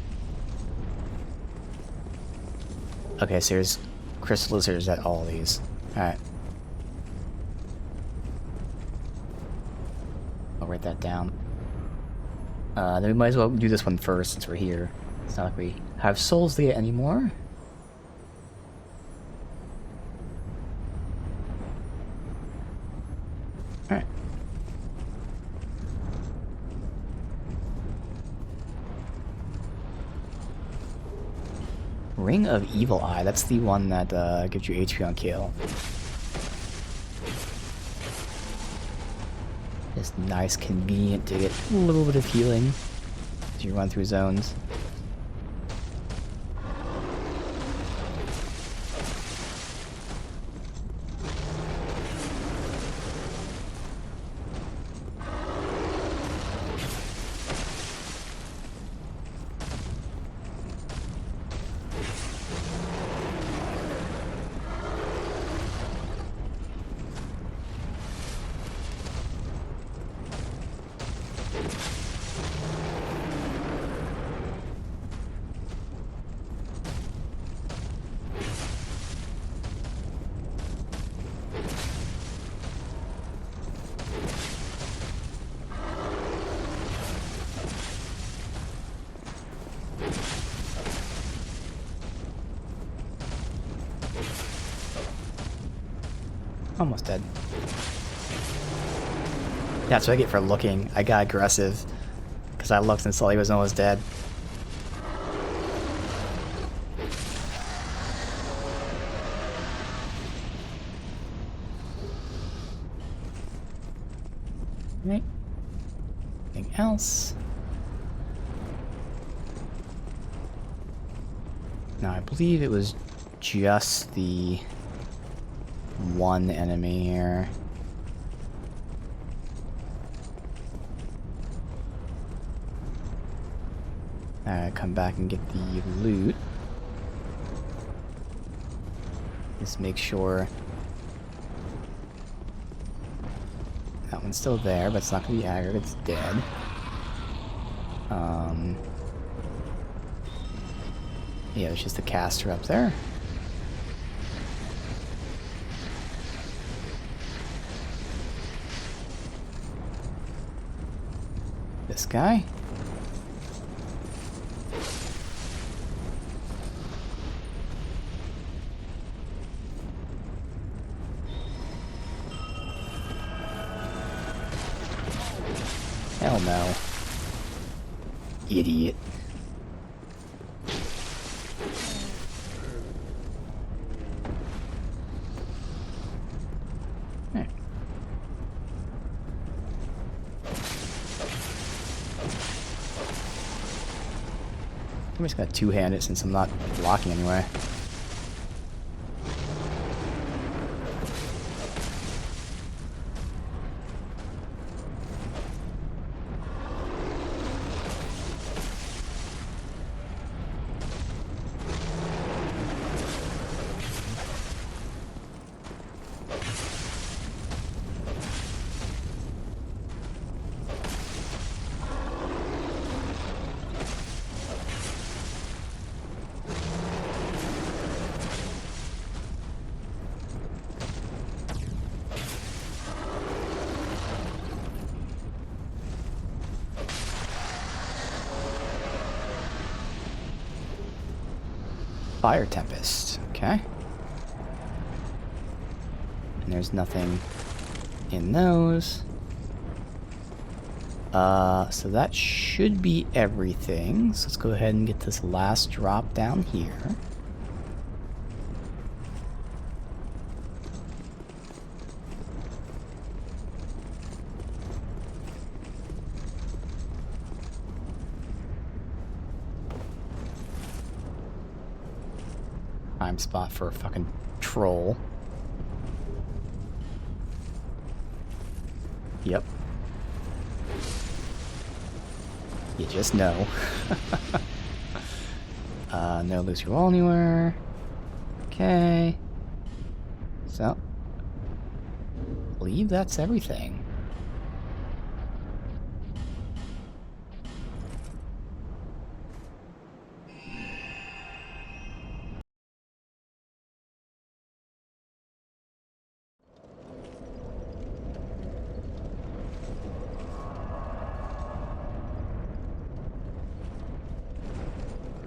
Speaker 1: Okay, so there's crystal lizards at all these. Alright. I'll write that down. Then we might as well do this one first since we're here. It's not like we have souls to get anymore. Alright. Ring of Evil Eye, that's the one that gives you HP on kill. Just nice, convenient to get a little bit of healing as you run through zones. Almost dead. That's what I get for looking. I got aggressive because I looked and saw he was almost dead. Right. Anything else? No, I believe it was just the one enemy here. Come back and get the loot. Just make sure that one's still there, but it's not gonna be aggroed, it's dead. Yeah, there's just a caster up there. This guy. Hell no. Idiot. There. I'm just gonna two-hand it since I'm not blocking anyway. Fire Tempest, okay. And there's nothing in those. So that should be everything. So let's go ahead and get this last drop down here. Prime spot for a fucking troll. Yep. You just know. No lose your wall anywhere. Okay. So, I believe that's everything.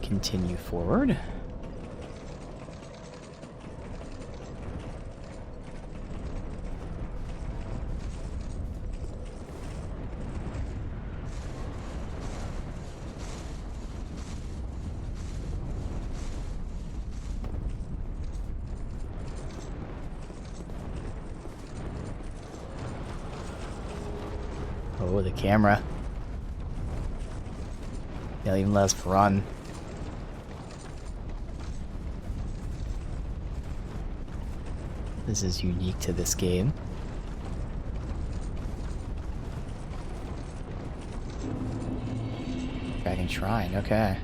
Speaker 1: Continue forward. Oh, the camera. They'll even let us run. This is unique to this game. Dragon Shrine, okay.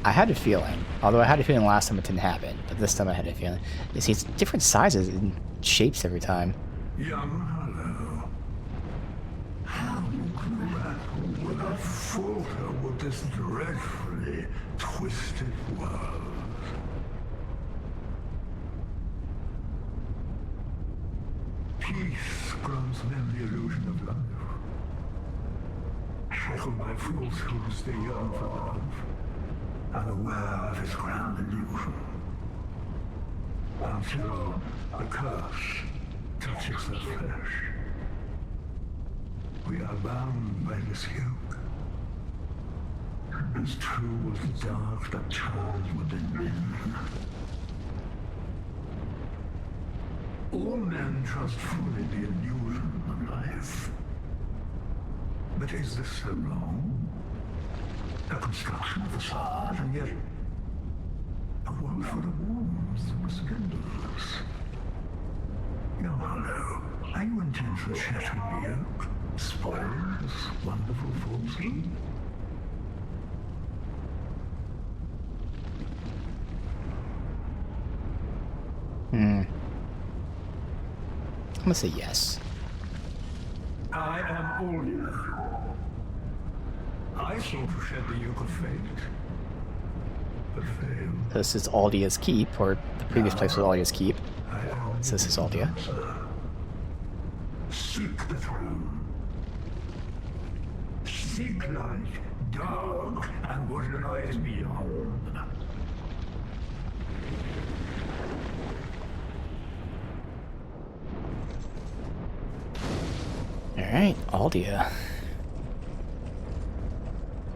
Speaker 1: I had a feeling, although I had a feeling last time it didn't happen, but this time I had a feeling. You see, it's different sizes and shapes every time.
Speaker 6: Young Hollow, how you grapple without falter with this dreadfully twisted world. Peace grants men the illusion of life. Shackled by falsehoods, they yearn for love, unaware of its grand illusion. Until the curse touches their flesh. We are bound by this yoke. As true as the dark that turns within men. All men trust fully the illusion of life. But is this so wrong? A construction of facade, and yet a world full of warmth and scandals. Young Hollow, are you intent on shattering the yoke, spoiling this wonderful falsehood?
Speaker 1: I'm gonna say yes.
Speaker 6: I am Olya. I sought to shed the yoke of fate, but failed.
Speaker 1: This is Aldia's Keep, or the previous place was Aldia's Keep.
Speaker 6: I am
Speaker 1: So this is Aldia.
Speaker 6: Seek the throne. Seek light, dark, and what lies beyond.
Speaker 1: Alright, Aldia.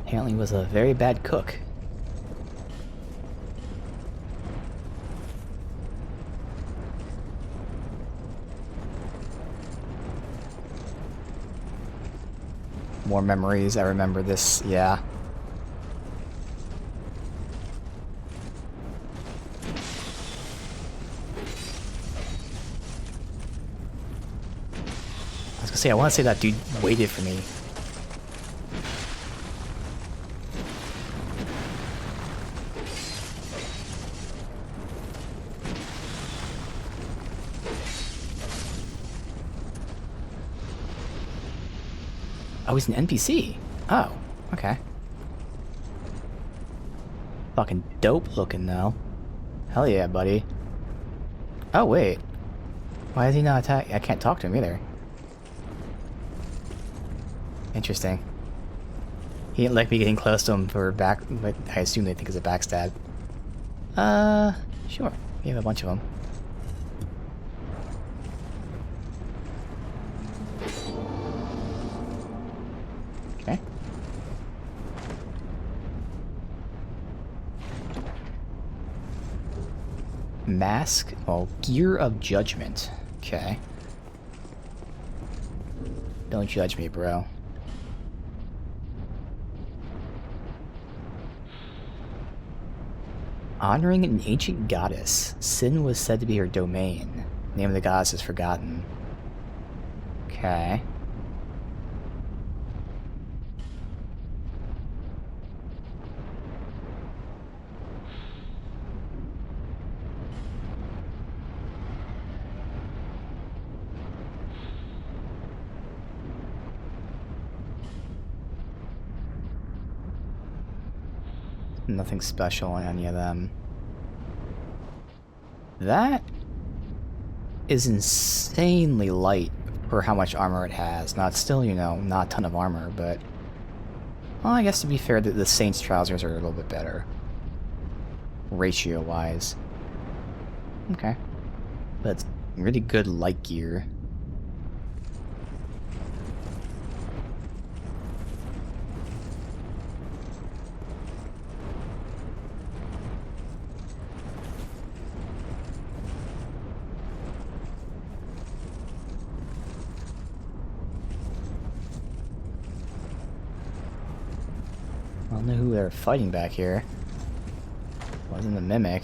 Speaker 1: Apparently was a very bad cook. More memories, I remember this, yeah. I was gonna say, I want to say that dude waited for me. Oh, he's an NPC. Oh, okay. Fucking dope looking though. Hell yeah, buddy. Oh, wait. Why is he not attack? I can't talk to him either. Interesting. He didn't like me getting close to him for back, but I assume they think it's a backstab. Sure. We have a bunch of them. Okay. Mask, oh, Gear of Judgment. Okay. Don't judge me, bro. Honoring an ancient goddess. Sin was said to be her domain. Name of the goddess is forgotten. Okay. Nothing special on any of them. That is insanely light for how much armor it has. Now, it's still, you know, not a ton of armor, but... Well, I guess to be fair, the Saints' trousers are a little bit better. Ratio-wise. Okay. But it's really good light gear. don't know who they're fighting back here. Wasn't the Mimic.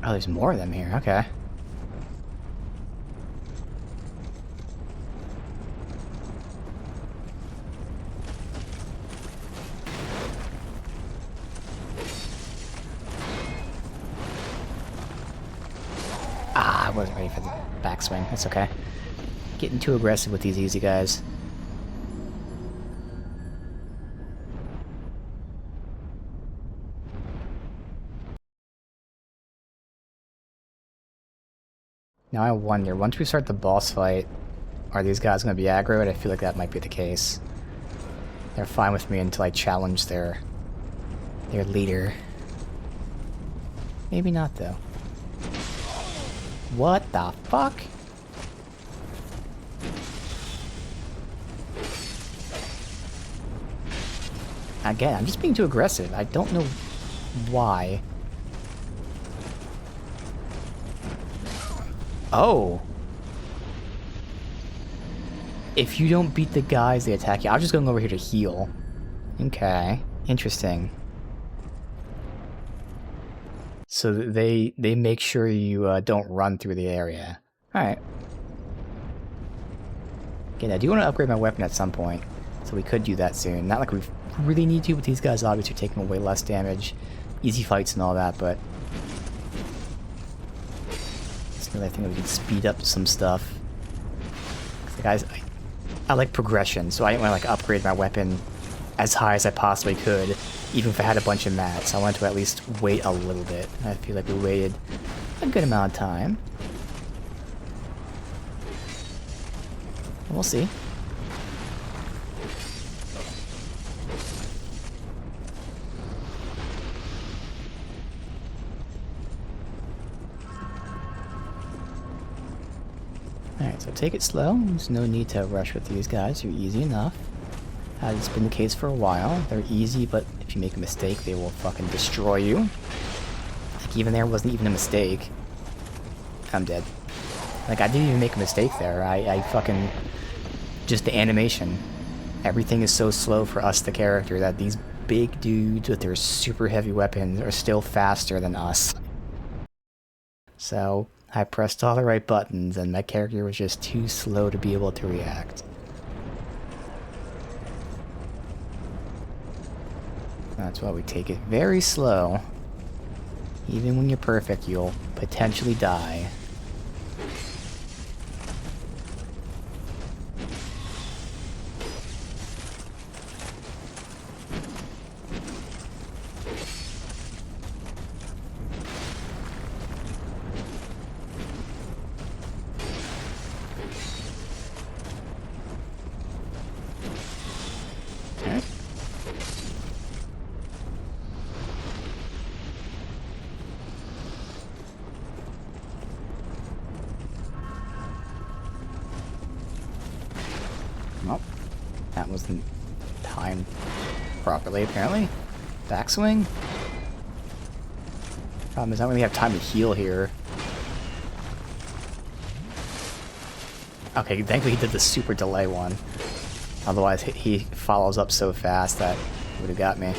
Speaker 1: Oh, there's more of them here. Okay. Ah, I wasn't ready for the backswing. That's okay. Getting too aggressive with these easy guys. Now I wonder, once we start the boss fight, are these guys going to be aggroed? I feel like that might be the case. They're fine with me until I challenge their leader. Maybe not, though. What the fuck? Again, I'm just being too aggressive. I don't know why. Oh. If you don't beat the guys, they attack you. I'm just going over here to heal. Okay. Interesting. So they make sure you don't run through the area. Alright. Again, I do want to upgrade my weapon at some point. So we could do that soon. Not like we really need to, but these guys obviously are taking away less damage. Easy fights and all that, but... I think we can speed up some stuff. Guys, I like progression, so I didn't want to like upgrade my weapon as high as I possibly could, even if I had a bunch of mats. I wanted to at least wait a little bit. I feel like we waited a good amount of time. We'll see. Alright, so take it slow. There's no need to rush with these guys. They're easy enough. It's been the case for a while. They're easy, but if you make a mistake, they will fucking destroy you. Like, even there wasn't even a mistake. I'm dead. Like, I didn't even make a mistake there. I fucking... Just the animation. Everything is so slow for us, the character, that these big dudes with their super heavy weapons are still faster than us. So... I pressed all the right buttons, and my character was just too slow to be able to react. That's why we take it very slow. Even when you're perfect, you'll potentially die. Well, that wasn't timed properly, apparently. Backswing? Problem is, I don't really have time to heal here. Okay, thankfully he did the super delay one. Otherwise, he follows up so fast that would have got me.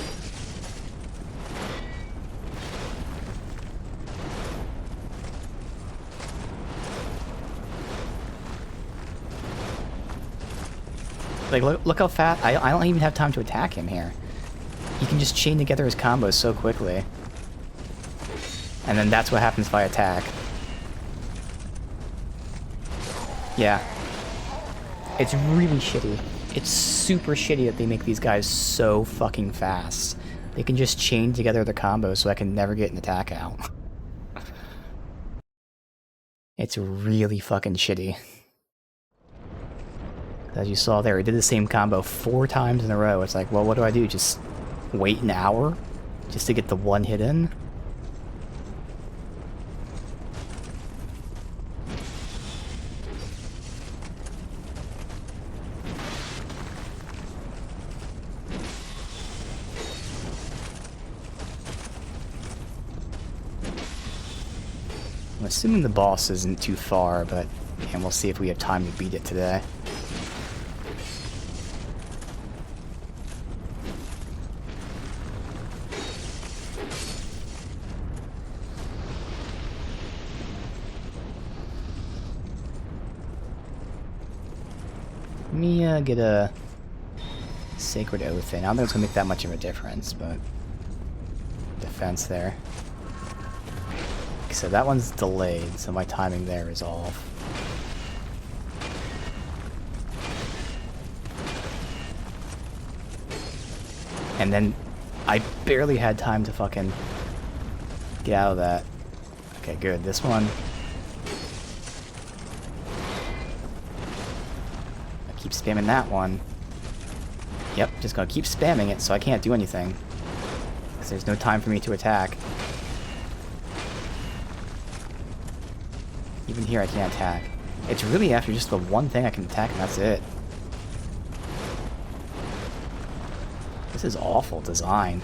Speaker 1: Like, look how fast... I don't even have time to attack him here. He can just chain together his combos so quickly. And then that's what happens if I attack. Yeah. It's really shitty. It's super shitty that they make these guys so fucking fast. They can just chain together their combos so I can never get an attack out. It's really fucking shitty. As you saw there, he did the same combo 4 times in a row. It's like, well, what do I do? Just wait an hour? Just to get the one hit in? I'm assuming the boss isn't too far, but and we'll see if we have time to beat it today. Let me get a Sacred Oath in. I don't think it's gonna make that much of a difference, but defense there. So that one's delayed, so my timing there is off. And then I barely had time to fucking get out of that. Okay, good. This one. I keep spamming that one. Yep, just gonna keep spamming it so I can't do anything. Because there's no time for me to attack. Even here I can't attack. It's really after just the one thing I can attack and that's it. This is awful design.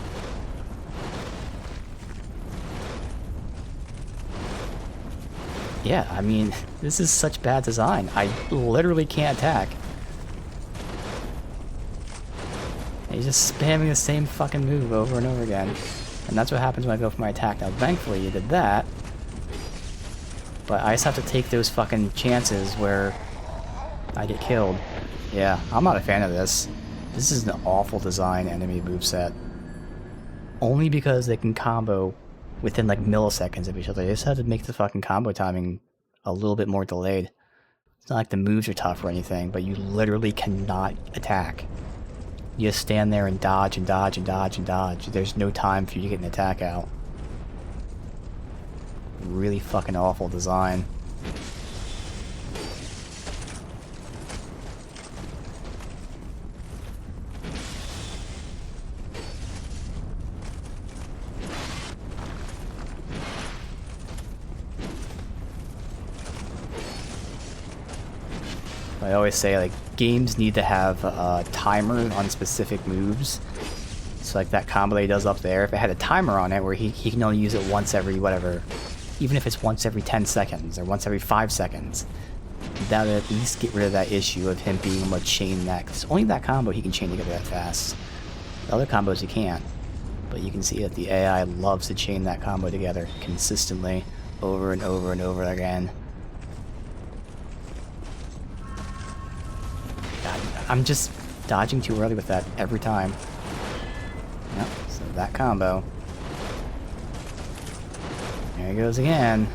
Speaker 1: Yeah, I mean, this is such bad design. I literally can't attack. And he's just spamming the same fucking move over and over again. And that's what happens when I go for my attack. Now, thankfully, you did that. But I just have to take those fucking chances where I get killed. Yeah, I'm not a fan of this. This is an awful design enemy moveset. Only because they can combo within like milliseconds of each other. They just have to make the fucking combo timing a little bit more delayed. It's not like the moves are tough or anything, but you literally cannot attack. You just stand there and dodge and dodge and dodge and dodge. There's no time for you to get an attack out. Really fucking awful design. I always say, like, games need to have a timer on specific moves. So, like, that combo that he does up there, if it had a timer on it where he can only use it once every, whatever, even if it's once every 10 seconds or once every 5 seconds, that would at least get rid of that issue of him being able to chain that. Because only that combo he can chain together that fast. The other combos he can't. But you can see that the AI loves to chain that combo together consistently over and over and over again. God, I'm just dodging too early with that every time. Yep, so that combo. There he goes again.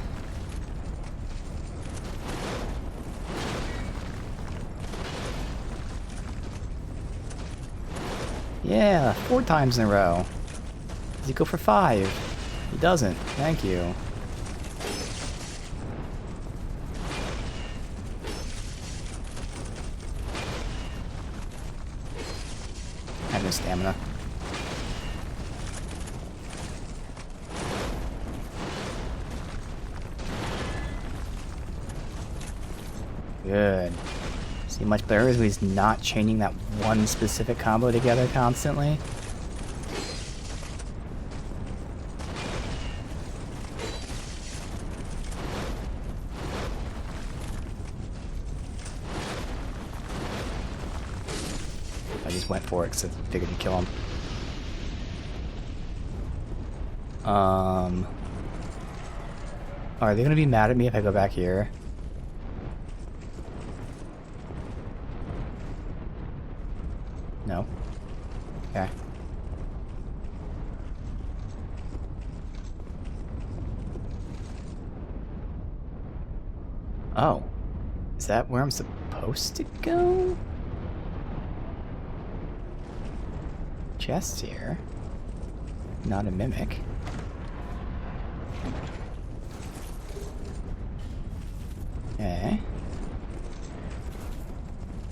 Speaker 1: Yeah, 4 times in a row. Does he go for 5? He doesn't. Thank you. I have no stamina. Good. See, much better is when he's not chaining that one specific combo together constantly. I just went for it because I figured he'd kill him. Are they gonna be mad at me if I go back here? No. Okay. Oh. Is that where I'm supposed to go? Chest here. Not a mimic. Okay.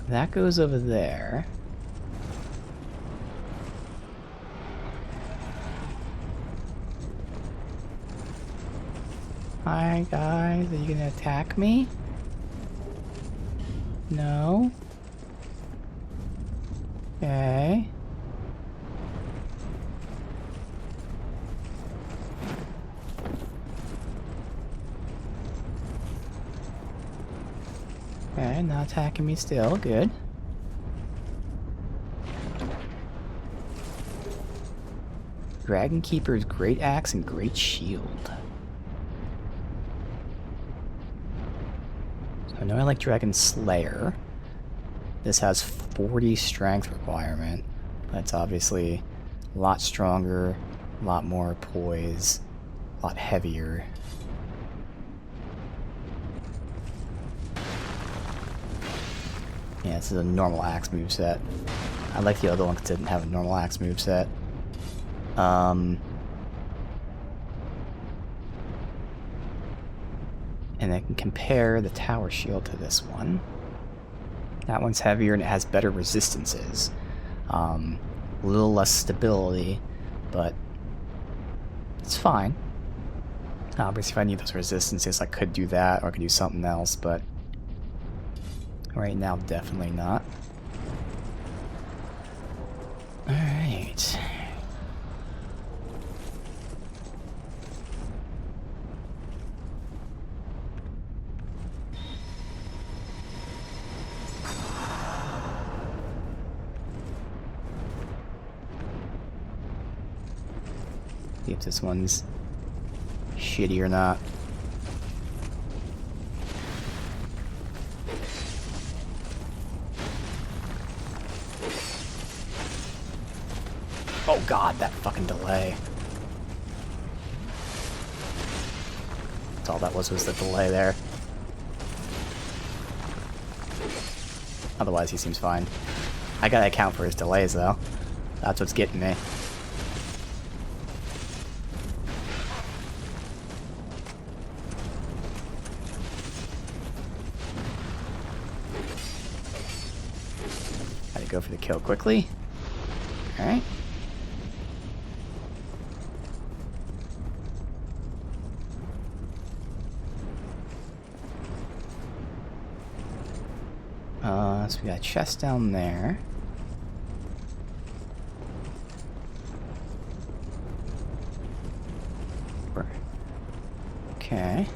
Speaker 1: That goes over there. Hi guys, are you gonna attack me? No? Okay. Okay, not attacking me still. Good. Dragon Keeper's Great Axe and Great Shield. So I know I like Dragon Slayer. This has 40 strength requirement, but it's obviously a lot stronger, a lot more poise, a lot heavier. Yeah, this is a normal axe moveset. I like the other one because it didn't have a normal axe moveset. And I can compare the tower shield to this one. That one's heavier and it has better resistances. A little less stability, but it's fine. Obviously, if I need those resistances, I could do that, or I could do something else, but right now, definitely not. Alright. See if this one's shitty or not. Oh god, that fucking delay. That's all that was the delay there. Otherwise, he seems fine. I gotta account for his delays, though. That's what's getting me. Gotta go for the kill quickly. Alright. So we got a chest down there. Okay.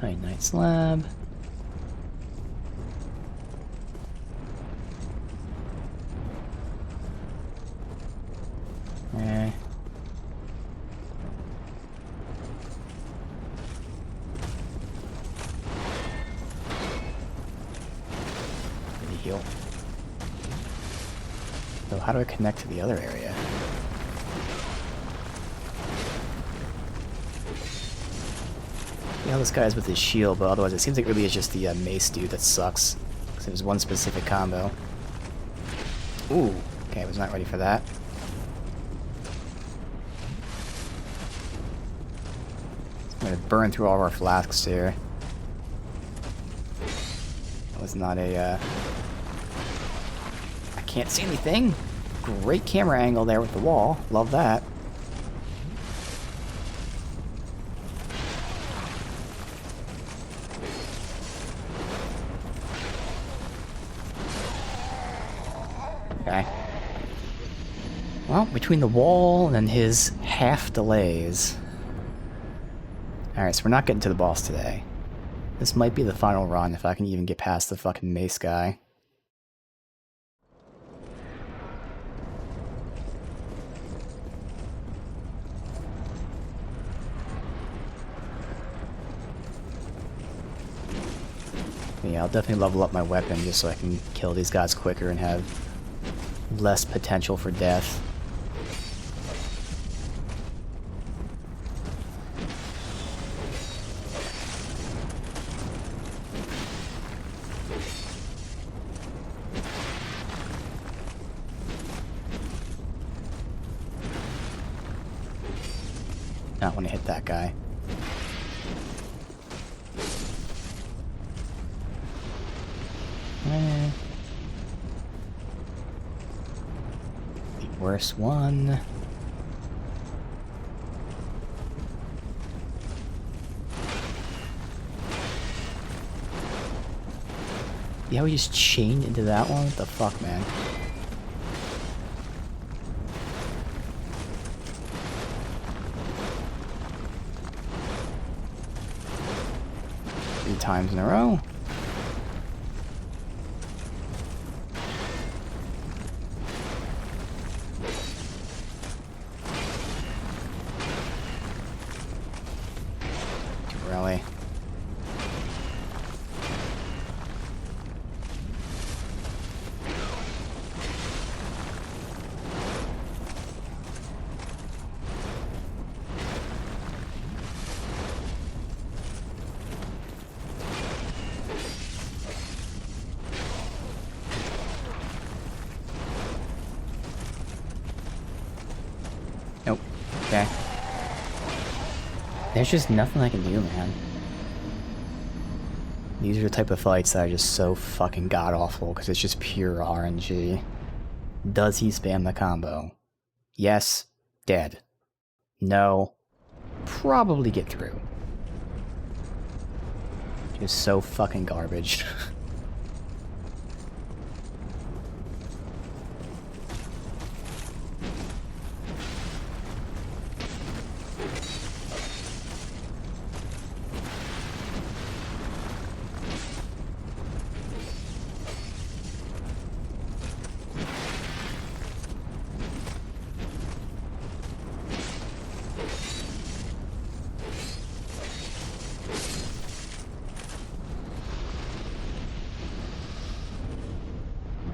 Speaker 1: Alright, night slab. Heal. So how do I connect to the other area? Yeah, this guy is with his shield, but otherwise it seems like it really is just the mace dude that sucks. Because it was one specific combo. Ooh, okay, I was not ready for that. I'm gonna burn through all of our flasks here. That was not a, I can't see anything. Great camera angle there with the wall. Love that. Okay. Well, between the wall and his half delays. Alright, so we're not getting to the boss today. This might be the final run if I can even get past the fucking mace guy. Yeah, I'll definitely level up my weapon just so I can kill these guys quicker and have less potential for death. Not want to hit that guy. The worst one. See how he just chained into that one? What the fuck, man? 3 times in a row. Really? Nope. Okay. There's just nothing I can do, man. These are the type of fights that are just so fucking god-awful because it's just pure RNG. Does he spam the combo? Yes. Dead. No. Probably get through. Just so fucking garbage.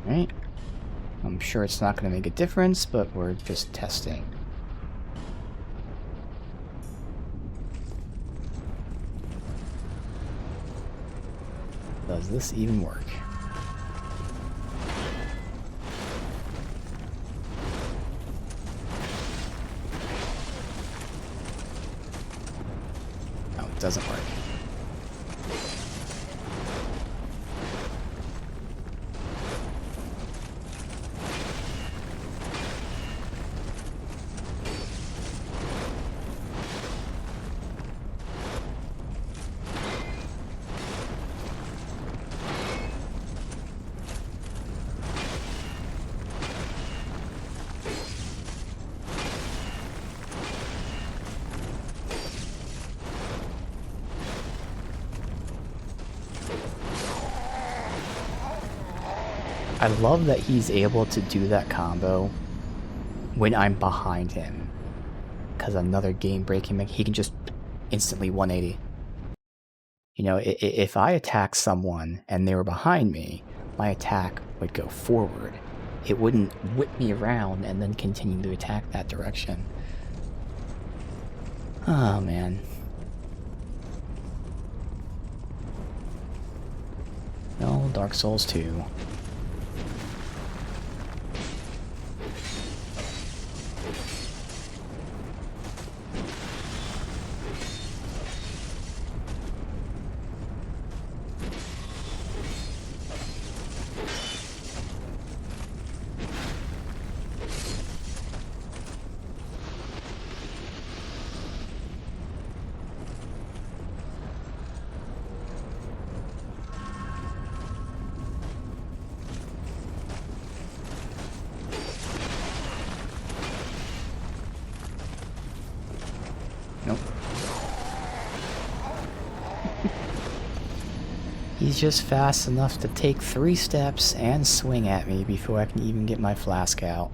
Speaker 1: Alright. I'm sure it's not going to make a difference, but we're just testing. Does this even work? No, it doesn't work. I love that he's able to do that combo when I'm behind him. Because another game breaking, he can just instantly 180. You know, if I attack someone and they were behind me, my attack would go forward. It wouldn't whip me around and then continue to attack that direction. Oh, man. No, Dark Souls 2. Nope. He's just fast enough to take 3 steps and swing at me before I can even get my flask out.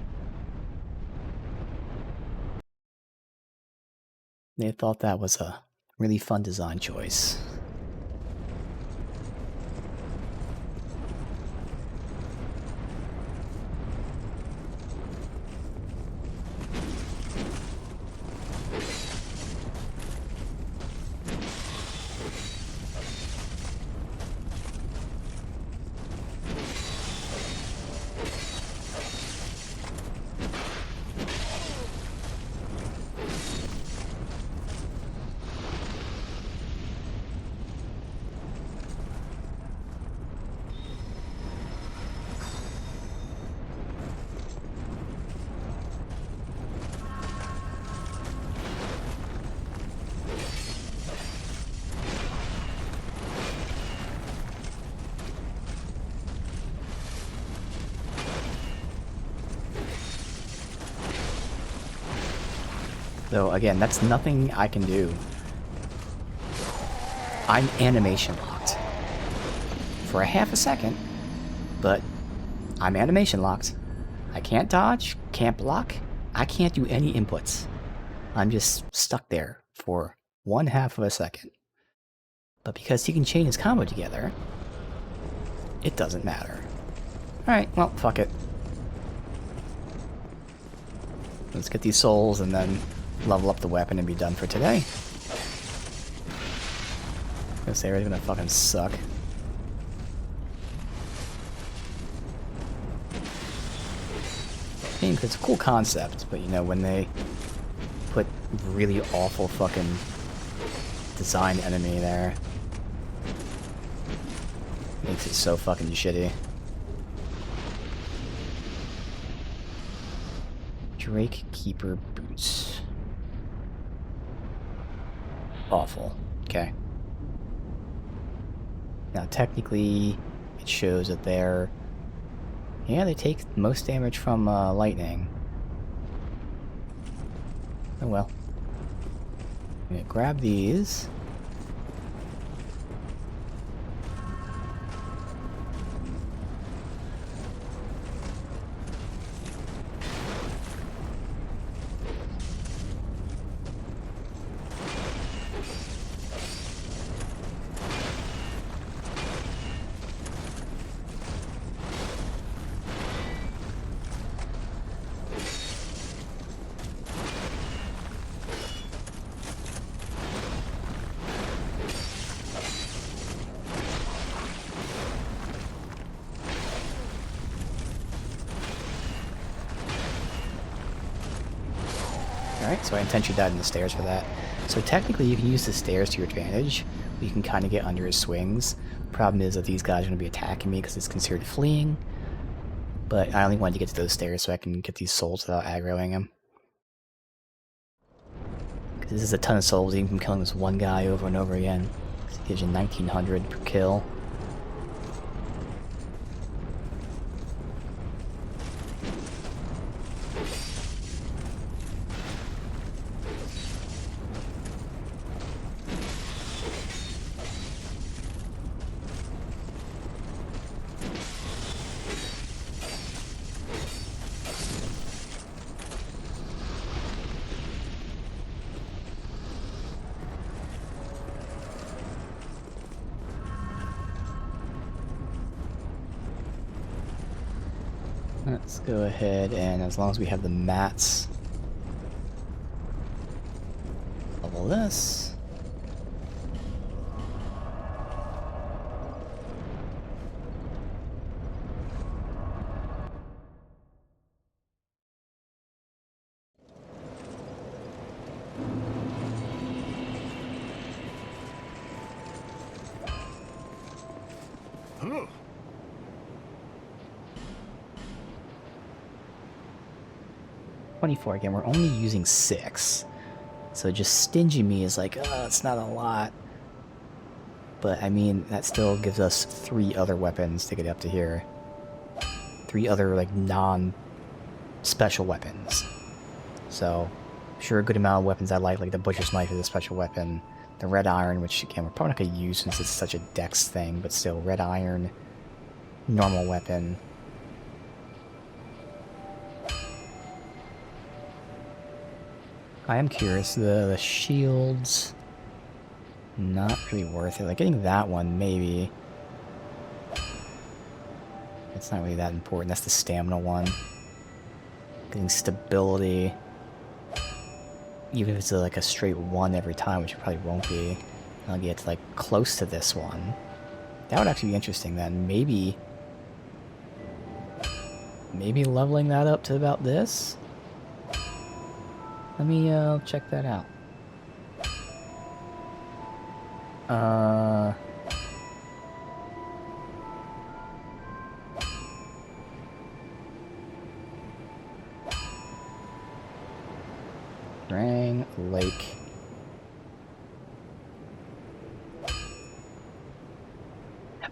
Speaker 1: They thought that was a really fun design choice. Though, again, that's nothing I can do. I'm animation locked. For a half a second, but I'm animation locked. I can't dodge, can't block, I can't do any inputs. I'm just stuck there for 1/2 of a second. But because he can chain his combo together, it doesn't matter. Alright, well, fuck it. Let's get these souls and then level up the weapon and be done for today. This area's gonna fucking suck. I mean, it's a cool concept, but you know, when they put really awful fucking design enemy there, makes it so fucking shitty. Drake Keeper boots. Awful. Okay. Now technically, it shows that they're... yeah, they take most damage from lightning. Oh well. I'm gonna grab these. Alright, so I intentionally died in the stairs for that. So technically you can use the stairs to your advantage. You can kind of get under his swings. Problem is that these guys are going to be attacking me because it's considered fleeing. But I only wanted to get to those stairs so I can get these souls without aggroing him. Because this is a ton of souls even from killing this one guy over and over again. It gives you 1900 per kill. Let's go ahead and, as long as we have the mats, level this.
Speaker 3: Huh.
Speaker 1: 24 again, we're only using 6. So just stinging me is like, it's not a lot. But I mean, that still gives us 3 other weapons to get up to here. 3 other, like, non-special weapons. So, sure, a good amount of weapons I like the Butcher's Knife is a special weapon. The Red Iron, which, again, we're probably not going to use since it's such a dex thing, but still, Red Iron, normal weapon. I am curious, the shields, not really worth it. Like, getting that one, maybe. It's not really that important. That's the stamina one. Getting stability, even if it's like a straight 1 every time, which it probably won't be. I'll get to, like, close to this one. That would actually be interesting then. Maybe leveling that up to about this? Let me check that out. Drang Lake.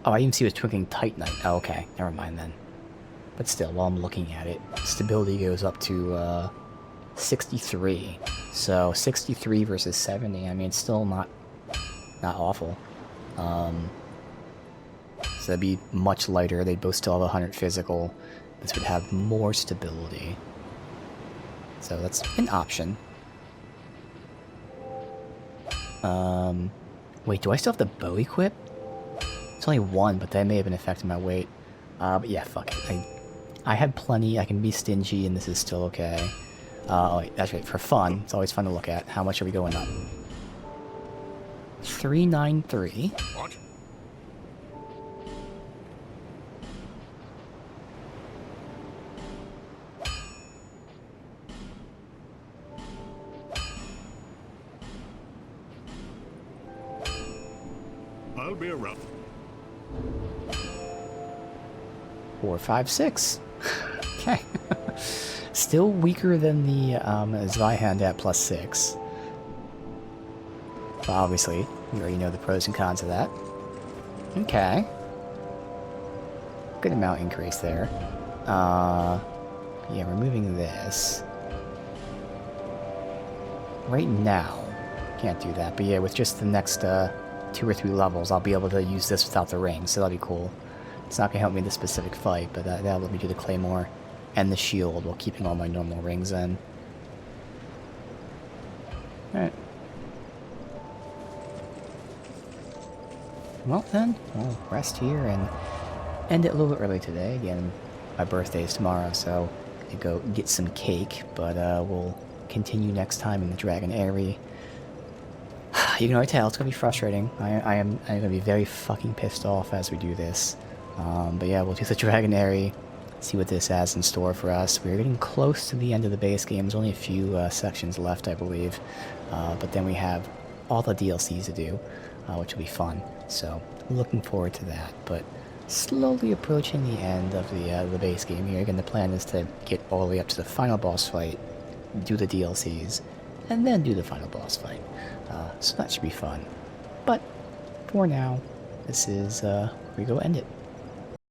Speaker 1: Oh, I even see it was twinkling Titanite. Oh, okay, never mind then. But still, while I'm looking at it, stability goes up to 63. So 63 versus 70. I mean, it's still not awful. So that'd be much lighter. They'd both still have 100 physical. This would have more stability. So that's an option. Wait, do I still have the bow equipped? It's only one, but that may have been affecting my weight. But yeah, fuck it. I had plenty. I can be stingy, and this is still okay. Oh, wait, that's right. For fun, it's always fun to look at. How much are we going up? 393.
Speaker 3: What?
Speaker 6: I'll be around.
Speaker 1: 4, 5, 6. Okay. Still weaker than the Zweihander at +6. But obviously, we already know the pros and cons of that. Okay. Good amount increase there. Yeah, removing this. Right now, can't do that. But yeah, with just the next 2 or 3 levels, I'll be able to use this without the ring, so that'll be cool. It's not going to help me in this specific fight, but that'll let me do the claymore and the shield while keeping all my normal rings in. Alright. Well then, I'll rest here and end it a little bit early today. Again, my birthday is tomorrow, so I go get some cake, but we'll continue next time in the Dragon Aerie. You can already tell, it's going to be frustrating. I'm going to be very fucking pissed off as we do this. But yeah, we'll do the Dragon Aerie, see what this has in store for us. We're getting close to the end of the base game. There's only a few sections left, I believe. But then we have all the DLCs to do, which will be fun. So, looking forward to that. But slowly approaching the end of the base game here. Again, the plan is to get all the way up to the final boss fight, do the DLCs, and then do the final boss fight. So that should be fun. But, for now, this is where we go end it.